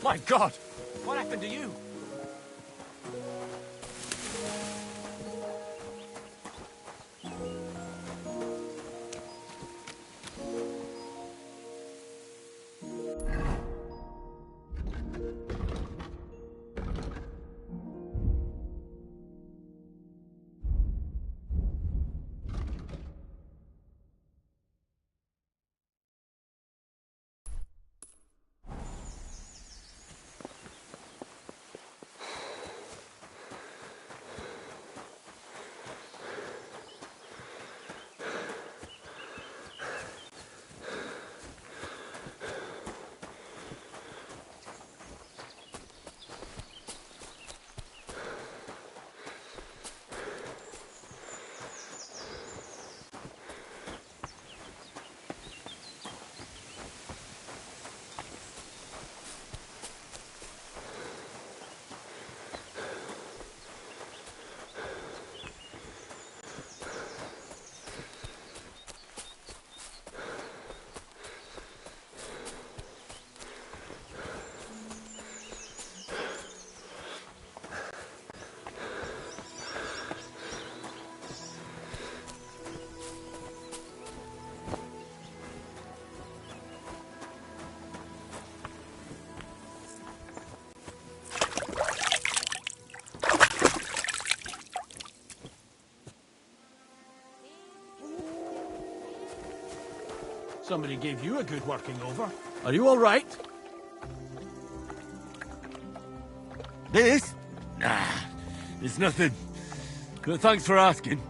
My God! What happened to you? Somebody gave you a good working over. Are you all right? This? Nah, it's nothing. But thanks for asking.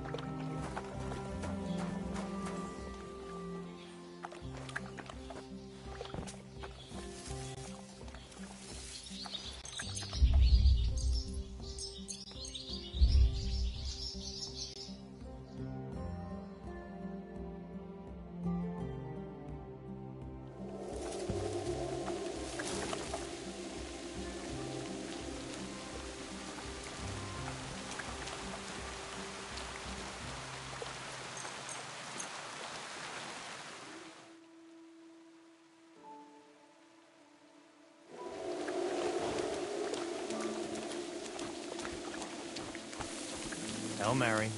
Hail Mary.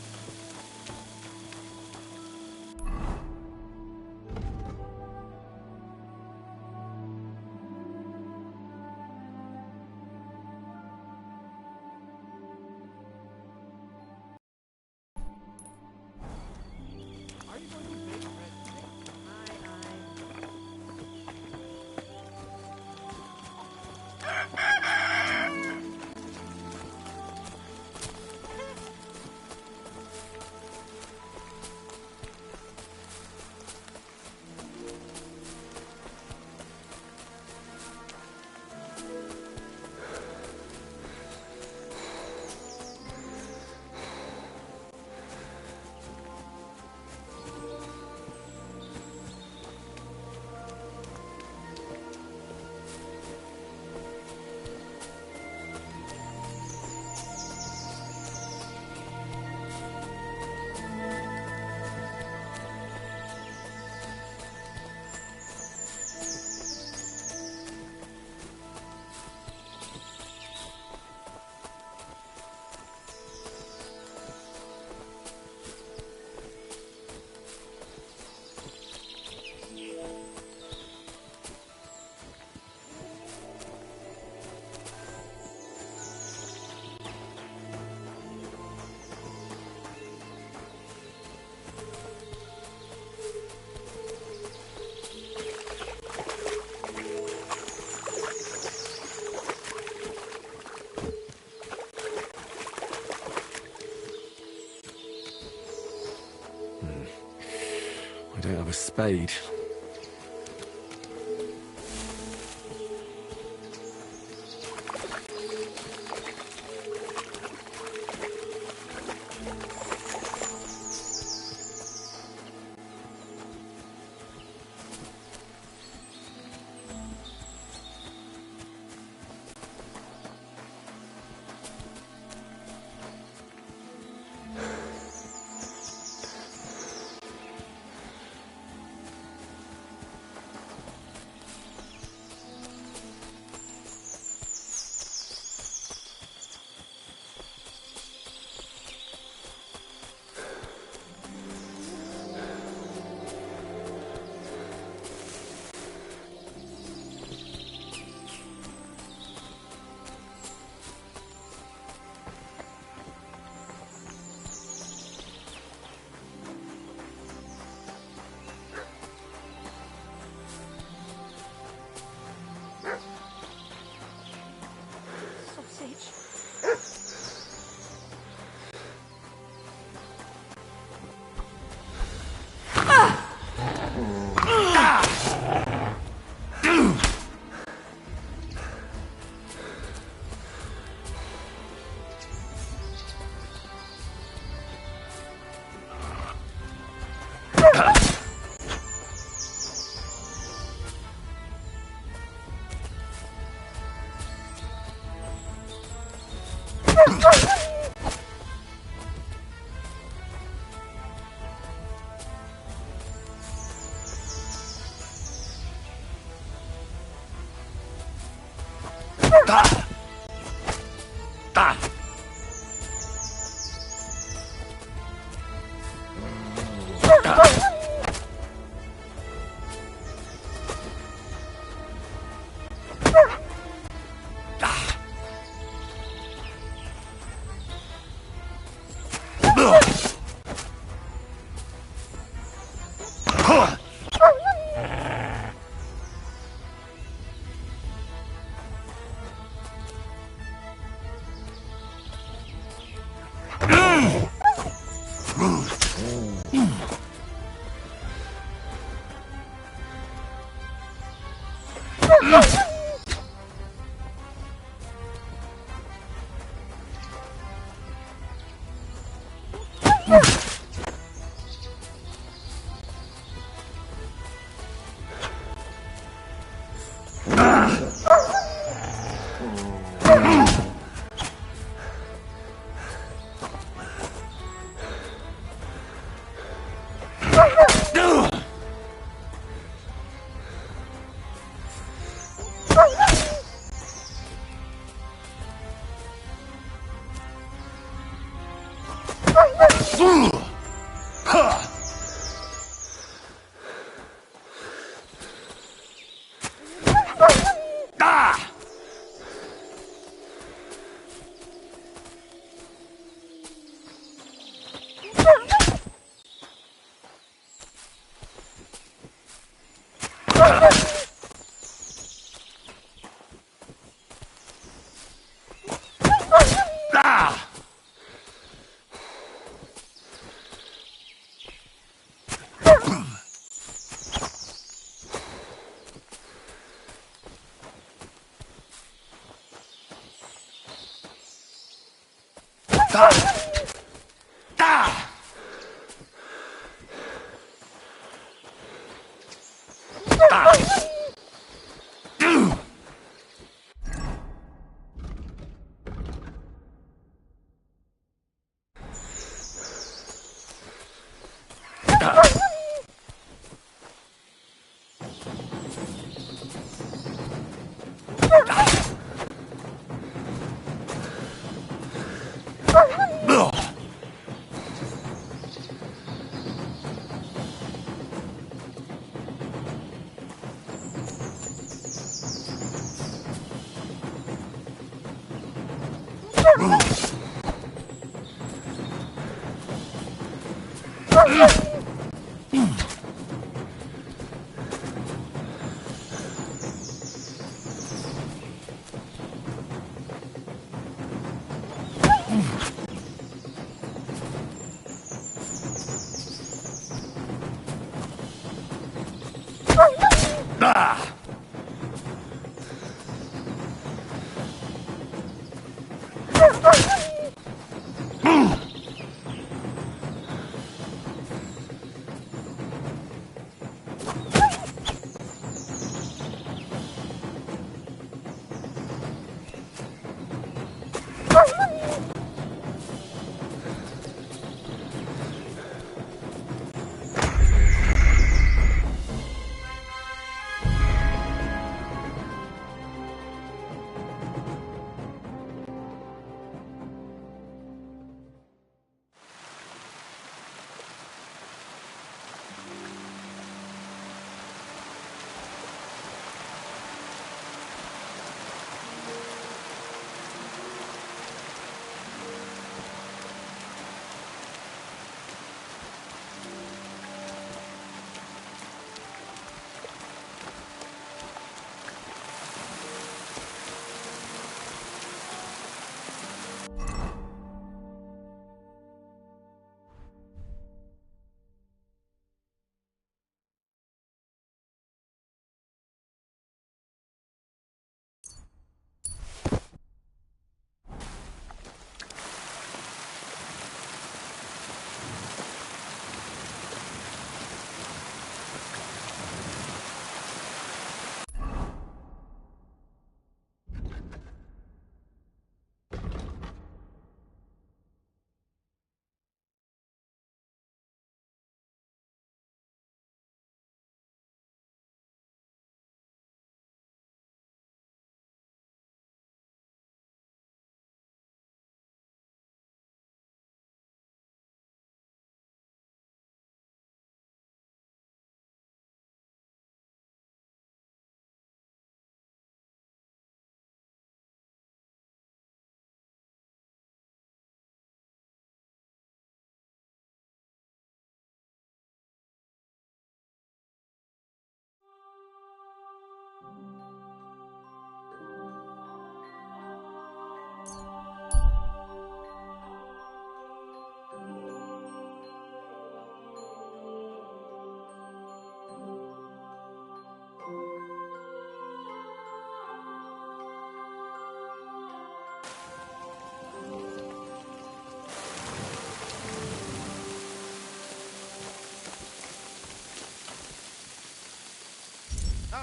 I don't have a spade.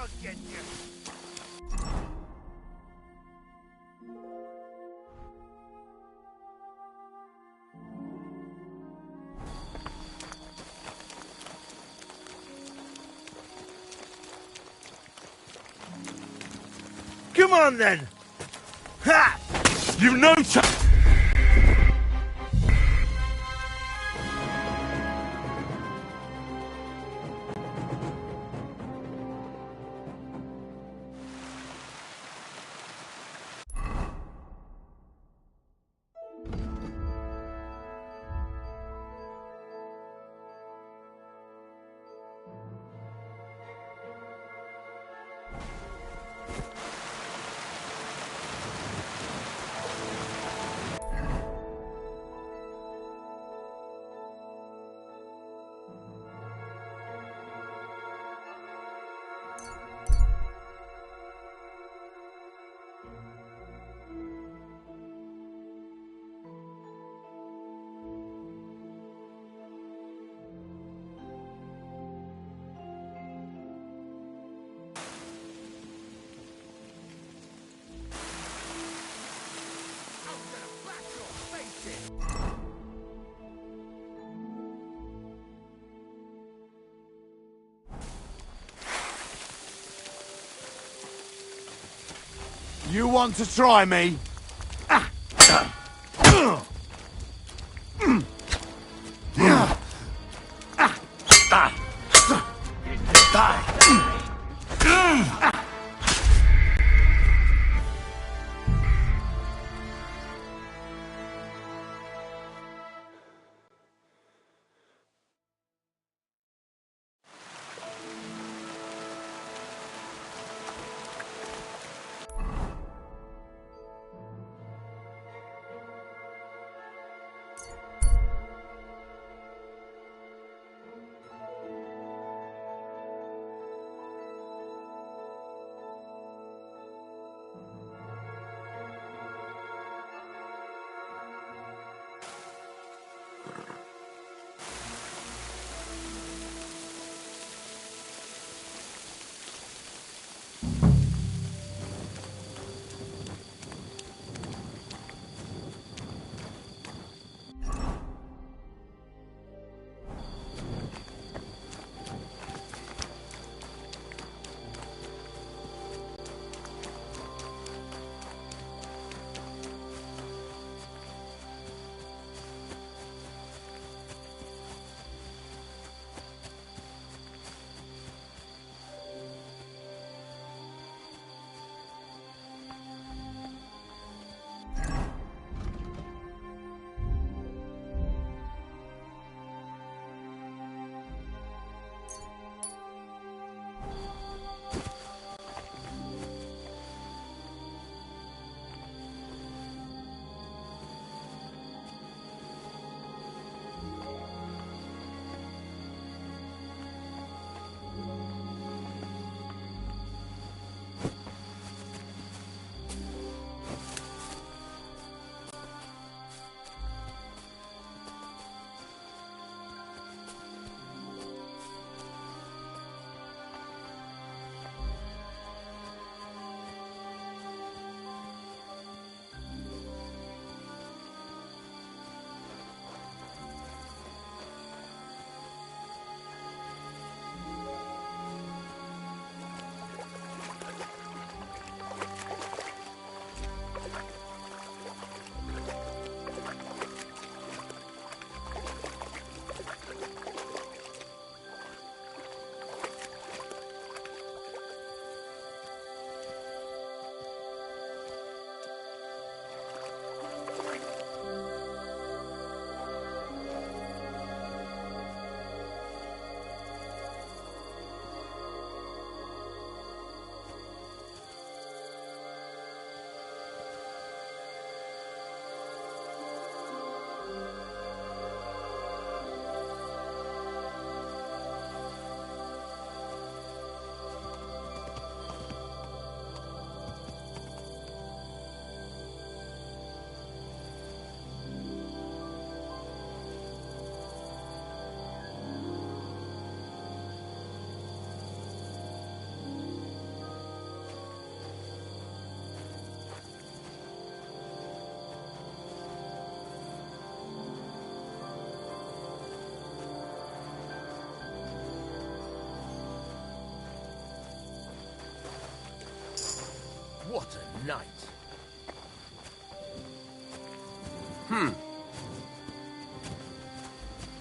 does get you. Come on then! Ha! You've no chance! You want to try me?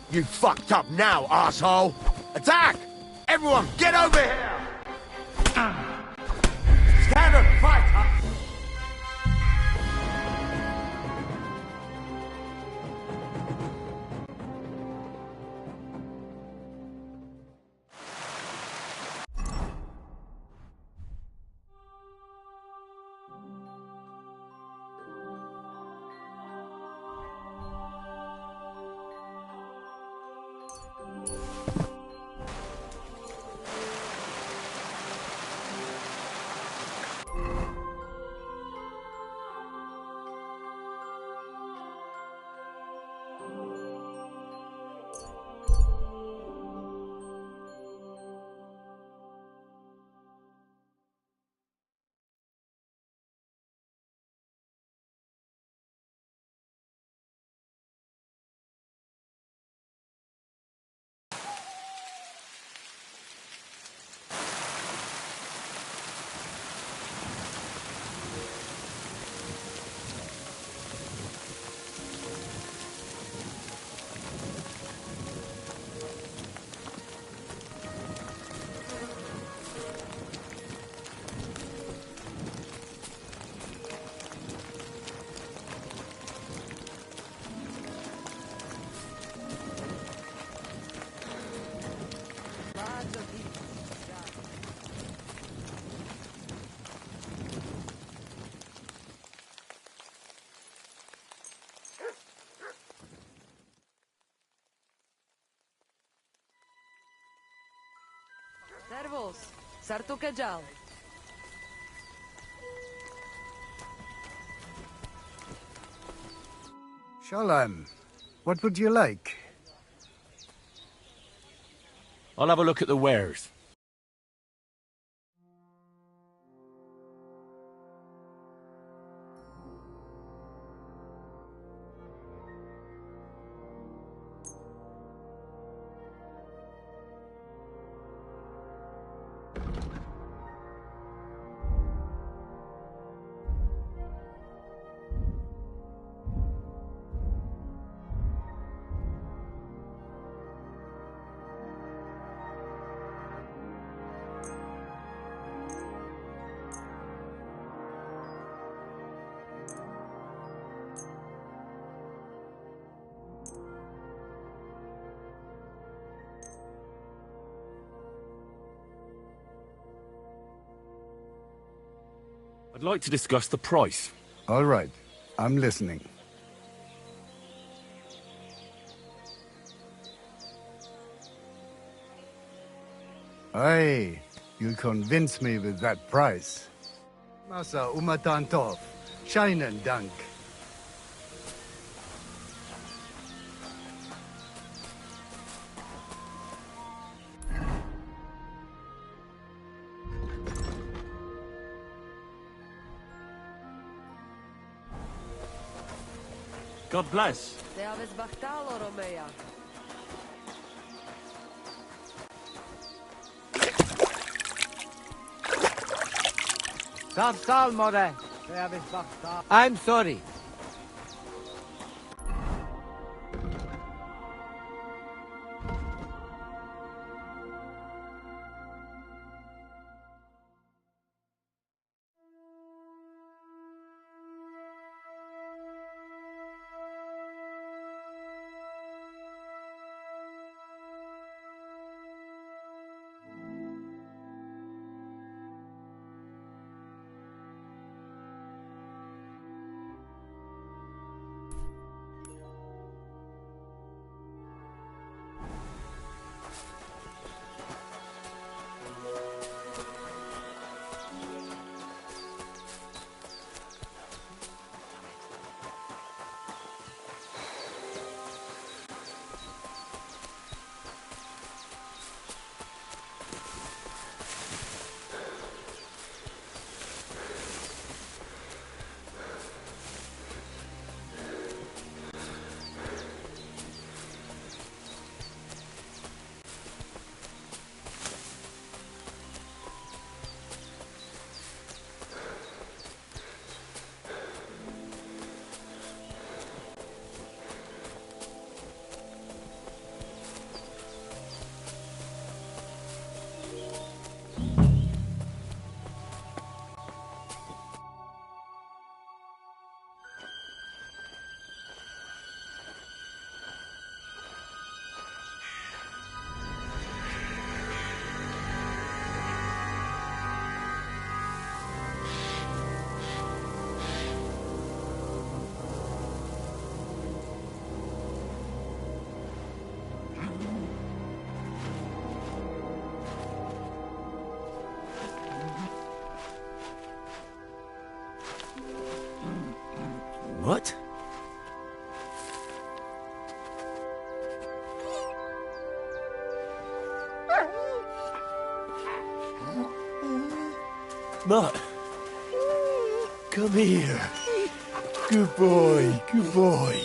You fucked up now, asshole! Attack! Everyone, get over here! Stand and fight! Servus, sartu kajal. Shalom. What would you like? I'll have a look at the wares. I'd like to discuss the price. All right. I'm listening. Aye, you'll convince me with that price. Masa umatantov. Scheinen Dank. God bless. Te aveți bahtalo, Romea. Sal, more. I'm sorry. What? Mutt, come here. Good boy, good boy.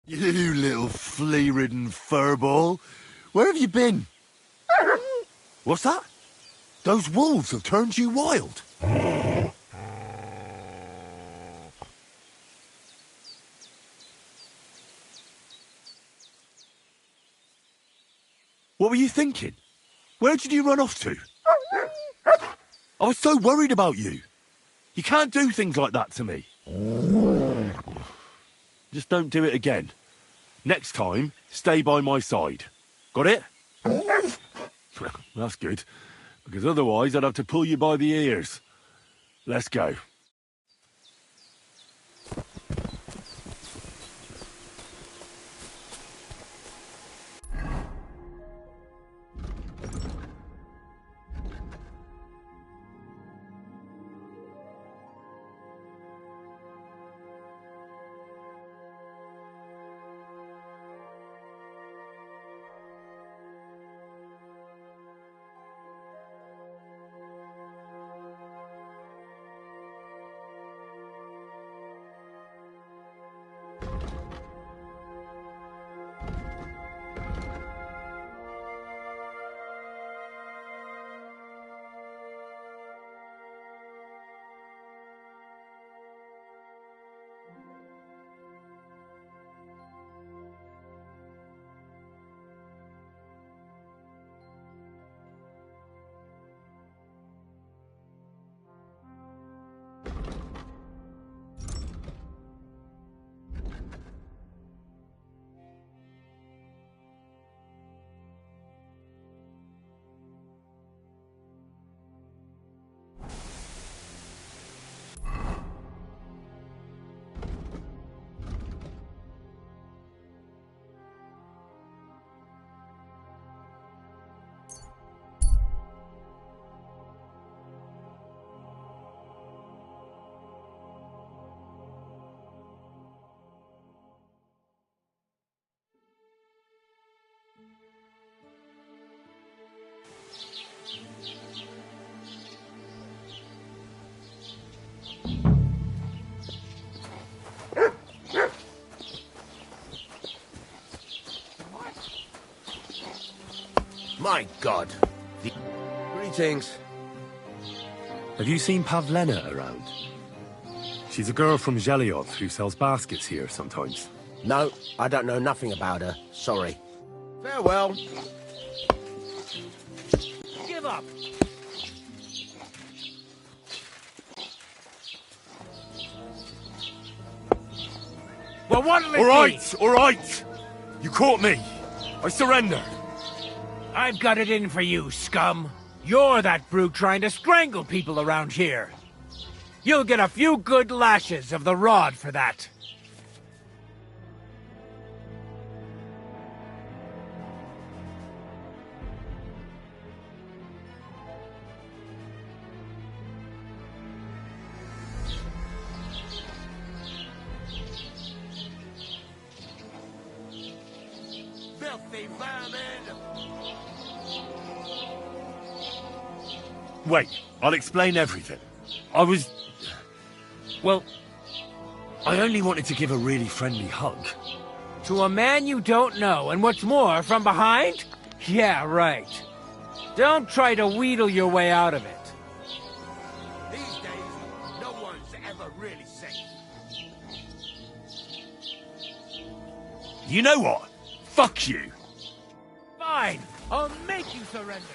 You little flea-ridden furball. Where have you been? What's that? Those wolves have turned you wild. What were you thinking? Where did you run off to? I was so worried about you. You can't do things like that to me. Just don't do it again. Next time, stay by my side. Got it? That's good. Because otherwise I'd have to pull you by the ears. Let's go. My God. Greetings. Have you seen Pavlena around? She's a girl from Zhelyov who sells baskets here sometimes. No, I don't know nothing about her. Sorry. Farewell. Give up! Well, what'll it be? All right! You caught me. I surrender. I've got it in for you, scum. You're that brute trying to strangle people around here. You'll get a few good lashes of the rod for that. Filthy vermin! Wait, I'll explain everything. Well, I only wanted to give a really friendly hug. To a man you don't know, and what's more, from behind? Yeah, right. Don't try to wheedle your way out of it. These days, no one's ever really safe. You know what? Fuck you. Fine, I'll make you surrender.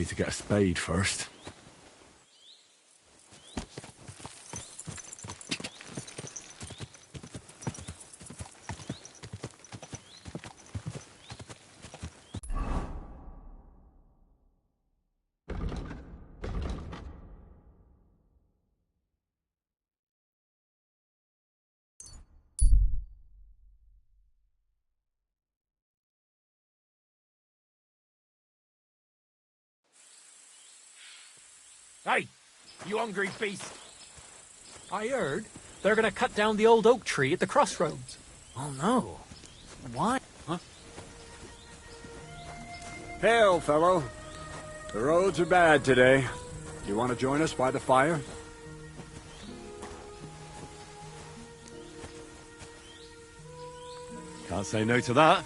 need to get a spade first. Hey, you hungry beast! I heard they're gonna cut down the old oak tree at the crossroads. Oh no. Why? Huh? Hey, old fellow. The roads are bad today. You want to join us by the fire? Can't say no to that.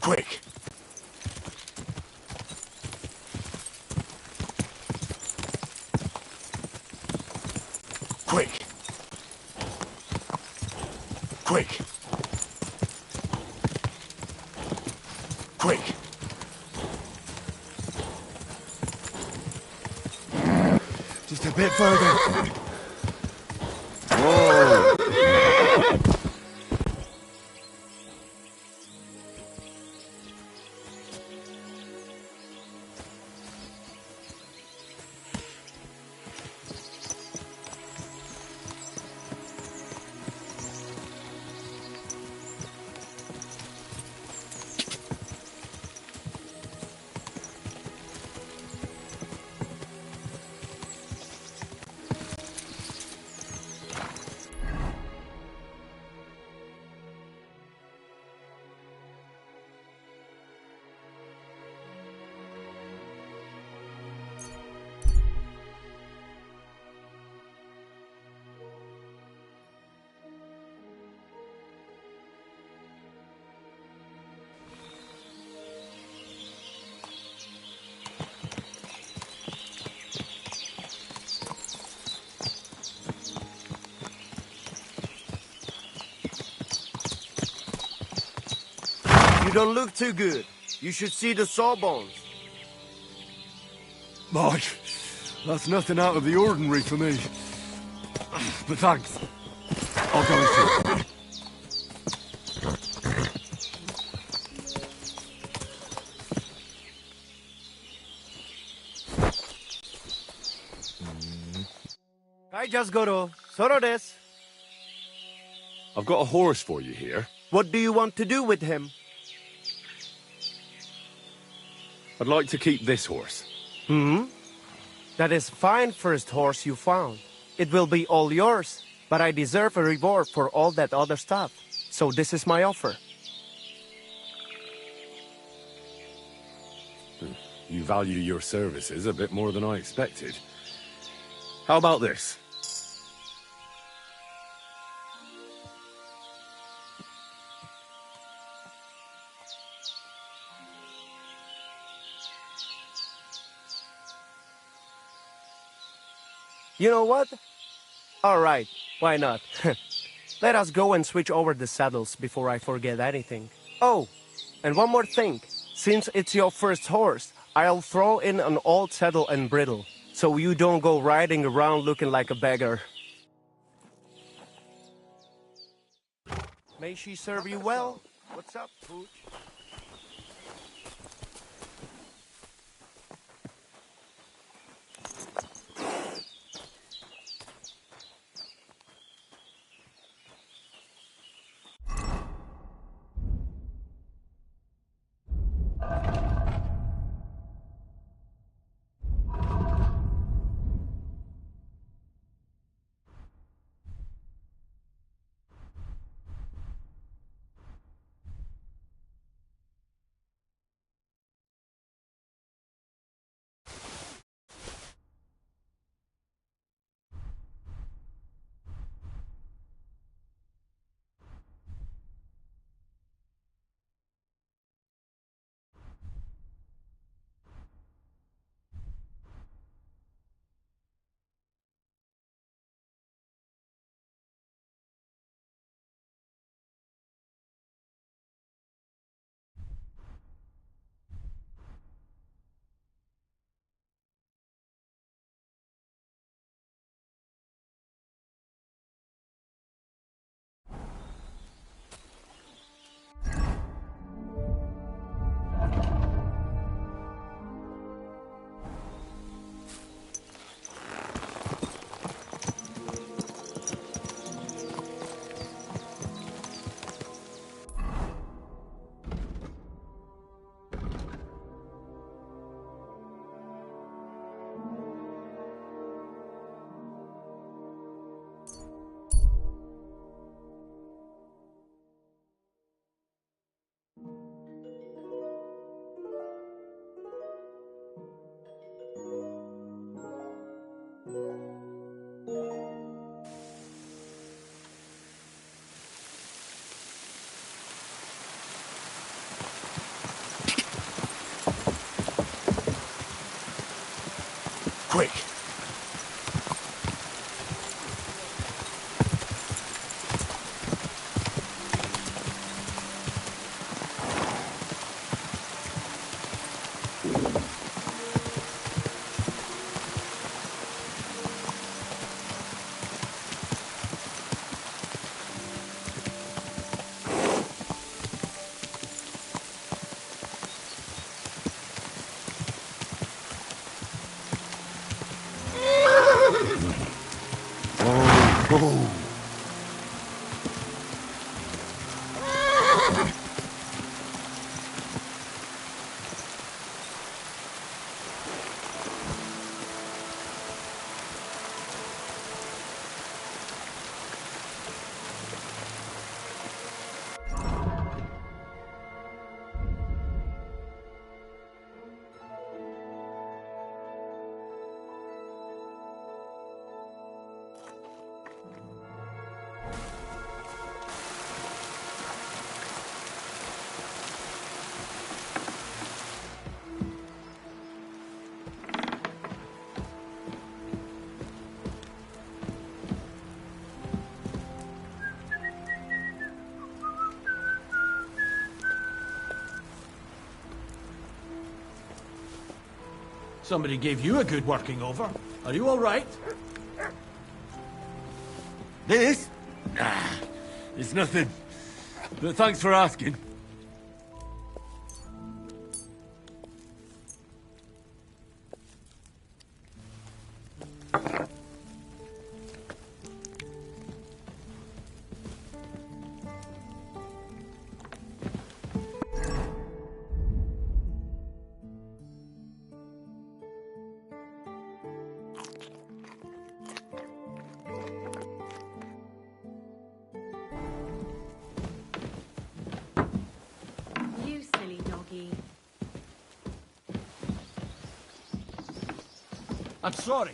Quick! Quick! Quick! Quick! Just a bit further. Whoa! You don't look too good. You should see the sawbones. Boy, that's nothing out of the ordinary for me. But thanks. I'll go and see. I just go to Soro desu. I've got a horse for you here. What do you want to do with him? I'd like to keep this horse. That is fine first horse you found. It will be all yours, but I deserve a reward for all that other stuff. So this is my offer. You value your services a bit more than I expected. How about this? You know what? All right, why not? Let us go and switch over the saddles before I forget anything. Oh, and one more thing. Since it's your first horse, I'll throw in an old saddle and bridle, so you don't go riding around looking like a beggar. May she serve you well. What's up, Pooch? quick. Oh. Somebody gave you a good working over. Are you all right? This? Ah, it's nothing. But thanks for asking. You silly doggy. I'm sorry.